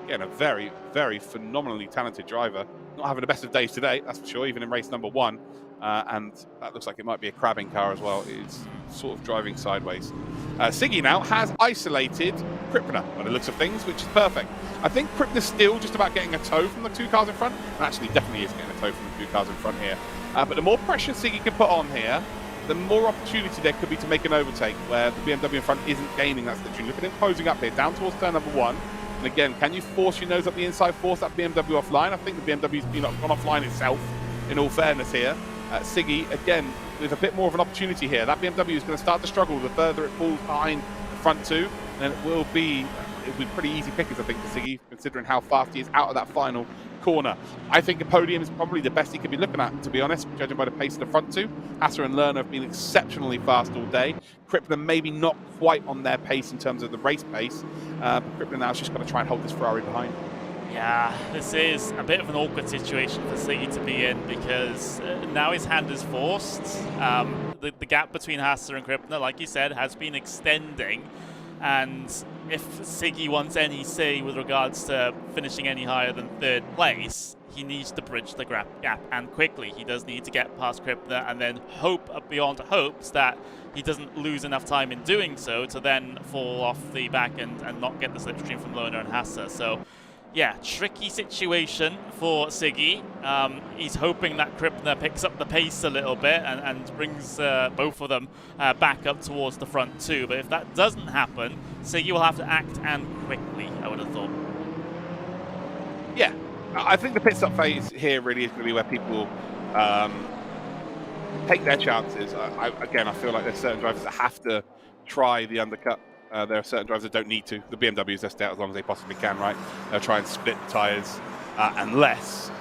Again, a very, very phenomenally talented driver. Not having the best of days today, that's for sure, even in race number 1. And that looks like it might be a crabbing car as well. It's sort of driving sideways. Siggy now has isolated Krippner by the looks of things, which is perfect. I think Krippner's still just about getting a tow from the 2 cars in front. And actually, definitely is getting a tow from the 2 cars in front here. But the more pressure Siggy can put on here, the more opportunity there could be to make an overtake where the BMW in front isn't gaining that slipstream. Look at him closing up here, down towards turn number 1. And again, can you force your nose up the inside, force that BMW offline? I think the BMW's been gone offline itself, in all fairness here. Siggy, again, with a bit more of an opportunity here. That BMW is going to start to struggle the further it falls behind the front 2. And it will be pretty easy pickings, I think, for Siggy, considering how fast he is out of that final corner. I think a podium is probably the best he could be looking at, to be honest, judging by the pace of the front 2. Hasser and Lerner have been exceptionally fast all day. Krippner maybe not quite on their pace in terms of the race pace, but Krippner now's just got to try and hold this Ferrari behind. Yeah, this is a bit of an awkward situation for Siggy to be in, because now his hand is forced. The gap between Hasser and Krippner, like you said, has been extending. And if Siggy wants any say with regards to finishing any higher than 3rd place, he needs to bridge the gap, and quickly. He does need to get past Krippner and then hope beyond hopes that he doesn't lose enough time in doing so to then fall off the back and not get the slipstream from Lerner and Hasser. So yeah, tricky situation for Siggy. He's hoping that Krippner picks up the pace a little bit and brings both of them back up towards the front too. But if that doesn't happen, Siggy will have to act, and quickly, I would have thought. Yeah, I think the pit stop phase here really is going to be where people take their chances. Again, I feel like there's certain drivers that have to try the undercut. There are certain drivers that don't need to. The BMWs, they'll stay out as long as they possibly can, right? They'll try and split the tyres, unless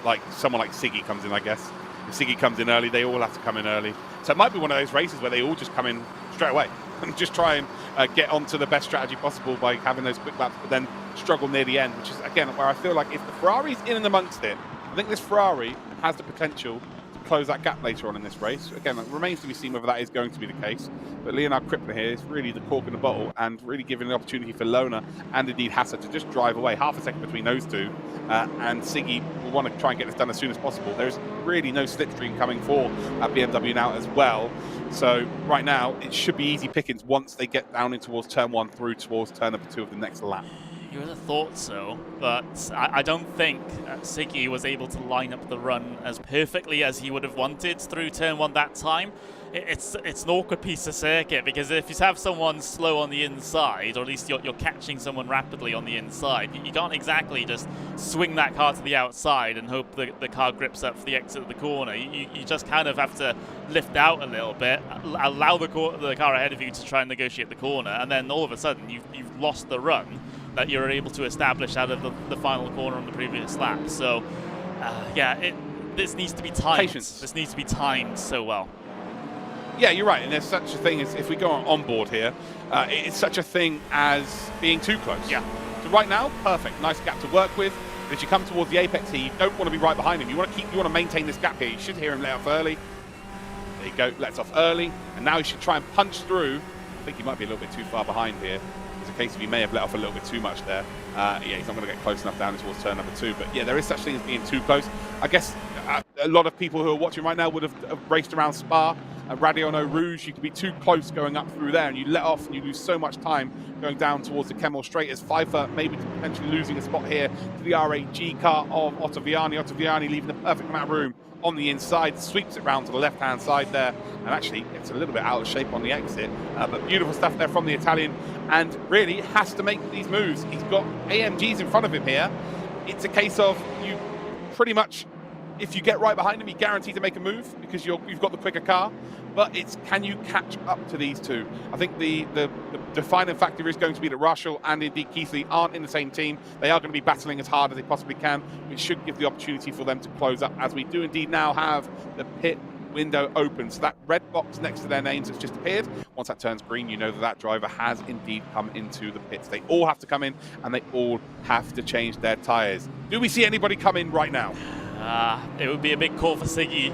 like someone like Siggy comes in, I guess. If Siggy comes in early, they all have to come in early. So it might be one of those races where they all just come in straight away and just try and get onto the best strategy possible by having those quick laps, but then struggle near the end, which is, again, where I feel like if the Ferrari's in and amongst it, I think this Ferrari has the potential close that gap later on in this race. Again, it remains to be seen whether that is going to be the case, but Leonard Krippner here is really the cork in the bottle and really giving the opportunity for Lona and indeed Hassa to just drive away. Half a second between those two, and Siggy will want to try and get this done as soon as possible. There's really no slipstream coming for BMW now as well, so right now it should be easy pickings once they get down in towards turn 1 through towards turn number 2 of the next lap. You would have thought so, but I don't think Siggy was able to line up the run as perfectly as he would have wanted through turn 1 that time. It's an awkward piece of circuit, because if you have someone slow on the inside, or at least you're catching someone rapidly on the inside, you can't exactly just swing that car to the outside and hope the car grips up for the exit of the corner. You just kind of have to lift out a little bit, allow the car ahead of you to try and negotiate the corner, and then all of a sudden you've lost the run that you're able to establish out of the final corner on the previous lap. So, yeah, this needs to be timed. Patience. This needs to be timed so well. Yeah, you're right, and there's such a thing as, if we go on board here, it's such a thing as being too close. Yeah. So right now, perfect, nice gap to work with. But as you come towards the apex here, you don't want to be right behind him. You want to maintain this gap here. You should hear him let off early. There you go, lets off early, and now he should try and punch through. I think he might be a little bit too far behind here. There's a case of he may have let off a little bit too much there. Yeah, he's not going to get close enough down towards turn number 2. But yeah, there is such thing as being too close. I guess a lot of people who are watching right now would have raced around Spa. Radio No Rouge, you could be too close going up through there, and you let off and you lose so much time going down towards the Kemmel Straight, as Pfeiffer maybe potentially losing a spot here to the R8G car of Ottaviani. Ottaviani leaving the perfect amount of room on the inside, sweeps it round to the left-hand side there, and actually gets a little bit out of shape on the exit. But beautiful stuff there from the Italian, and really has to make these moves. He's got AMGs in front of him here. It's a case of you pretty much, if you get right behind him, you're guaranteed to make a move because you've got the quicker car. But it's, can you catch up to these two? I think the defining factor is going to be that Russell and indeed Keithley aren't in the same team. They are going to be battling as hard as they possibly can, which should give the opportunity for them to close up, as we do indeed now have the pit window open. So that red box next to their names has just appeared. Once that turns green, you know that driver has indeed come into the pits. They all have to come in, and they all have to change their tyres. Do we see anybody come in right now? It would be a big call for Siggy.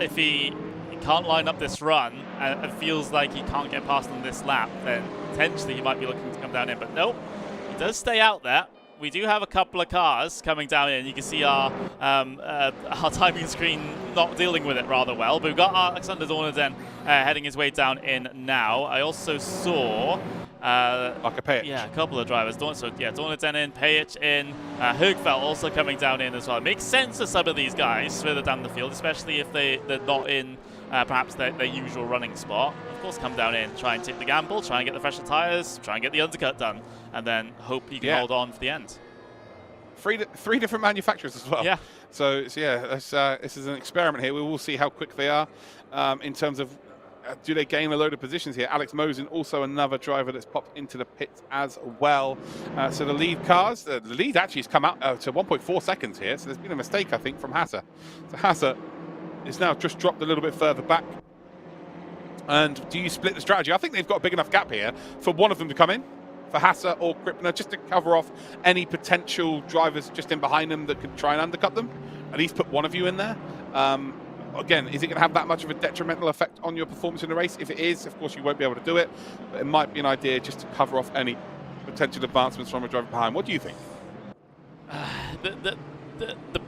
If he can't line up this run and feels like he can't get past on this lap, then potentially he might be looking to come down in. But nope, he does stay out there. We do have a couple of cars coming down in. You can see our timing screen not dealing with it rather well. But we've got Alexander Dornaden heading his way down in now. I also saw like a pitch. Yeah, a couple of drivers. Dornaden in, Pajic in, Högfeldt also coming down in as well. It makes sense for some of these guys further down the field, especially if they're not in perhaps their usual running spot. Of course, come down in, try and take the gamble, try and get the fresher tyres, try and get the undercut done, and then hope you can hold on for the end. Three different manufacturers as well. Yeah. So yeah, this is an experiment here. We will see how quick they are in terms of do they gain a load of positions here. Alex Mosen, also another driver that's popped into the pits as well. So the lead cars, the lead actually has come out to 1.4 seconds here. So there's been a mistake, I think, from Hassa. So Hassa is now just dropped a little bit further back. And do you split the strategy? I think they've got a big enough gap here for one of them to come in, for Hassa or Krippner, just to cover off any potential drivers just in behind them that could try and undercut them. At least put one of you in there. Again, is it going to have that much of a detrimental effect on your performance in the race? If it is, of course, you won't be able to do it. But it might be an idea just to cover off any potential advancements from a driver behind. What do you think? The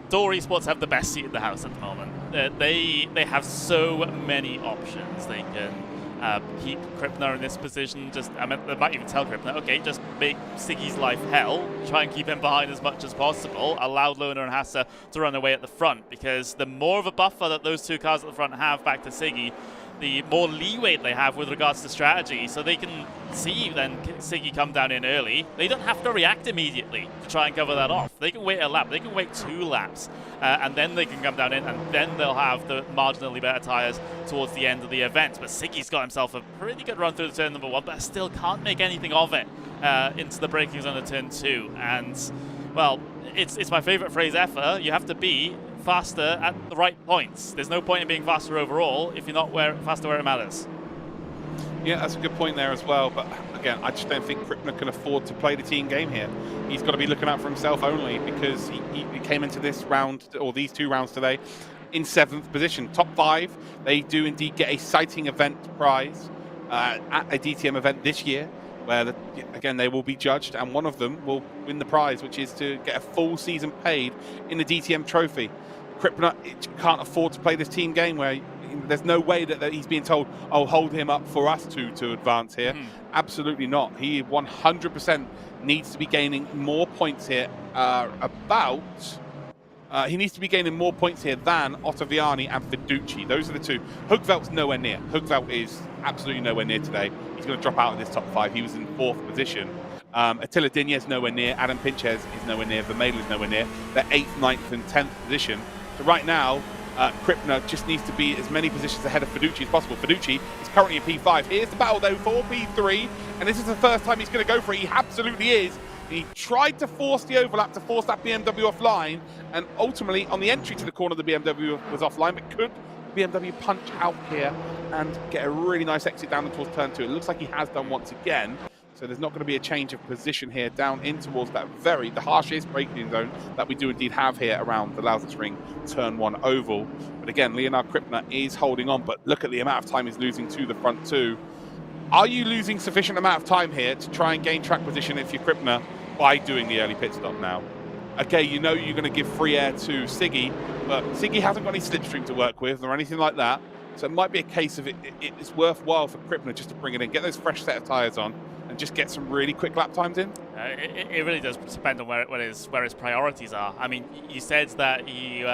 Door Esports have the best seat in the house at the moment. They have so many options. They can keep Krippner in this position. I mean, they might even tell Krippner, okay, just make Siggy's life hell. Try and keep him behind as much as possible. Allow Lohner and Hasse to run away at the front, because the more of a buffer that those two cars at the front have back to Siggy, the more leeway they have with regards to strategy. So they can see then Siggy come down in early. They don't have to react immediately to try and cover that off. They can wait a lap. They can wait 2 laps. And then they can come down in, and then they'll have the marginally better tyres towards the end of the event. But Siggy's got himself a pretty good run through the turn number 1, but still can't make anything of it into the braking zone of turn 2. And, well, it's my favourite phrase ever. You have to be faster at the right points. There's no point in being faster overall if you're not faster where it matters. Yeah, that's a good point there as well. But again, I just don't think Krippner can afford to play the team game here. He's got to be looking out for himself only, because he came into this round, or these 2 rounds today, in 7th position. Top 5. They do indeed get a sighting event prize at a DTM event this year, where, again, they will be judged, and one of them will win the prize, which is to get a full season paid in the DTM trophy. Krippner can't afford to play this team game where there's no way that he's being told, oh, hold him up for us to advance here. Absolutely not. He 100% needs to be gaining more points here. He needs to be gaining more points here than Ottaviani and Fiducci. Those are the 2. Hoogveld's nowhere near. Hoogveld is absolutely nowhere near today. He's going to drop out of this top 5. He was in 4th position. Attila Dinjes nowhere near. Adam Pinches is nowhere near. Vermeulen is nowhere near. They're 8th, 9th, and 10th position. So right now, Krippner just needs to be as many positions ahead of Fiducci as possible. Fiducci is currently in P5. Here's the battle, though, for P3. And this is the first time he's going to go for it. He absolutely is. He tried to force the overlap, to force that BMW offline. And ultimately, on the entry to the corner, the BMW was offline. But could BMW punch out here and get a really nice exit down towards turn 2? It looks like he has done once again. So there's not going to be a change of position here down in towards that the harshest braking zone that we do indeed have here around the Lausitzring turn 1 oval. But again, Leonard Krippner is holding on, but look at the amount of time he's losing to the front 2. Are you losing sufficient amount of time here to try and gain track position if you're Krippner by doing the early pit stop now? Okay, you know you're going to give free air to Siggy, but Siggy hasn't got any slipstream to work with or anything like that. So it might be a case of it's worthwhile for Krippner just to bring it in, get those fresh set of tyres on, and just get some really quick lap times in? It really does depend on where his priorities are. I mean, you said that he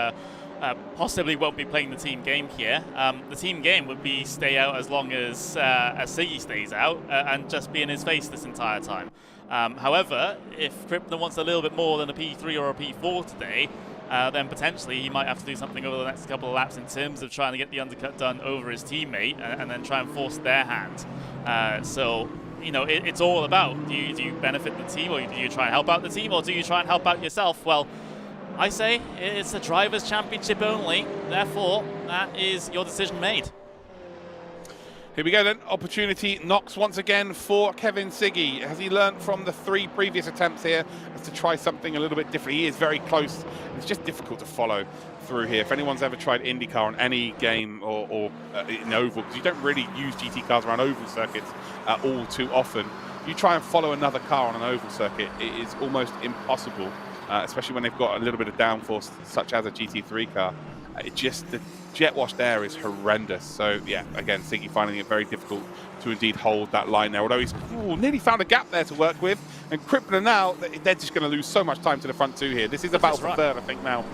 possibly won't be playing the team game here. The team game would be stay out as long as Siggy stays out and just be in his face this entire time. However, if Krippner wants a little bit more than a P3 or a P4 today, then potentially he might have to do something over the next couple of laps in terms of trying to get the undercut done over his teammate and then try and force their hand. So, you know, it's all about, do you benefit the team, or do you try and help out the team, or do you try and help out yourself? Well, I say it's a Drivers' Championship only, therefore that is your decision made. Here we go then. Opportunity knocks once again for Kevin Siggy. Has he learned from the 3 previous attempts here as to try something a little bit different? He is very close. It's just difficult to follow through here. If anyone's ever tried IndyCar on any game or in oval, because you don't really use GT cars around oval circuits all too often, you try and follow another car on an oval circuit, it is almost impossible, especially when they've got a little bit of downforce, such as a GT3 car. The jet wash there is horrendous. So yeah, again, Siggy finding it very difficult to indeed hold that line there, although he's nearly found a gap there to work with. And Krippner now, they're just going to lose so much time to the front 2 here. This is about the third, I think, now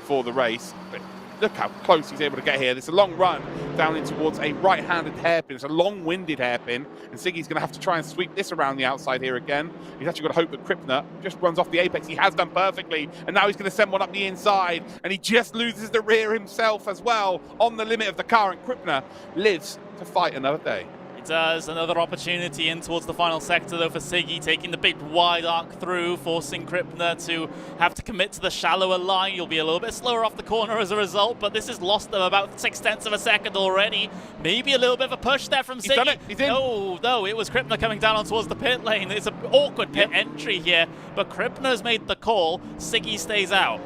for the race. But look how close he's able to get here. There's a long run down in towards a right-handed hairpin. It's a long-winded hairpin, and Siggy's going to have to try and sweep this around the outside here again. He's actually got to hope that Krippner just runs off the apex. He has done perfectly, and now he's going to send one up the inside, and he just loses the rear himself as well on the limit of the car, and Krippner lives to fight another day. It does. Another opportunity in towards the final sector, though, for Siggy, taking the big wide arc through, forcing Krippner to have to commit to the shallower line. You'll be a little bit slower off the corner as a result, but this has lost them about 0.6 of a second already. Maybe a little bit of a push there from Siggy. He's done it. He's in. No, it was Krippner coming down on towards the pit lane. It's an awkward pit entry here, but Krippner's made the call. Siggy stays out.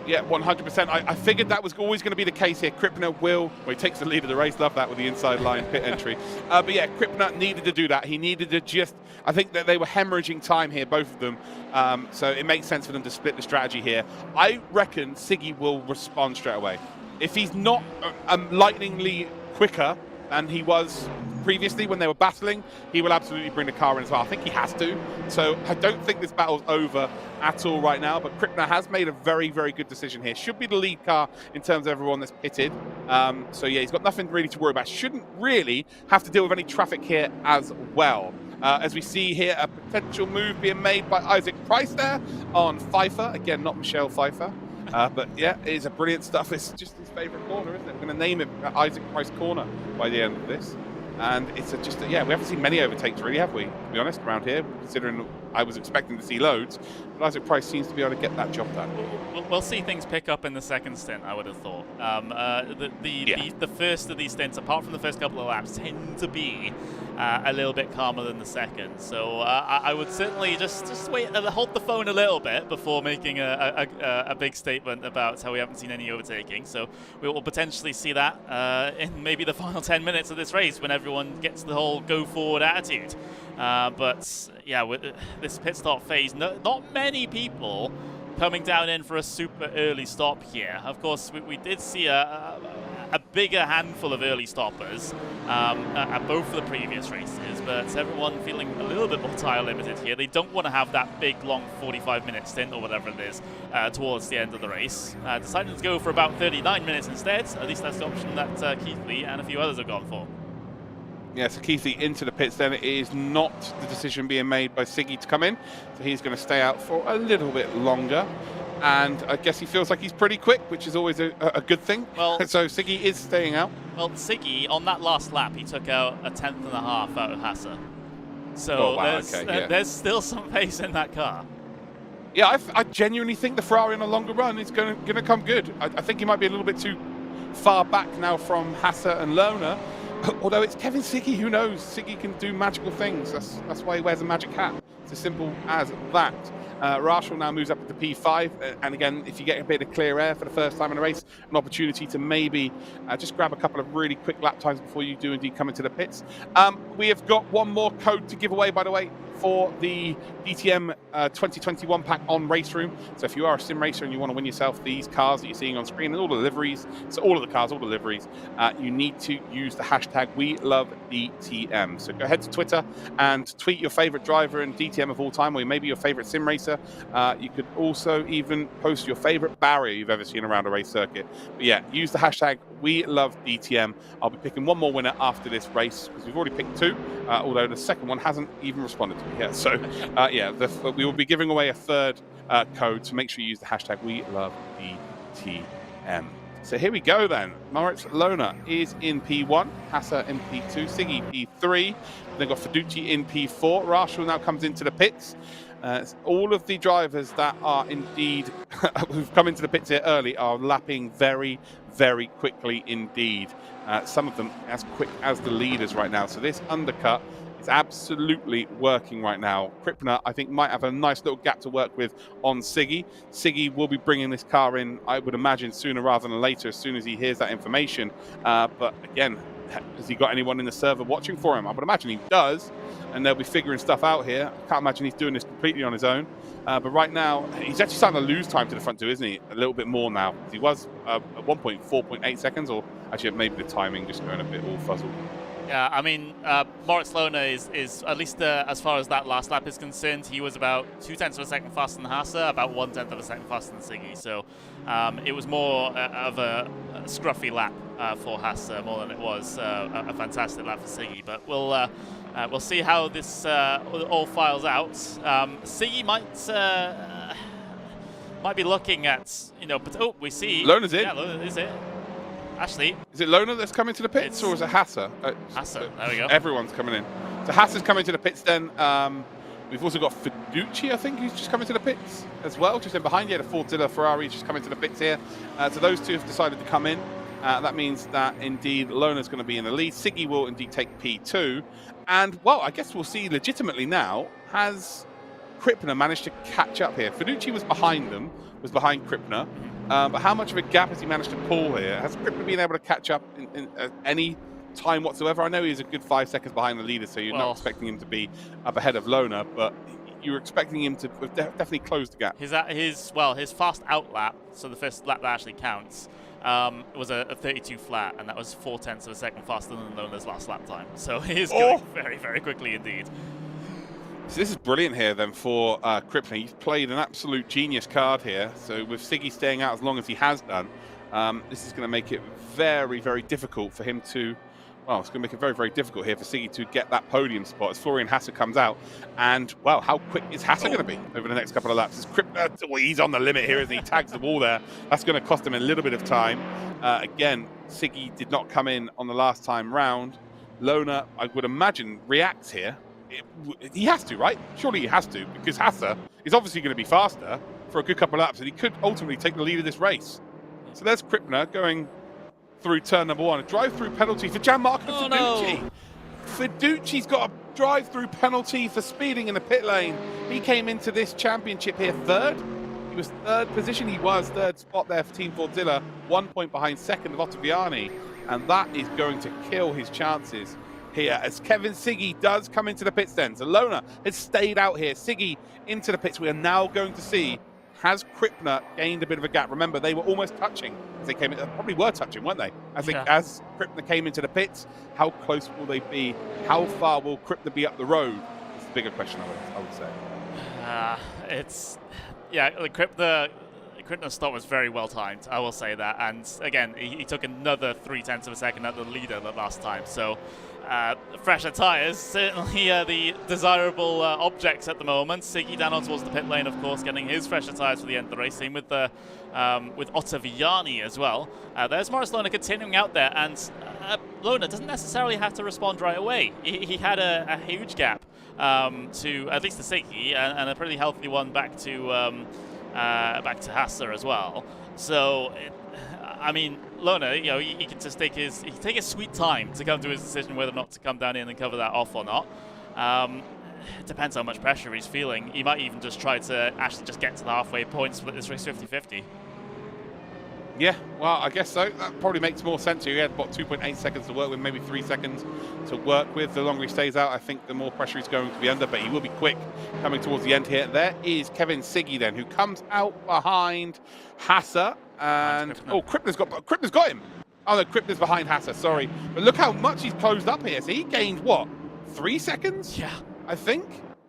Yeah, 100%. I figured that was always going to be the case here. Krippner he takes the lead of the race. Love that with the inside line pit entry. But yeah, Krippner needed to do that. He needed to I think that they were hemorrhaging time here, both of them. So it makes sense for them to split the strategy here. I reckon Siggy will respond straight away. If he's not lightningly quicker than he was previously when they were battling, he will absolutely bring the car in as well. I think he has to. So I don't think this battle's over at all right now, but Krippner has made a very, very good decision here. Should be the lead car in terms of everyone that's pitted. So yeah, he's got nothing really to worry about. Shouldn't really have to deal with any traffic here as well. As we see here, a potential move being made by Isaac Price there on Pfeiffer. Again, not Michelle Pfeiffer. But yeah, it is a brilliant stuff. It's just his favourite corner, isn't it? We're going to name it Isaac Price Corner by the end of this. And it's yeah, we haven't seen many overtakes really, have we? To be honest, around here, considering I was expecting to see loads. But Isaac Price seems to be able to get that job done. We'll see things pick up in the second stint, I would have thought. The first of these stints, apart from the first couple of laps, tend to be a little bit calmer than the second. So I would certainly just wait and hold the phone a little bit before making a big statement about how we haven't seen any overtaking. So we will potentially see that in maybe the final 10 minutes of this race when everyone gets the whole go forward attitude. But yeah, with this pit stop phase, not many people coming down in for a super early stop here. Of course, we did see a bigger handful of early stoppers at both of the previous races, but everyone feeling a little bit more tire limited here. They don't want to have that big, long 45-minute stint or whatever it is towards the end of the race. Decided to go for about 39 minutes instead. At least that's the option that Keith Lee and a few others have gone for. Yeah, so Keith Lee into the pits then. It is not the decision being made by Siggy to come in, so he's going to stay out for a little bit longer. And I guess he feels like he's pretty quick, which is always a good thing. Well, so Siggy is staying out. Well, Siggy, on that last lap, he took out a 10.5 out of Hasse. So there's still some pace in that car. Yeah, I genuinely think the Ferrari on a longer run is going to come good. I think he might be a little bit too far back now from Hasse and Lohner. Although it's Kevin Siggy, who knows? Siggy can do magical things. That's why he wears a magic hat. It's as simple as that. Rachel now moves up to P5, and again, if you get a bit of clear air for the first time in a race, an opportunity to maybe just grab a couple of really quick lap times before you do indeed come into the pits. We have got one more code to give away, by the way, for the DTM 2021 pack on RaceRoom. So if you are a sim racer and you want to win yourself these cars that you're seeing on screen and all the liveries, so all of the cars, all the liveries, you need to use the hashtag #WeLoveDTM. So go ahead to Twitter and tweet your favorite driver in DTM of all time, or maybe your favorite sim racer. You could also even post your favorite barrier you've ever seen around a race circuit. But yeah, use the hashtag #WeLoveDTM. I'll be picking one more winner after this race because we've already picked two, although the second one hasn't even responded to me yet. So yeah, we will be giving away a third code, so make sure you use the hashtag #WeLoveDTM. So here we go then. Moritz Lohner is in P1, Hasse in P2, Siggy P3. They've got Fiducci in P4. Rachel now comes into the pits. All of the drivers that are indeed who've come into the pits here early are lapping very, very quickly indeed. Some of them as quick as the leaders right now. So this undercut is absolutely working right now. Krippner, I think, might have a nice little gap to work with on Siggy. Siggy will be bringing this car in, I would imagine, sooner rather than later, as soon as he hears that information. But again, has he got anyone in the server watching for him? I would imagine he does, and they'll be figuring stuff out here. I can't imagine he's doing this completely on his own. But right now, he's actually starting to lose time to the front two, isn't he? A little bit more now. He was at 4.8 seconds, or actually maybe the timing just going a bit all fuzzled. Yeah, I mean, Moritz Lohner is at least as far as that last lap is concerned, he was about 0.2 of a second faster than Hasse, about 0.1 of a second faster than Siggy. So it was more of a scruffy lap for Hasse more than it was a fantastic lap for Siggy. But we'll see how this all files out. Siggy might be looking at, but we see Lohner's in. Yeah, Lohner is it. Ashley. Is it Lohner that's coming to the pits, or is it Hasse? Hasse, there we go. Everyone's coming in. So Hasse's coming to the pits then. We've also got Fiducci, I think, who's just coming to the pits as well, just in behind. Yeah, the Fortilla Ferrari is just coming to the pits here. So those two have decided to come in. That means that indeed Lohner's going to be in the lead. Siggy will indeed take P2. And, well, I guess we'll see legitimately now, has Krippner managed to catch up here? Fiducci was behind them, was behind Krippner. But how much of a gap has he managed to pull here? Has Krippner been able to catch up in any time whatsoever? I know he's a good 5 seconds behind the leader, so you're not expecting him to be up ahead of Lohner, but you're expecting him to definitely close the gap. His fast out lap, so the first lap that actually counts, it was a 32 flat, and that was 0.4 of a second faster than Lona's last lap time. So he is going very, very quickly indeed. So this is brilliant here then for Krippner. He's played an absolute genius card here. So with Siggy staying out as long as he has done, this is going to make it very, very difficult for him to... Well, it's going to make it very, very difficult here for Siggy to get that podium spot as Florian Hasse comes out. And, well, how quick is Hasse going to be over the next couple of laps? Is Krippner, well, he's on the limit here as he tags the wall there. That's going to cost him a little bit of time. Again, Siggy did not come in on the last time round. Lona, I would imagine, reacts here. He has to, right? Surely he has to, because Hasse is obviously going to be faster for a good couple of laps, and he could ultimately take the lead of this race. So there's Krippner going through turn number 1. A drive-through penalty for Gianmarco Fiducci. No. Fiducci's got a drive-through penalty for speeding in the pit lane. He came into this championship here third. He was third position. He was third spot there for Team Fordzilla, 1 point behind second of Ottaviani. And that is going to kill his chances here as Kevin Siggy does come into the pits then. So Lona has stayed out here. Siggy into the pits. We are now going to see, has Krippner gained a bit of a gap? Remember, they were almost touching as they came in. Probably were touching, weren't they? As Krippner came into the pits, how close will they be? How far will Krippner be up the road? It's the bigger question, I would say. Krippner's stop was very well timed, I will say that. And again, he took another 0.3 of a second at the leader the last time. So fresher tyres, certainly the desirable objects at the moment. Siggy down on towards the pit lane, of course, getting his fresher tyres for the end of the race. Same with Ottaviani as well. There's Maurice Lona continuing out there, and Lona doesn't necessarily have to respond right away. He had a huge gap to at least to Siggy, and a pretty healthy one back to Hasse as well. So, I mean, Lona, you know, he can just take his sweet time to come to his decision whether or not to come down in and cover that off or not. It depends how much pressure he's feeling. He might even just try to actually just get to the halfway point, split this race 50-50. Yeah, well, I guess so. That probably makes more sense here. He had, what, 2.8 seconds to work with, maybe 3 seconds to work with. The longer he stays out, I think the more pressure he's going to be under, but he will be quick coming towards the end here. There is Kevin Siggy then, who comes out behind Hasse. And, Krippner's got him. Oh, no, Krippner's behind Hasse, sorry. But look how much he's closed up here. So he gained, what, 3 seconds? Yeah. I think.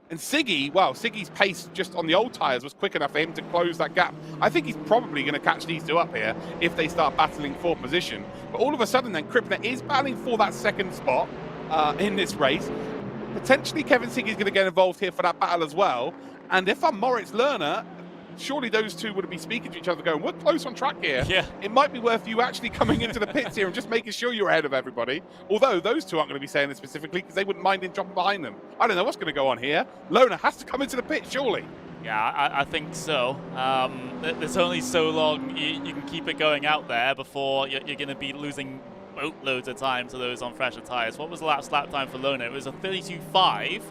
And Siggy, well, Siggy's pace just on the old tyres was quick enough for him to close that gap. I think he's probably going to catch these two up here if they start battling for position. But all of a sudden then, Krippner is battling for that second spot in this race. Potentially Kevin Siggy's going to get involved here for that battle as well. And if I'm Moritz Lerner, surely those two would be speaking to each other going, we're close on track here. Yeah. It might be worth you actually coming into the pits here and just making sure you're ahead of everybody. Although those two aren't going to be saying this specifically because they wouldn't mind him dropping behind them. I don't know what's going to go on here. Lona has to come into the pit, surely. Yeah, I think so. There's only so long you can keep it going out there before you're going to be losing boatloads of time to those on fresher tyres. What was the last lap time for Lona? It was a 32.5.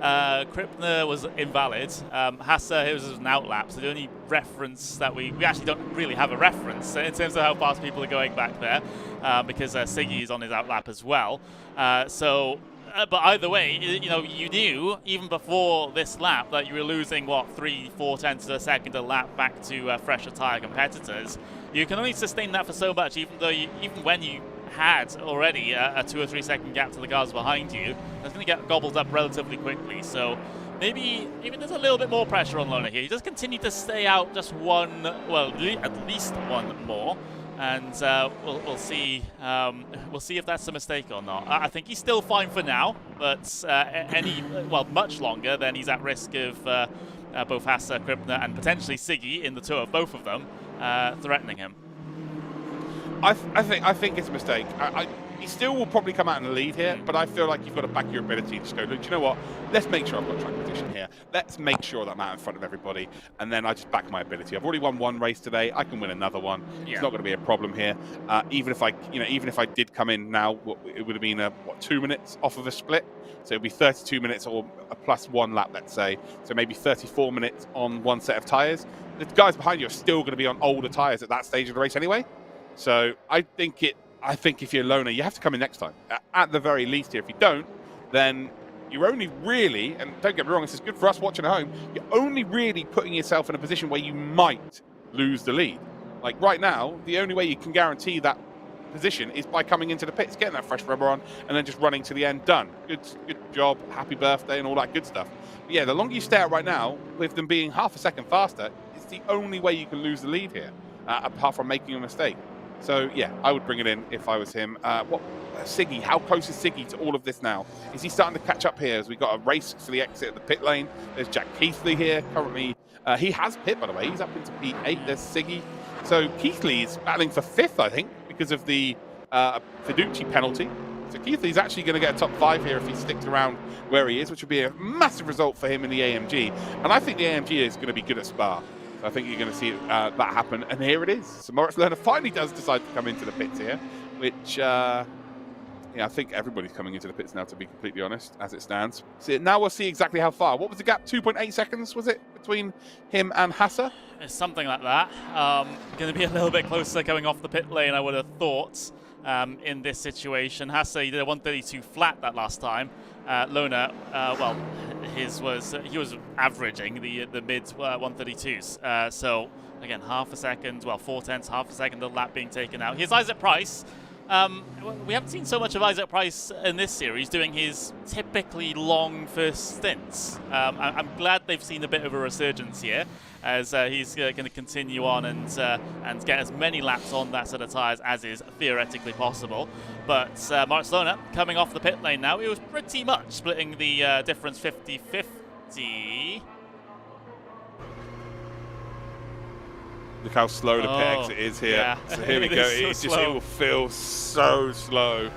Krippner was invalid. Hasse, it was an outlap, so the only reference that we actually don't really have a reference in terms of how fast people are going back there, because Siggy is on his outlap as well. But either way, you know, you knew even before this lap that you were losing, what, 3-4 tenths of a second a lap back to fresher tyre competitors. You can only sustain that for so much, even when you had already a 2 or 3 second gap to the cars behind you. That's going to get gobbled up relatively quickly. So maybe even there's a little bit more pressure on Lona here. He just continue to stay out just one, well, at least one more. And we'll see. We'll see if that's a mistake or not. I think he's still fine for now, but much longer, then he's at risk of both Hasse, Krippner, and potentially Siggy in the two of both of them threatening him. I think it's a mistake. He still will probably come out in the lead here, but I feel like you've got to back your ability to just go, look, do you know what? Let's make sure I've got track position here. Let's make sure that I'm out in front of everybody, and then I just back my ability. I've already won one race today. I can win another one. Yeah. It's not going to be a problem here. Even if I did come in now, it would have been 2 minutes off of a split. So it'd be 32 minutes or a plus 1 lap, let's say. So maybe 34 minutes on one set of tyres. The guys behind you are still going to be on older tyres at that stage of the race anyway. So I think if you're Lona, you have to come in next time, at the very least here. If you don't, then you're only really, and don't get me wrong, this is good for us watching at home, you're only really putting yourself in a position where you might lose the lead. Like right now, the only way you can guarantee that position is by coming into the pits, getting that fresh rubber on, and then just running to the end. Done. Good job. Happy birthday and all that good stuff. But yeah, the longer you stay out right now, with them being half a second faster, it's the only way you can lose the lead here, apart from making a mistake. So yeah, I would bring it in if I was him. Siggy, how close is Siggy to all of this now? Is he starting to catch up here as we got a race for the exit of the pit lane? There's Jack Keithley here currently. He has pit, by the way. He's up into P8. There's Siggy. So Keithley is battling for 5th, I think, because of the Fiducci penalty. So Keithley's actually going to get a top 5 here if he sticks around where he is, which would be a massive result for him in the AMG. And I think the AMG is going to be good at Spa. So I think you're going to see that happen. And here it is. So Moritz Lerner finally does decide to come into the pits here, which... yeah, I think everybody's coming into the pits now, to be completely honest, as it stands. So now we'll see exactly how far. What was the gap? 2.8 seconds, was it, between him and Hasser? It's something like that. Going to be a little bit closer going off the pit lane, I would have thought, in this situation. Hasser, he did a 132 flat that last time. Lerner, well, he was averaging the mid 132s. So, again, half a second, well, 4/10, half a second of lap being taken out. Here's Isaac Price. We haven't seen so much of Isaac Price in this series doing his typically long first stints. I'm glad they've seen a bit of a resurgence here, as he's going to continue on and get as many laps on that set of tyres as is theoretically possible. But Moritz Lerner coming off the pit lane now, he was pretty much splitting the difference 50-50. Look how slow the pit exit is here. Yeah. So here we go. It It will feel so slow.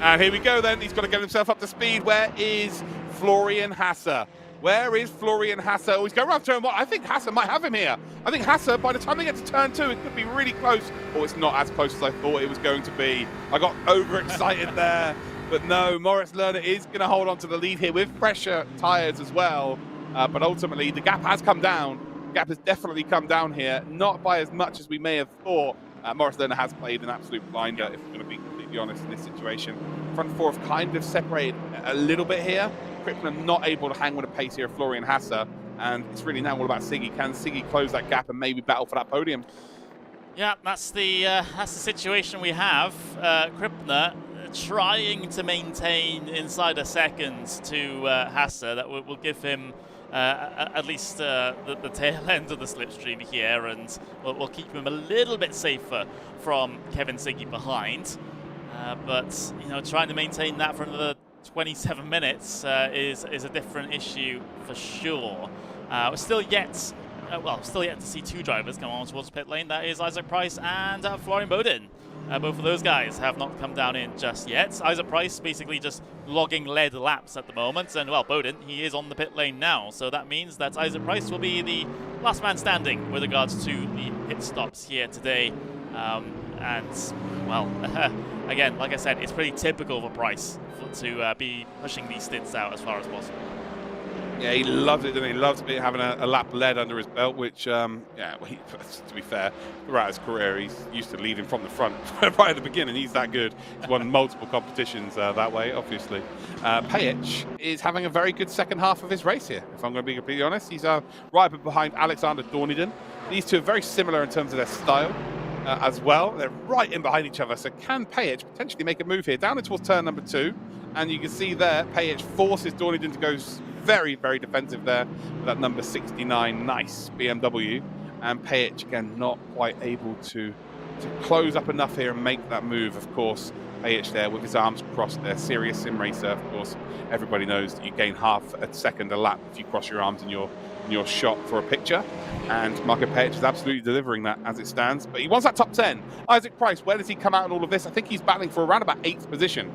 And here we go then. He's got to get himself up to speed. Where is Florian Hasser? Where is Florian Hasser? Oh, he's going around turn 1. I think Hasser might have him here. I think Hasser, by the time they get to turn 2, it could be really close. Oh, it's not as close as I thought it was going to be. I got overexcited there. But no, Moritz Lerner is going to hold on to the lead here with fresher tyres as well. But ultimately, the gap has come down. Gap has definitely come down here, not by as much as we may have thought. Moritz Lerner has played an absolute blinder, if we're going to be completely honest in this situation. Front 4 have kind of separated a little bit here. Krippner not able to hang with the pace here of Florian Hasser, and it's really now all about Siggy. Can Siggy close that gap and maybe battle for that podium? Yeah, that's the situation we have. Krippner trying to maintain inside a second to Hasser. That will give him at least the tail end of the slipstream here, and we'll keep him a little bit safer from Kevin Siggy behind. But you know, trying to maintain that for another 27 minutes is a different issue for sure. We're still yet to see 2 drivers come on towards pit lane. That is Isaac Price and Florian Bowden. Both of those guys have not come down in just yet. Isaac Price basically just logging lead laps at the moment, and well, Bowden, he is on the pit lane now, so that means that Isaac Price will be the last man standing with regards to the pit stops here today. And well, again, like I said, it's pretty typical for Price to be pushing these stints out as far as possible. Yeah, he loves it, doesn't he? He loves having a lap lead under his belt, which, yeah, well, to be fair, throughout his career, he's used to leading from the front right at the beginning. He's that good. He's won multiple competitions that way, obviously. Pajic is having a very good second half of his race here, if I'm going to be completely honest. He's right behind Alexander Dorniden. These two are very similar in terms of their style as well. They're right in behind each other, so can Pajic potentially make a move here? Down towards turn number 2, and you can see there, Pajic forces Dorniden to go very, very defensive there with that number 69, nice BMW. And Pajic, again, not quite able to close up enough here and make that move, of course. Pajic there with his arms crossed there, serious sim racer, of course. Everybody knows that you gain half a second a lap if you cross your arms in your shot for a picture. And Marco Pajic is absolutely delivering that as it stands. But he wants that top 10. Isaac Price, where does he come out in all of this? I think he's battling for around about 8th position.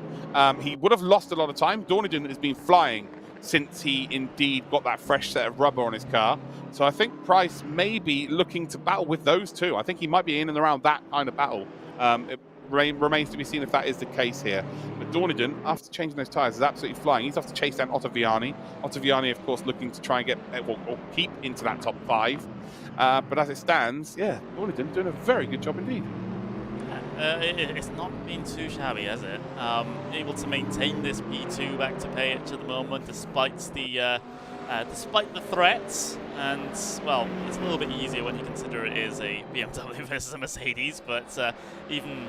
He would have lost a lot of time. Dorniden has been flying since he indeed got that fresh set of rubber on his car. So I think Price may be looking to battle with those two. I think he might be in and around that kind of battle. It remains to be seen if that is the case here. But Dorniden, after changing those tyres, is absolutely flying. He's off to chase down Ottaviani. Ottaviani, of course, looking to try and get or keep into that top 5. But as it stands, yeah, Dorniden doing a very good job indeed. It's not been too shabby, has it? Able to maintain this P2 back to Pajic at the moment, despite the despite the threats. And, well, it's a little bit easier when you consider it is a BMW versus a Mercedes, but even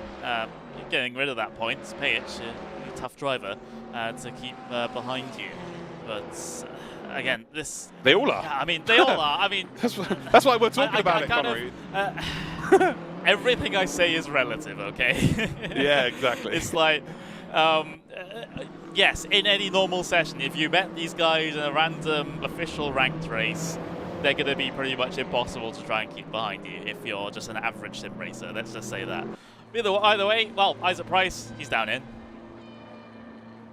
getting rid of that point, Page, a tough driver to keep behind you. But again, this... They all are. Yeah, I mean, they all are. I mean... that's why we're talking about it, Connery. Everything I say is relative, okay? Yeah, exactly. It's like... yes, in any normal session, if you met these guys in a random official ranked race, they're going to be pretty much impossible to try and keep behind you if you're just an average sim racer. Let's just say that. Either way, well, Isaac Price, he's down in.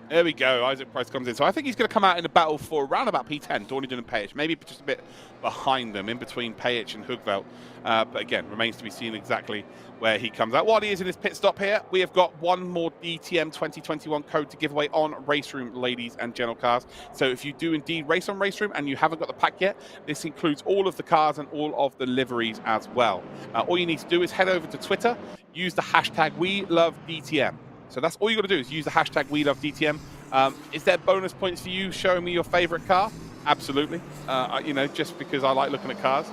There we go. Isaac Price comes in. So I think he's going to come out in the battle for around about P10, Dornington and Page. Maybe just a bit behind them, in between Page and Hugveld. But again, remains to be seen exactly where he comes out. While he is in his pit stop here, we have got one more DTM 2021 code to give away on RaceRoom, ladies and gentle cars. So if you do indeed race on RaceRoom and you haven't got the pack yet, this includes all of the cars and all of the liveries as well. All you need to do is head over to Twitter, use the hashtag WeLoveDTM. So that's all you got to do is use the hashtag WeLoveDTM. Is there bonus points for you showing me your favorite car? Absolutely. You know, just because I like looking at cars.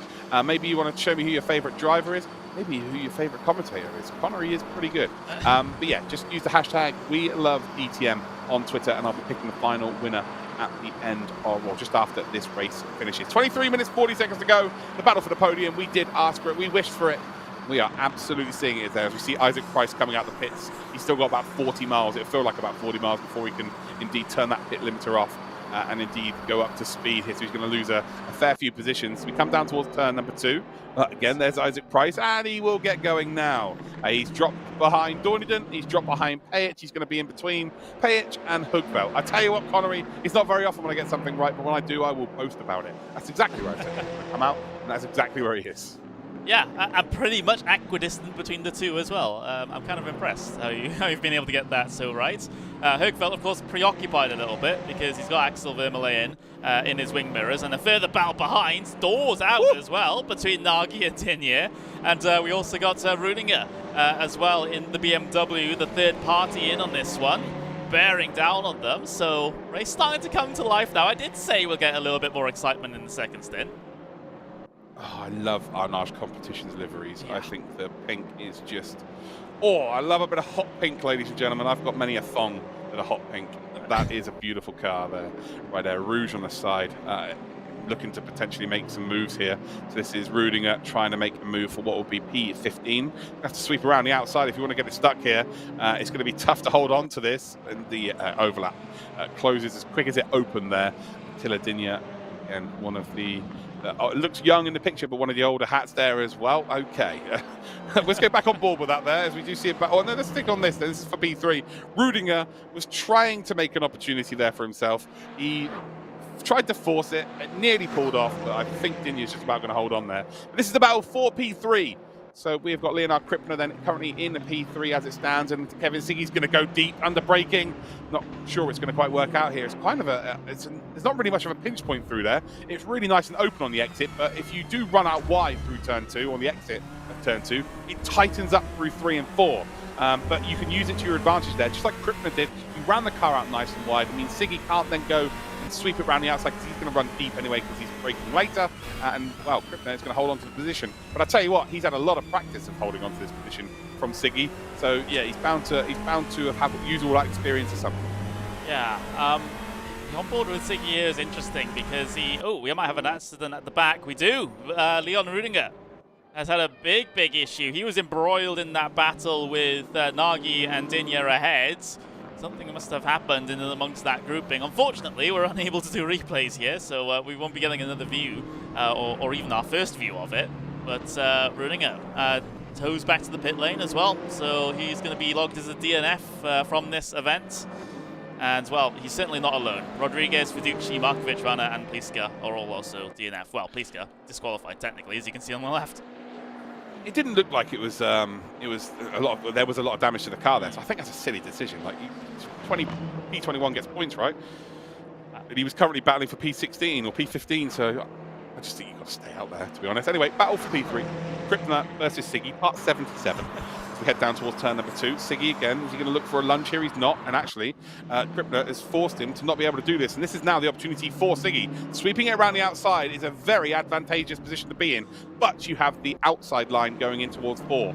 Maybe you want to show me who your favorite driver is. Maybe who your favorite commentator is. Connery is pretty good. But yeah, just use the hashtag WeLoveDTM on Twitter, and I'll be picking the final winner at the end of, well, just after this race finishes. 23 minutes, 40 seconds to go. The battle for the podium. We did ask for it. We wished for it. We are absolutely seeing it there as we see Isaac Price coming out the pits. He's still got about 40 miles. It'll feel like about 40 miles before he can indeed turn that pit limiter off and indeed go up to speed here. So he's going to lose a fair few positions. We come down towards turn number 2. Again, there's Isaac Price, and he will get going now. He's dropped behind Dornington. He's dropped behind Page. He's going to be in between Page and Hugveld. I tell you what, Connery, it's not very often when I get something right, but when I do, I will boast about it. That's exactly where I said come out, and that's exactly where he is. Yeah, I'm pretty much equidistant between the two as well. I'm kind of impressed how you've been able to get that so right. Hugveld, of course, preoccupied a little bit because he's got Axel Vermeulen in his wing mirrors, and a further battle behind, doors out as well between Nagy and Tinier. And we also got Rudinger as well in the BMW, the third party in on this one, bearing down on them. So race starting to come to life now. I did say we'll get a little bit more excitement in the second stint. Oh, I love Arnage Competitions liveries. Yeah. I think the pink is just... Oh, I love a bit of hot pink, ladies and gentlemen. I've got many a thong that are hot pink. That is a beautiful car there. Right there, Rouge on the side. Looking to potentially make some moves here. So this is Rudinger trying to make a move for what will be P15. You have to sweep around the outside if you want to get it stuck here. It's going to be tough to hold on to this. And the overlap closes as quick as it opened there. Tiladinia, and one of the... it looks young in the picture, but one of the older hats there as well. Okay. Let's get back on board with that there, as we do see it back. Oh, no, let's stick on this. This is for P3. Rudinger was trying to make an opportunity there for himself. He tried to force it. It nearly pulled off, but I think Dinya's just about going to hold on there. But this is the battle for P3. So we've got Leonard Krippner then currently in the P3 as it stands, and Kevin Siggy's going to go deep under braking. Not sure it's going to quite work out here. It's kind of there's not really much of a pinch point through there. It's really nice and open on the exit, but if you do run out wide through turn 2, on the exit of turn 2, it tightens up through 3 and 4. But you can use it to your advantage there, just like Krippner did. You ran the car out nice and wide. I mean, Siggy can't then go and sweep it around the outside because he's going to run deep anyway because he's braking later. And, well, Krippner is going to hold on to the position. But I tell you what, he's had a lot of practice of holding on to this position from Siggy. So, yeah, he's bound to have used all that experience or something. Yeah, the on board with Siggy here is interesting because we might have an accident at the back. We do. Leon Rudinger has had a big issue. He was embroiled in that battle with Nagy and Dinya ahead. Something must have happened in and amongst that grouping. Unfortunately, we're unable to do replays here, so we won't be getting another view, or even our first view of it. But Rudinger toes back to the pit lane as well, so he's going to be logged as a DNF from this event. And, well, he's certainly not alone. Rodriguez, Fiducci, Markovic, Rana, and Pliska are all also DNF. Well, Pliska disqualified technically, as you can see on the left. It didn't look like it was a lot. There was a lot of damage to the car there, so I think that's a silly decision. Like, P21 gets points, right? And he was currently battling for P16 or P15, so I just think you've got to stay out there, to be honest. Anyway, battle for P3. Krippner versus Siggy, part 77. We head down towards turn number 2. Siggy again, is he going to look for a lunge here? He's not, and actually, Krippner has forced him to not be able to do this, and this is now the opportunity for Siggy. Sweeping it around the outside is a very advantageous position to be in, but you have the outside line going in towards 4.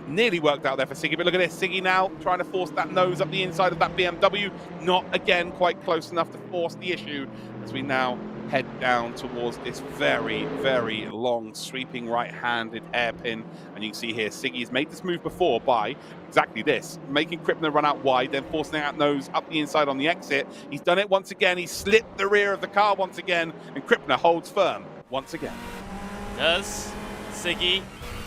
Nearly worked out there for Siggy, but look at this. Siggy now trying to force that nose up the inside of that BMW. Not, again, quite close enough to force the issue as we now head down towards this very, very long sweeping right-handed hairpin. And you can see here, Siggy has made this move before by exactly this, making Krippner run out wide, then forcing out nose up the inside on the exit. He's done it once again. He's slipped the rear of the car once again, and Krippner holds firm once again. Does Siggy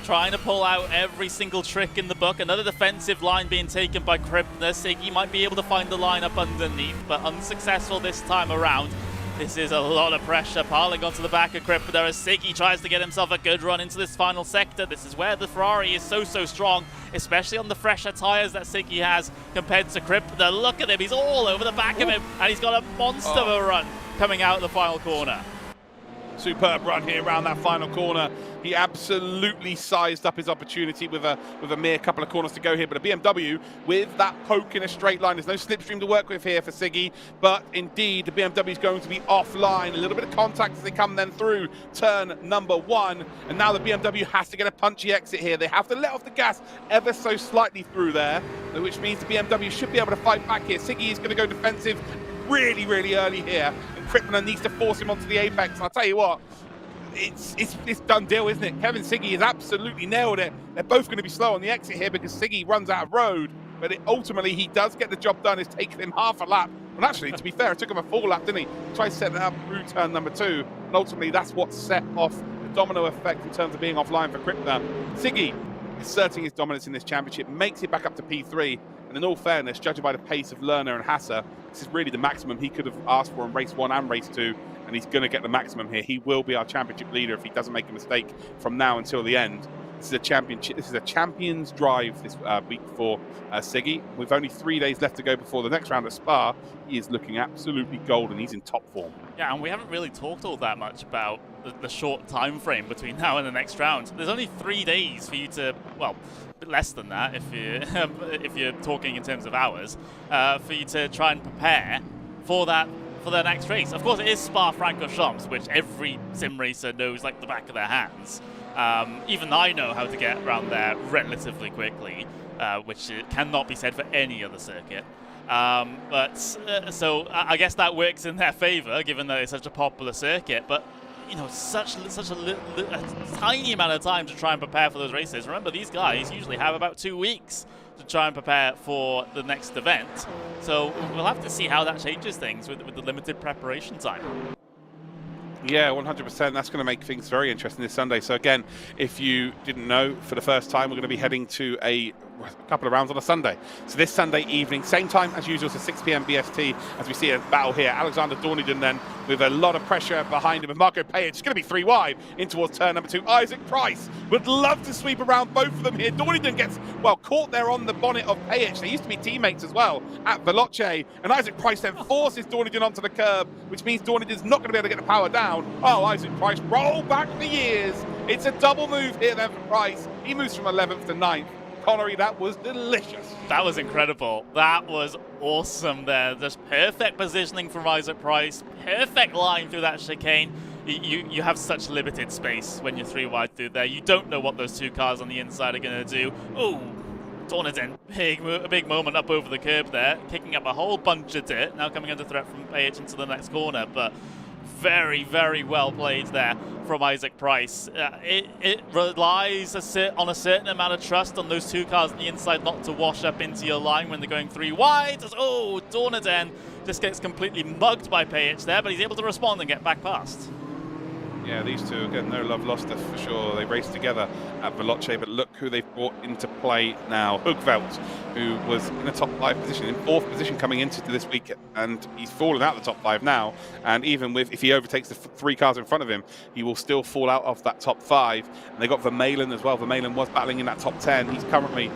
trying to pull out every single trick in the book. Another defensive line being taken by Krippner. Siggy might be able to find the line up underneath, but unsuccessful this time around. This is a lot of pressure piling onto the back of Krippner as Siggy tries to get himself a good run into this final sector. This is where the Ferrari is so strong, especially on the fresher tyres that Siggy has compared to Krippner. Look at him, he's all over the back of him, and he's got a monster of a run coming out of the final corner. Superb run here around that final corner. He absolutely sized up his opportunity with a mere couple of corners to go here. But a BMW with that poke in a straight line. There's no slipstream to work with here for Siggy. But indeed, the BMW is going to be offline. A little bit of contact as they come then through turn number 1. And now the BMW has to get a punchy exit here. They have to let off the gas ever so slightly through there, which means the BMW should be able to fight back here. Siggy is going to go defensive really, really early here. Krippner needs to force him onto the apex, and I'll tell you what, it's done deal, isn't it? Kevin Siggy has absolutely nailed it. They're both going to be slow on the exit here because Siggy runs out of road, but ultimately he does get the job done. It's taken him half a lap. And actually, to be fair, it took him a full lap, didn't he? He tried setting it up through turn number 2, and ultimately that's what set off the domino effect in terms of being offline for Krippner. Siggy asserting his dominance in this championship, makes it back up to P3, and in all fairness, judging by the pace of Lerner and Hasser, this is really the maximum he could have asked for in race 1 and race 2, and he's going to get the maximum here. He will be our championship leader if he doesn't make a mistake from now until the end. This is a championship. This is a champion's drive this week for Siggy. With only 3 days left to go before the next round at Spa, he is looking absolutely golden. He's in top form. Yeah, and we haven't really talked all that much about the short time frame between now and the next round. There's only 3 days for you to, well, a bit less than that if you're talking in terms of hours, for you to try and prepare for the next race. Of course, it is Spa-Francorchamps, which every sim racer knows like the back of their hands. Even I know how to get around there relatively quickly, which cannot be said for any other circuit. So I guess that works in their favor, given that it's such a popular circuit. But you know, such a tiny amount of time to try and prepare for those races. Remember, these guys usually have about 2 weeks to try and prepare for the next event. So we'll have to see how that changes things with the limited preparation time. Yeah, 100%. That's going to make things very interesting this Sunday. So again, if you didn't know, for the first time, we're going to be heading to a couple of rounds on a Sunday. So this Sunday evening, same time as usual, so 6 p.m. BST, as we see a battle here. Alexander Dorniden then with a lot of pressure behind him, with Marco Payet. It's going to be 3 wide in towards turn number 2. Isaac Price would love to sweep around both of them here. Dorniden gets, well, caught there on the bonnet of Payet. They used to be teammates as well at Veloce, and Isaac Price then forces Dorniden onto the curb, which means Dorniden's not going to be able to get the power down. Oh, Isaac Price, roll back the years. It's a double move here then for Price. He moves from 11th to 9th. Connery, that was delicious. That was incredible. That was awesome there. Just perfect positioning from Isaac Price. Perfect line through that chicane. You have such limited space when you're 3 wide through there. You don't know what those 2 cars on the inside are going to do. Oh, Dorniden, big moment up over the curb there, kicking up a whole bunch of dirt. Now coming under threat from Payet into the next corner, but very, very well played there from Isaac Price. It relies on a certain amount of trust on those 2 cars on the inside not to wash up into your line when they're going 3 wide. Oh, Dorniden just gets completely mugged by Payet there, but he's able to respond and get back past. Yeah, these two, again, no love lost for sure. They raced together at Veloce, but look who they've brought into play now. Hugveld, who was in the top 5 position, in 4th position coming into this week, and he's fallen out of the top 5 now. And even if he overtakes the 3 cars in front of him, he will still fall out of that top 5. And they got Vermeulen as well. Vermeulen was battling in that top 10. He's currently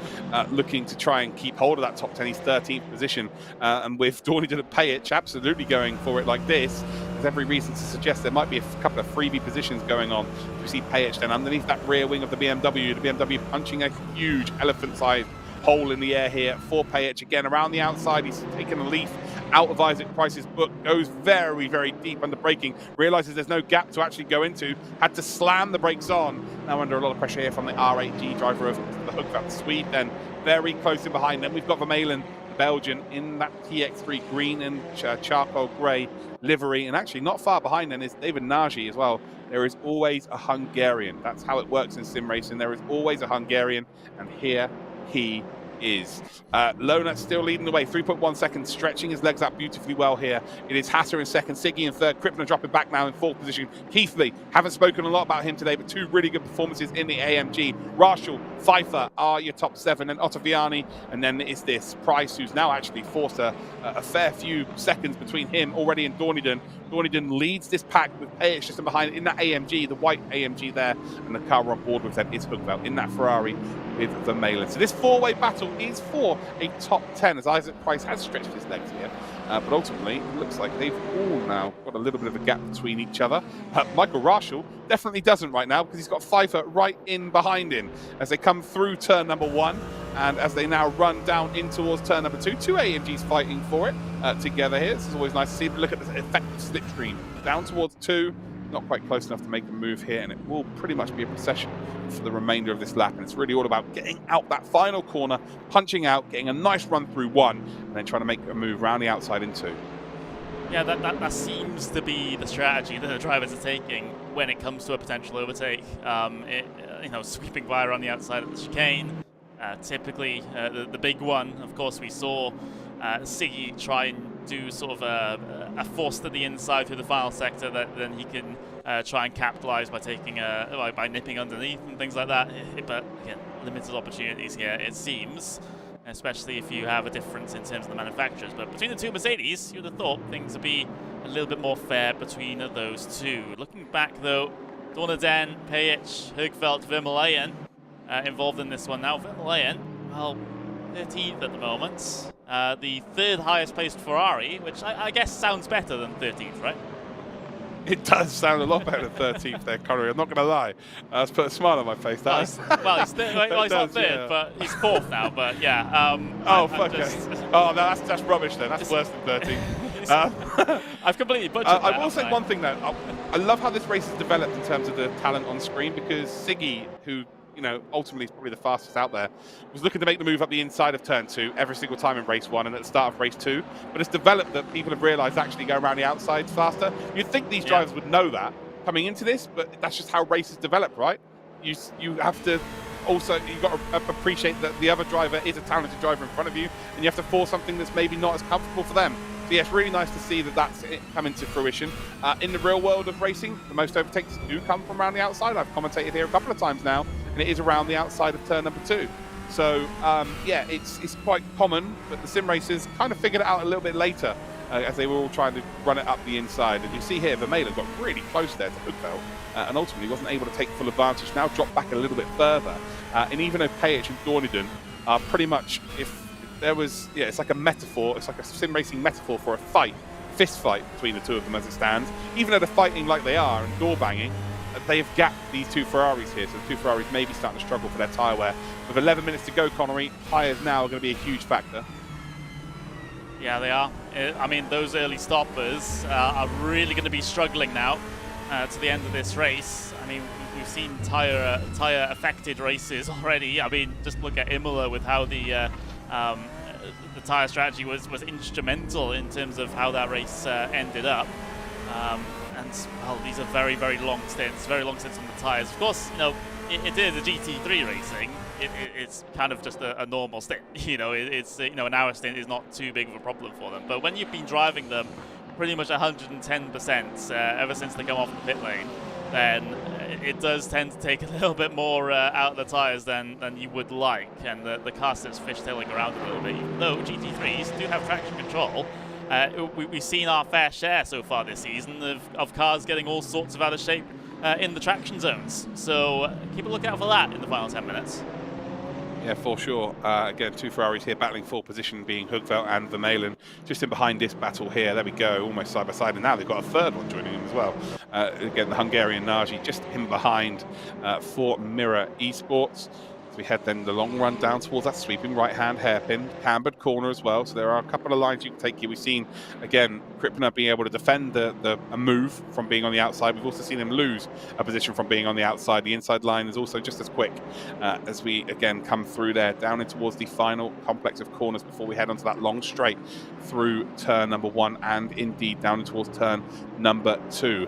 looking to try and keep hold of that top 10. He's 13th position. And with Dorniden and Payet absolutely going for it like this, there's every reason to suggest there might be a couple of freebie positions going on. We see Payech then underneath that rear wing of the BMW punching a huge elephant-sized hole in the air here for Payech. Again, around the outside, he's taken a leaf out of Isaac Price's book, goes very, very deep under braking, realizes there's no gap to actually go into, had to slam the brakes on. Now under a lot of pressure here from the R8G driver of the hook valve Swede, then very close in behind them. We've got Vermeulen, the Belgian, in that TX3 green and charcoal grey livery, and actually not far behind then is David Nagy as well. There is always a Hungarian. That's how it works in sim racing. There is always a Hungarian, and here he is. Lona still leading the way, 3.1 seconds, stretching his legs out beautifully well here. It is Hatter in second, Siggy in third, Krippner dropping back now in fourth position. Keithley, haven't spoken a lot about him today, but two really good performances in the AMG. Rachel, Pfeiffer are your top seven, and Ottaviani, and then it's this Price, who's now actually forced a fair few seconds between him already and Dorneyden. Dorneyden leads this pack with Payech just in behind in that AMG, the white AMG there, and the car we're on board with then is Hookveld in that Ferrari with Vermeulen. So this four-way battle is for a top 10, as Isaac Price has stretched his legs here. But ultimately, it looks like they've all now got a little bit of a gap between each other. Michael Rachel definitely doesn't right now, because he's got Pfeiffer right in behind him as they come through turn number 1, and as they now run down in towards turn number 2. Two AMGs fighting for it together here. This is always nice to see. Look at this effective slipstream down towards 2. Not quite close enough to make a move here, and it will pretty much be a procession for the remainder of this lap. And it's really all about getting out that final corner, punching out, getting a nice run through 1, and then trying to make a move around the outside in 2. Yeah, that seems to be the strategy that the drivers are taking when it comes to a potential overtake. Sweeping by around the outside of the chicane. Typically, the big one, of course, we saw Siggy try and do sort of a force to the inside through the final sector that then he can try and capitalize by taking by nipping underneath and things like that. But again, limited opportunities here, it seems, especially if you have a difference in terms of the manufacturers. But between the two Mercedes, you'd have thought things would be a little bit more fair between those two. Looking back though, Dorneyden, Payech, Hoogveld, Vermeulen involved in this one now. Vermeulen, well, 13th at the moment. The third highest placed Ferrari, which I guess sounds better than 13th, right? It does sound a lot better than 13th there, Connery. I'm not going to lie. Let's put a smile on my face. Well, he's not third, yeah. But he's fourth now. But yeah. That's rubbish then. That's worse than 13th. I've completely butchered that. I will say one thing though. I love how this race has developed in terms of the talent on screen, because Siggy, who ultimately is probably the fastest out there, was looking to make the move up the inside of turn 2 every single time in race 1 and at the start of race 2. But it's developed that people have realised actually going around the outsides faster. You'd think these drivers would know that coming into this, but that's just how races develop, right? You have to also, you've got to appreciate that the other driver is a talented driver in front of you, and you have to force something that's maybe not as comfortable for them. So yeah, it's really nice to see that that's coming to fruition. In the real world of racing, the most overtakes do come from around the outside. I've commentated here a couple of times now, and it is around the outside of turn number 2. So yeah, it's quite common, but the sim racers kind of figured it out a little bit later as they were all trying to run it up the inside. And you see here, Vermeulen got really close there to Hoogveld, and ultimately wasn't able to take full advantage. Now dropped back a little bit further. And even though Payech and Dorneyden are pretty much, if there was, it's like a metaphor, it's like a sim racing metaphor for a fight, fist fight between the two of them as it stands. Even though they're fighting like they are and door banging, they have gapped these two Ferraris here, so the two Ferraris may be starting to struggle for their tyre wear. With 11 minutes to go, Connery, tyres now are going to be a huge factor. Yeah, they are. I mean, those early stoppers are really going to be struggling now to the end of this race. I mean, we've seen tyre affected races already. I mean, just look at Imola with how the tyre strategy was instrumental in terms of how that race ended up. And well, these are very, very long stints on the tyres. Of course, it is a GT3 racing. It's kind of just a normal stint. An hour stint is not too big of a problem for them. But when you've been driving them pretty much 110% ever since they come off the pit lane, then it does tend to take a little bit more out of the tyres than you would like, and the car starts fishtailing around a little bit. Even though GT3s do have traction control, we've seen our fair share so far this season of cars getting all sorts of out of shape in the traction zones. So keep a lookout for that in the final 10 minutes. Yeah, for sure. Again, two Ferraris here battling for position, being Hugveld and Vermeulen. Just in behind this battle here. There we go, almost side by side. And now they've got a third one joining them as well. Again, the Hungarian Nagy just in behind for Mirror Esports. So we head then the long run down towards that sweeping right-hand hairpin, cambered corner as well. So there are a couple of lines you can take here. We've seen, again, Krippner being able to defend a move from being on the outside. We've also seen him lose a position from being on the outside. The inside line is also just as quick as we, again, come through there, down in towards the final complex of corners before we head onto that long straight through turn number 1 and indeed down in towards turn number 2.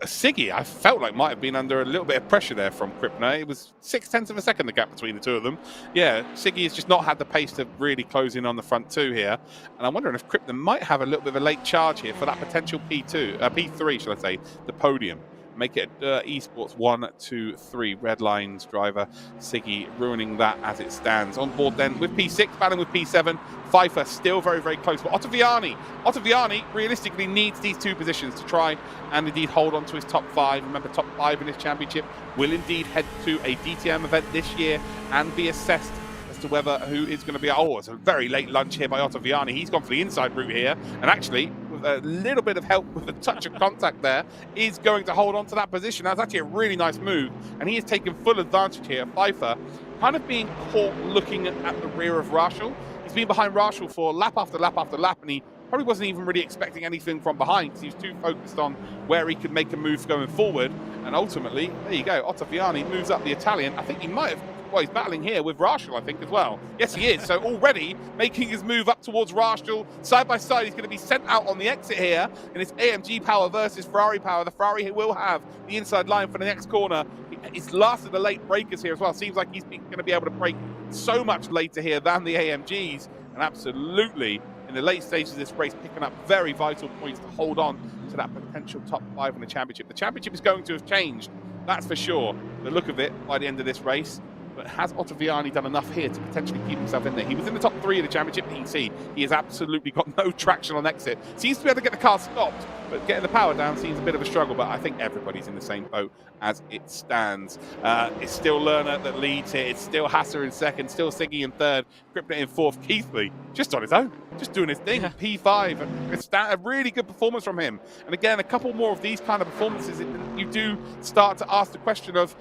Siggy, I felt like might have been under a little bit of pressure there from Krippner. It was 0.6 of a second, the gap between the two of them. Yeah, Siggy has just not had the pace to really close in on the front two here. And I'm wondering if Krippner might have a little bit of a late charge here for that potential P3, shall I say, the podium. Make it Esports 1, 2, 3. Red lines driver Siggy ruining that as it stands. On board then with P6, battling with P7. Pfeiffer still very, very close. But Ottaviani realistically needs these two positions to try and indeed hold on to his top 5. Remember, top 5 in his championship will indeed head to a DTM event this year and be assessed to whether who is going to be. Oh, it's a very late lunge here by Ottaviani. He's gone for the inside route here, and actually, with a little bit of help with a touch of contact there, is going to hold on to that position. That's actually a really nice move, and he has taken full advantage here. Pfeiffer kind of being caught looking at the rear of Rachel. He's been behind Rachel for lap after lap after lap, and he probably wasn't even really expecting anything from behind because he was too focused on where he could make a move going forward. And ultimately, there you go, Ottaviani moves up the Italian. I think he might have. Well, he's battling here with Rachel, I think, as well. Yes, he is. So already making his move up towards Rachel. Side by side, he's going to be sent out on the exit here. And it's AMG power versus Ferrari power. The Ferrari will have the inside line for the next corner. He's last of the late breakers here as well. Seems like he's going to be able to break so much later here than the AMGs. And absolutely, in the late stages of this race, picking up very vital points to hold on to that potential top 5 in the championship. The championship is going to have changed, that's for sure, the look of it by the end of this race. But has Ottaviani done enough here to potentially keep himself in there? He was in the top 3 of the championship. You can see he has absolutely got no traction on exit. Seems to be able to get the car stopped, but getting the power down seems a bit of a struggle. But I think everybody's in the same boat as it stands. It's still Lerner that leads here. It's still Hasser in second, still Siggy in third, Krippner in fourth. Keithley just on his own, just doing his thing. P5, a really good performance from him. And again, a couple more of these kind of performances, you do start to ask the question of,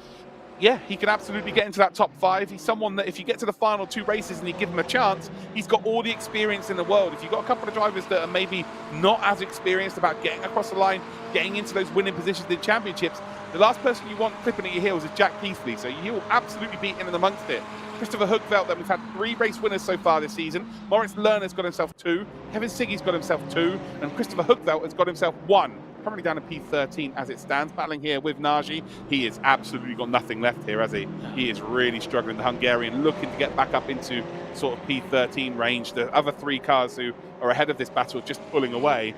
yeah, he can absolutely get into that top 5. He's someone that if you get to the final 2 races and you give him a chance, he's got all the experience in the world. If you've got a couple of drivers that are maybe not as experienced about getting across the line, getting into those winning positions in championships, the last person you want clipping at your heels is Jack Keithley, so he will absolutely be in and amongst it. Christopher Hugveld, that we've had 3 race winners so far this season. Moritz Lerner's got himself 2, Kevin Siggy's got himself 2, and Christopher Hugveld has got himself 1. Currently down to P13 as it stands, battling here with Nagy. He has absolutely got nothing left here, has he? He is really struggling. The Hungarian looking to get back up into sort of P13 range. The other 3 cars who are ahead of this battle are just pulling away.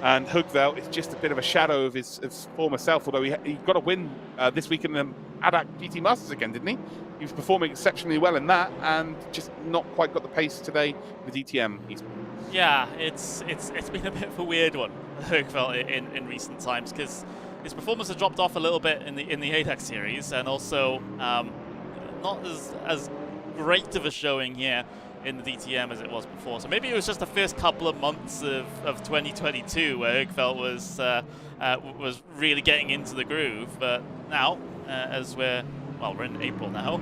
And Hugveld is just a bit of a shadow of his former self, although he got a win this week in the ADAC GT Masters again, didn't he? He was performing exceptionally well in that and just not quite got the pace today with DTM Esports. Yeah, it's been a bit of a weird one, Hugveld, in recent times, because his performance has dropped off a little bit in the ADAC series, and also not as great of a showing here in the DTM as it was before. So maybe it was just the first couple of months of 2022 where Hugveld was really getting into the groove. But now, as we're in April now,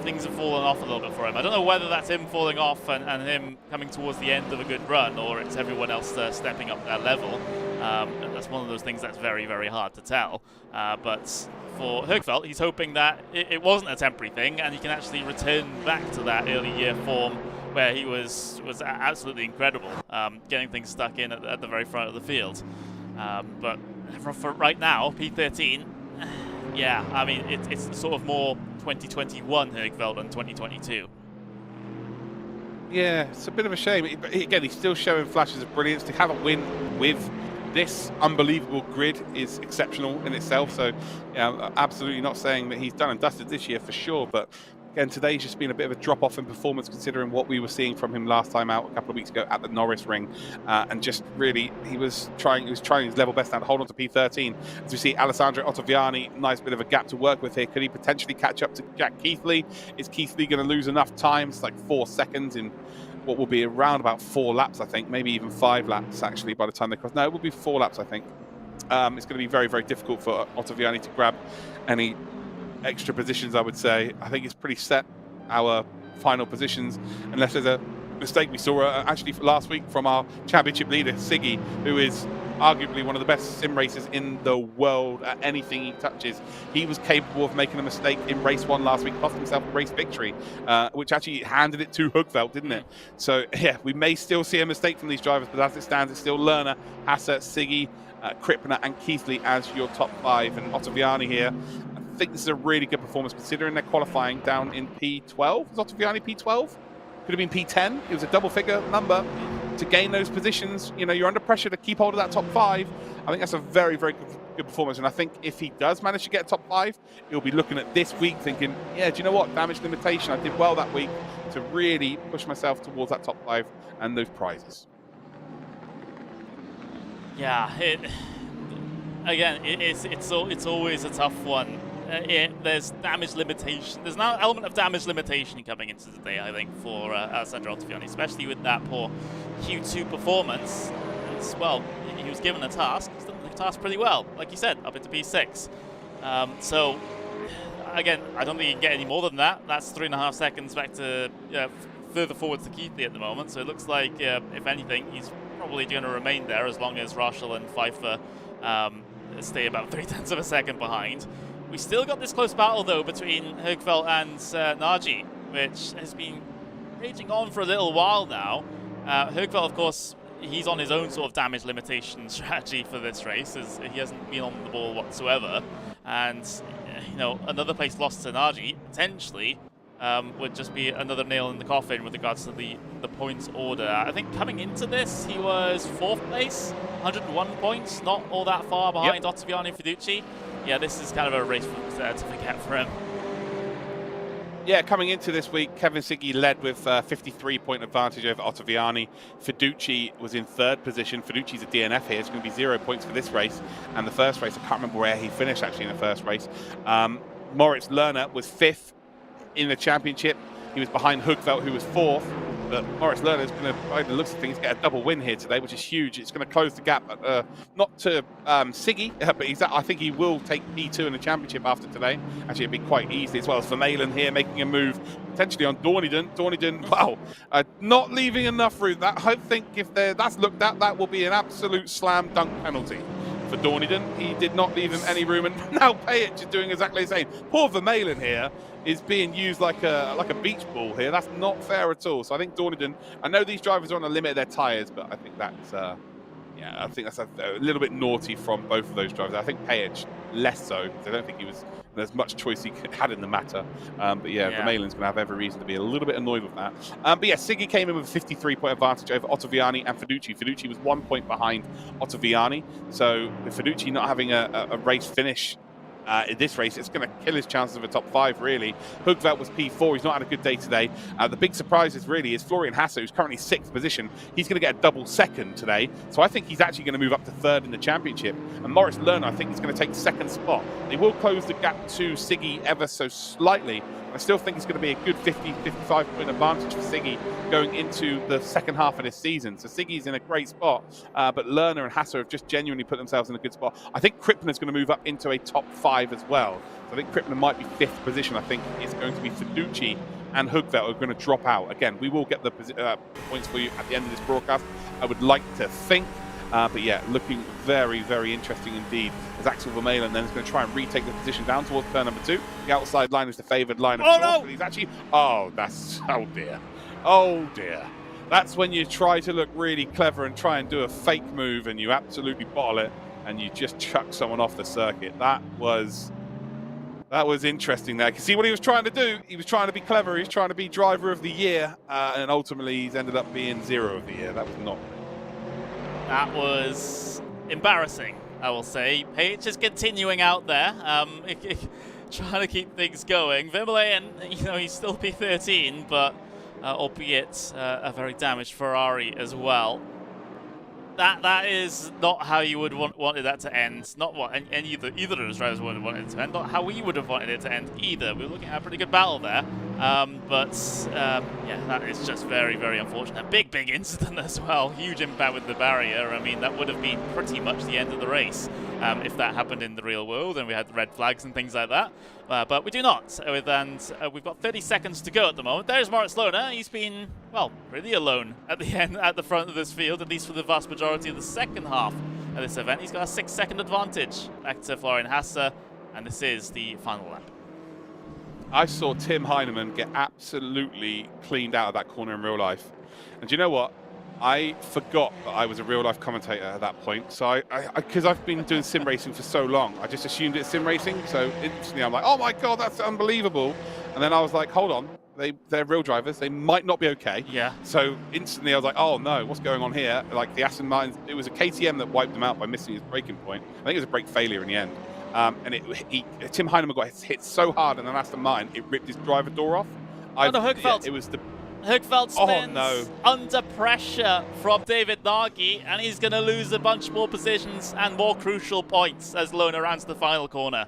things have fallen off a little bit for him. I don't know whether that's him falling off and him coming towards the end of a good run, or it's everyone else stepping up that level. That's one of those things that's very, very hard to tell. But for Hugveld, he's hoping that it wasn't a temporary thing and he can actually return back to that early year form where he was absolutely incredible, getting things stuck in at the very front of the field. But for right now, P13, yeah, I mean, it's sort of more 2021 Hugveld than 2022. Yeah, it's a bit of a shame. But again, he's still showing flashes of brilliance. To have a win with this unbelievable grid is exceptional in itself. So, yeah, absolutely not saying that he's done and dusted this year for sure. But again, today's just been a bit of a drop-off in performance considering what we were seeing from him last time out a couple of weeks ago at the RaceRoom. And just really, he was trying his level best now to hold on to P13. As we see Alessandro Ottaviani, nice bit of a gap to work with here. Could he potentially catch up to Jack Keithley? Is Keithley going to lose enough time? It's like 4 seconds in what will be around about 4 laps, I think. Maybe even 5 laps, actually, by the time they cross. No, it will be 4 laps, I think. It's going to be very, very difficult for Ottaviani to grab any extra positions, I would say. I think it's pretty set, our final positions, unless there's a mistake. We saw actually last week from our championship leader, Siggy, who is arguably one of the best sim racers in the world at anything he touches. He was capable of making a mistake in race 1 last week, cost himself a race victory, which actually handed it to Hugveld, didn't it? So, yeah, we may still see a mistake from these drivers, but as it stands, it's still Lerner, Hasser, Siggy, Krippner and Keithley as your top 5. And Ottaviani here, I think this is a really good performance considering they're qualifying down in P12. Was Ottaviani P12? Could have been P10. It was a double-figure number to gain those positions. You know, you're under pressure to keep hold of that top 5. I think that's a very, very good performance. And I think if he does manage to get top 5, he'll be looking at this week thinking, yeah, do you know what? Damage limitation. I did well that week to really push myself towards that top 5 and those prizes. Yeah, it's always a tough one. There's damage limitation. There's now an element of damage limitation coming into today, I think, for Alessandro Ottaviani, especially with that poor Q2 performance. Well, he was given a task. He's done the task pretty well, like you said, up into P6. So, again, I don't think he can get any more than that. That's 3.5 seconds back to further forward to Keithley at the moment. So it looks like, if anything, he's probably going to remain there as long as Rachel and Pfeiffer stay about 0.3 of a second behind. We still got this close battle, though, between Hugveld and Nagy, which has been raging on for a little while now. Hugveld, of course, he's on his own sort of damage limitation strategy for this race, as he hasn't been on the ball whatsoever. And, you know, another place lost to Nagy, potentially, would just be another nail in the coffin with regards to the points order. I think coming into this, he was 4th place, 101 points, not all that far behind Ottaviani and Fiducci. Yeah, this is kind of a race to forget for him. Yeah, coming into this week, Kevin Siggy led with 53-point advantage over Ottaviani. Fiducci was in 3rd position. Fiducci's a DNF here. It's going to be 0 points for this race. And the first race, I can't remember where he finished actually in the first race. Moritz Lerner was 5th in the championship. He was behind Hugveld, who was 4th. But Moritz Lerner is going to, by the looks of things, get a double win here today, which is huge. It's going to close the gap, not to Siggy, but I think he will take P2 in the championship after today. Actually, it'd be quite easy, as well as Vermeulen here making a move potentially on Dorniden. Dorniden, wow, not leaving enough room. I think if that's looked at, that will be an absolute slam dunk penalty for Dorniden. He did not leave him any room, and now Payet is doing exactly the same. Poor Vermeulen here is being used like a beach ball here. That's not fair at all. So I think Dorniden, I know these drivers are on the limit of their tyres, but I think that's I think that's a little bit naughty from both of those drivers. I think Payet less so, because I don't think there's much choice he had in the matter. But yeah, Vermeulen's going to have every reason to be a little bit annoyed with that. But yeah, Siggy came in with a 53-point advantage over Ottaviani and Fiducci. Fiducci was 1 point behind Ottaviani. So with Fiducci not having a race finish in this race, it's going to kill his chances of a top 5, really. Hugveld was P4. He's not had a good day today. The big surprise is Florian Hasser, who's currently 6th position. He's going to get a double second today. So I think he's actually going to move up to 3rd in the championship. And Moritz Lerner, I think, is going to take 2nd spot. They will close the gap to Siggy ever so slightly. I still think it's going to be a good 55-point advantage for Siggy going into the second half of this season. So Siggy's in a great spot, but Lerner and Hasser have just genuinely put themselves in a good spot. I think Krippner's going to move up into a top 5 as well. So I think Krippner might be 5th position. I think it's going to be Fiducci and Hugveld are going to drop out. Again, we will get the points for you at the end of this broadcast, I would like to think. But yeah, looking very, very interesting indeed. As Axel Vermeulen then is going to try and retake the position down towards turn number 2. The outside line is the favoured line of course, but he's actually... Oh, that's... Oh, dear. Oh, dear. That's when you try to look really clever and try and do a fake move and you absolutely bottle it and you just chuck someone off the circuit. That was interesting there. You can see what he was trying to do. He was trying to be clever. He was trying to be driver of the year. And ultimately, he's ended up being 0 of the year. That was not... That was embarrassing, I will say. Page is continuing out there. trying to keep things going. Vermeulen, you know, he's still P13, but albeit a very damaged Ferrari as well. That is not how you would wanted that to end. Not what, and either of those drivers would have wanted it to end. Not how we would have wanted it to end either. We were looking at a pretty good battle there. Yeah, that is just very, very unfortunate. Big incident as well. Huge impact with the barrier. I mean, that would have been pretty much the end of the race if that happened in the real world and we had red flags and things like that. But we do not. And we've got 30 seconds to go at the moment. There's Moritz Lohner. He's been, well, really alone at the end, at the front of this field, at least for the vast majority of the second half of this event. He's got a 6-second advantage back to Florian Hasse, and this is the final lap. I saw Tim Heinemann get absolutely cleaned out of that corner in real life. And do you know what? I forgot that I was a real-life commentator at that point. So because I've been doing sim racing for so long, I just assumed it's sim racing. So instantly I'm like, oh my God, that's unbelievable. And then I was like, hold on. They're real drivers. They might not be okay. Yeah. So instantly I was like, oh no, what's going on here? Like the Aston Martin, it was a KTM that wiped them out by missing his braking point. I think it was a brake failure in the end. And Tim Heinemann got hit so hard, and then Aston Martin, it ripped his driver door off. Högfeldt. Yeah, it was the Högfeldt spins no. under pressure from David Nagy, and he's going to lose a bunch more positions and more crucial points as Lohner rounds the final corner.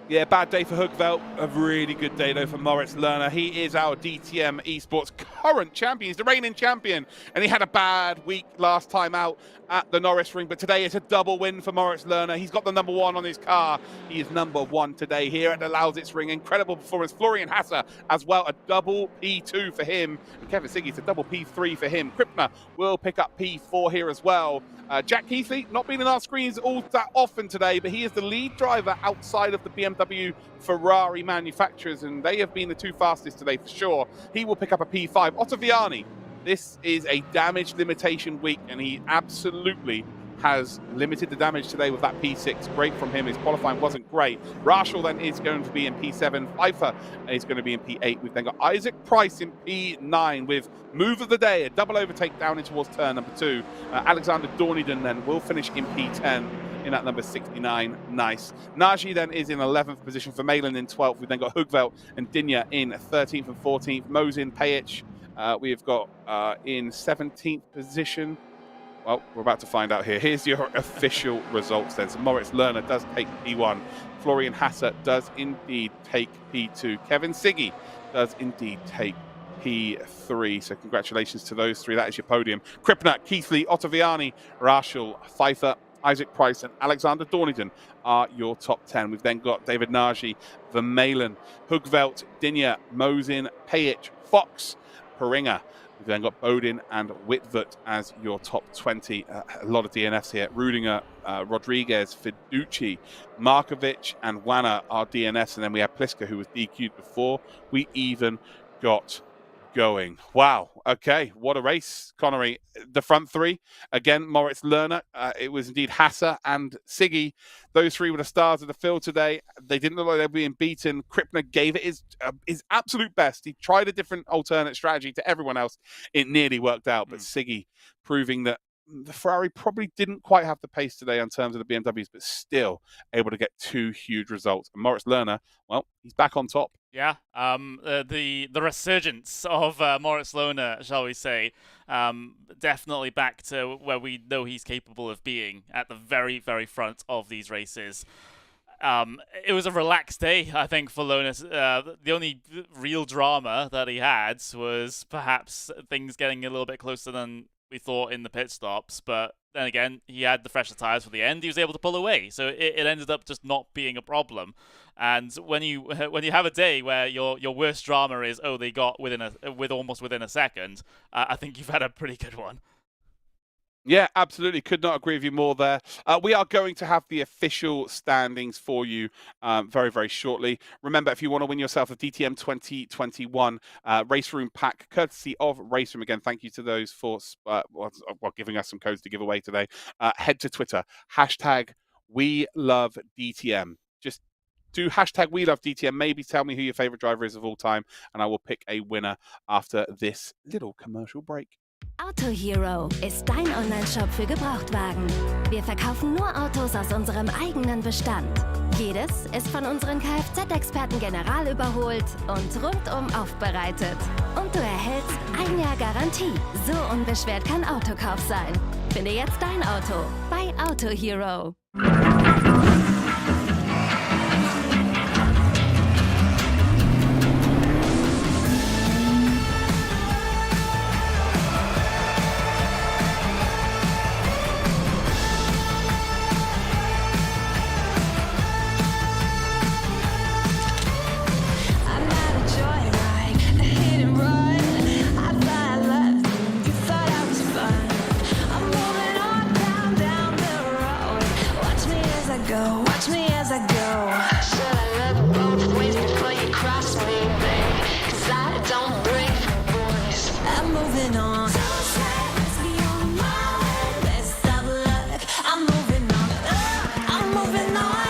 Yeah, bad day for Högfeldt. A really good day, though, for Moritz Lohner. He is our DTM Esports current champion. He's the reigning champion, and he had a bad week last time out at the RaceRoom, but today it's a double win for Moritz Lohner. He's got the #1 on his car. He is #1 today here at the Lausitzring. Incredible performance. Florian Hasse as well, a double P2 for him. And Kevin Siggy's a double P3 for him. Krippner will pick up P4 here as well. Jack Keithley, not been in our screens all that often today, but he is the lead driver outside of the BMW Ferrari manufacturers, and they have been the two fastest today for sure. He will pick up a P5. Ottaviani, this is a damage limitation week, and he absolutely has limited the damage today with that P6. Great from him. His qualifying wasn't great. Rachel then is going to be in P7. Pfeiffer is going to be in P8. We've then got Isaac Price in P9 with move of the day, a double overtake down in towards turn #2. Alexander Dorniden then will finish in P10 in that number 69. Nice. Nagy then is in 11th position. for Vermeulen in 12th. We've then got Högfeldt and Dinya in 13th and 14th. Mosin, Pajic, we've got in 17th position. Well, we're about to find out here. Here's your official results then. So Moritz Lohner does take P1. Florian Hasse does indeed take P2. Kevin Siggy does indeed take P3. So congratulations to those three. That is your podium. Krippner, Keithley, Ottaviani, Rachel, Pfeiffer, Isaac Price, and Alexander Dorniden are your top 10. We've then got David Nagy, Vermeulen, Högfeldt, Dinya, Mosin, Pajic, Fox, Peringa. We've then got Bodin and Whitvet as your top 20. A lot of DNFs here. Rudinger, Rodriguez, Fiducci, Markovic, and Wanner are DNFs. And then we have Pliska, who was DQ'd before we even got going. Wow. Okay. What a race, Connery. The front three, again, Moritz Lohner. It was indeed Hasse and Siggy. Those three were the stars of the field today. They didn't look like they were being beaten. Krippner gave it his absolute best. He tried a different alternate strategy to everyone else. It nearly worked out, but Siggy proving that the Ferrari probably didn't quite have the pace today in terms of the BMWs, but still able to get two huge results. And Moritz Lohner, well, he's back on top. Yeah, the resurgence of Moritz Lohner, shall we say, definitely back to where we know he's capable of being at the very, very front of these races. It was a relaxed day, I think, for Lohner. The only real drama that he had was perhaps things getting a little bit closer than we thought in the pit stops, but then again, he had the fresher tires for the end. He was able to pull away, so it ended up just not being a problem. And when you have a day where your worst drama is they got almost within a second, I think you've had a pretty good one. Yeah, absolutely. Could not agree with you more there. We are going to have the official standings for you very, very shortly. Remember, if you want to win yourself a DTM 2021 RaceRoom pack, courtesy of RaceRoom, again, thank you to those for giving us some codes to give away today. Head to Twitter, #WeLoveDTM. Just do #WeLoveDTM. Maybe tell me who your favorite driver is of all time, and I will pick a winner after this little commercial break. Auto Hero ist dein Online-Shop für Gebrauchtwagen. Wir verkaufen nur Autos aus unserem eigenen Bestand. Jedes ist von unseren Kfz-Experten general überholt und rundum aufbereitet. Und du erhältst 1 Jahr Garantie. So unbeschwert kann Autokauf sein. Finde jetzt dein Auto bei Auto Hero. Watch me as I go. Should I look both ways before you cross me, babe? 'Cause I don't break the voice. I'm moving on. So sad, let's be on my way. Let's have a look. I'm moving on. I'm moving on.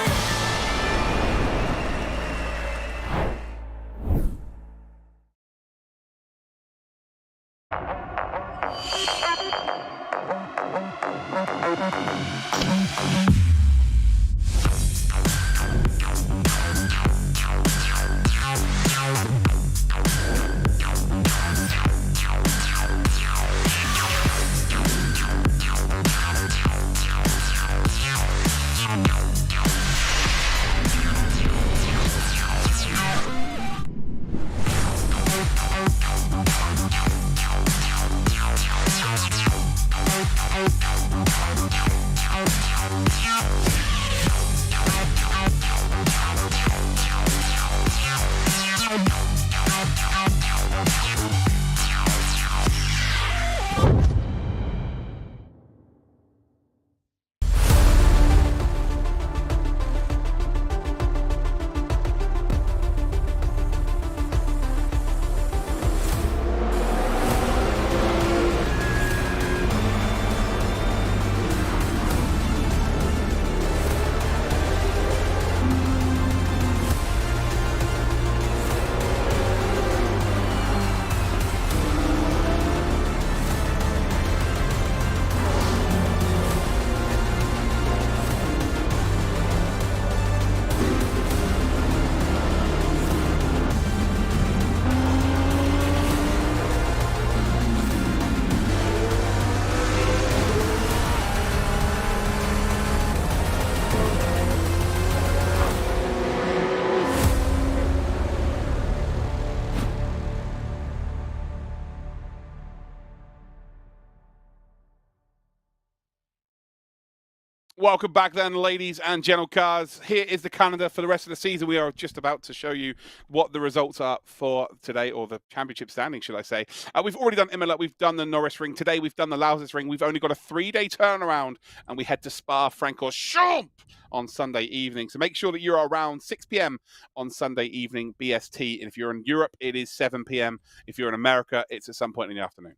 Welcome back then, ladies and gentle cars. Here is the calendar for the rest of the season. We are just about to show you what the results are for today, or the championship standing, should I say. We've already done Imola, we've done the Norrisring. Today we've done the Lausitzring. We've only got a 3-day turnaround, and we head to Spa-Francorchamps on Sunday evening. So make sure that you're around 6 p.m. on Sunday evening BST. And if you're in Europe, it is 7 p.m. If you're in America, it's at some point in the afternoon.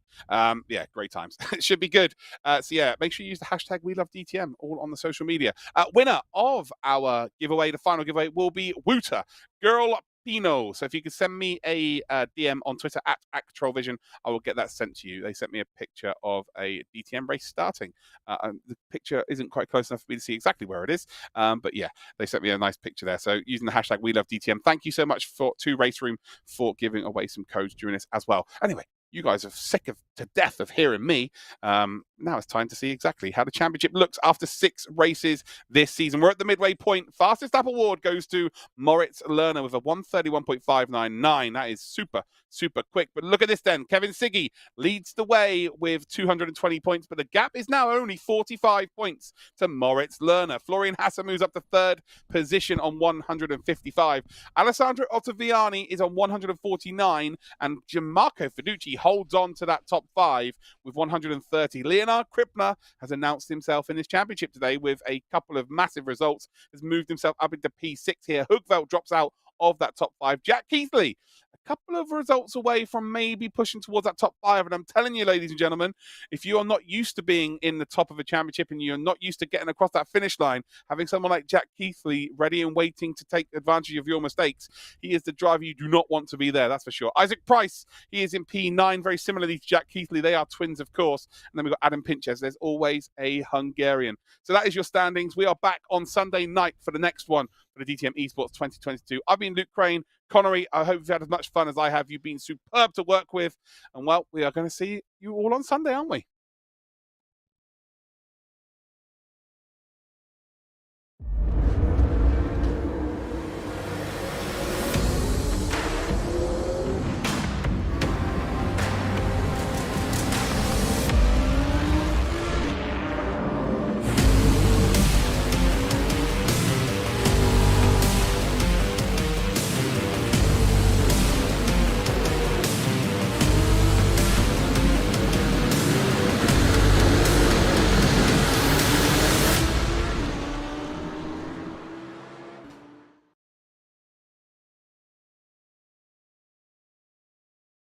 Yeah, great times. It should be good. So yeah, make sure you use the hashtag #WeLoveDTM all on the social media. Winner of our giveaway, the final giveaway, will be Wooter Girl Pino. So if you could send me a DM on Twitter at ActRollVision, I will get that sent to you. They sent me a picture of a DTM race starting. The picture isn't quite close enough for me to see exactly where it is. But yeah, they sent me a nice picture there. So using the hashtag #WeLoveDTM, thank you so much to RaceRoom for giving away some codes during this as well. Anyway, you guys are sick to death of hearing me. Now it's time to see exactly how the championship looks after 6 races this season. We're at the midway point. Fastest lap award goes to Moritz Lerner with a 1:31.599. That is super, super quick. But look at this then. Kevin Siggy leads the way with 220 points, but the gap is now only 45 points to Moritz Lerner. Florian Hasser moves up to 3rd position on 155. Alessandro Ottaviani is on 149, and Gianmarco Fiducci holds on to that top 5 with 130. Leonard Krippner has announced himself in this championship today with a couple of massive results, has moved himself up into P6 here. Hoogveld drops out of that top 5. Jack Keithley couple of results away from maybe pushing towards that top 5. And I'm telling you, ladies and gentlemen, if you are not used to being in the top of a championship and you're not used to getting across that finish line, having someone like Jack Keithley ready and waiting to take advantage of your mistakes, he is the driver you do not want to be there, that's for sure. Isaac Price, he is in P9, very similarly to Jack Keithley. They are twins, of course. And then we've got Adam Pinches. There's always a Hungarian. So that is your standings. We are back on Sunday night for the next one for the DTM Esports 2022. I've been Luke Crane. Connery, I hope you've had as much fun as I have. You've been superb to work with. And, well, we are going to see you all on Sunday, aren't we?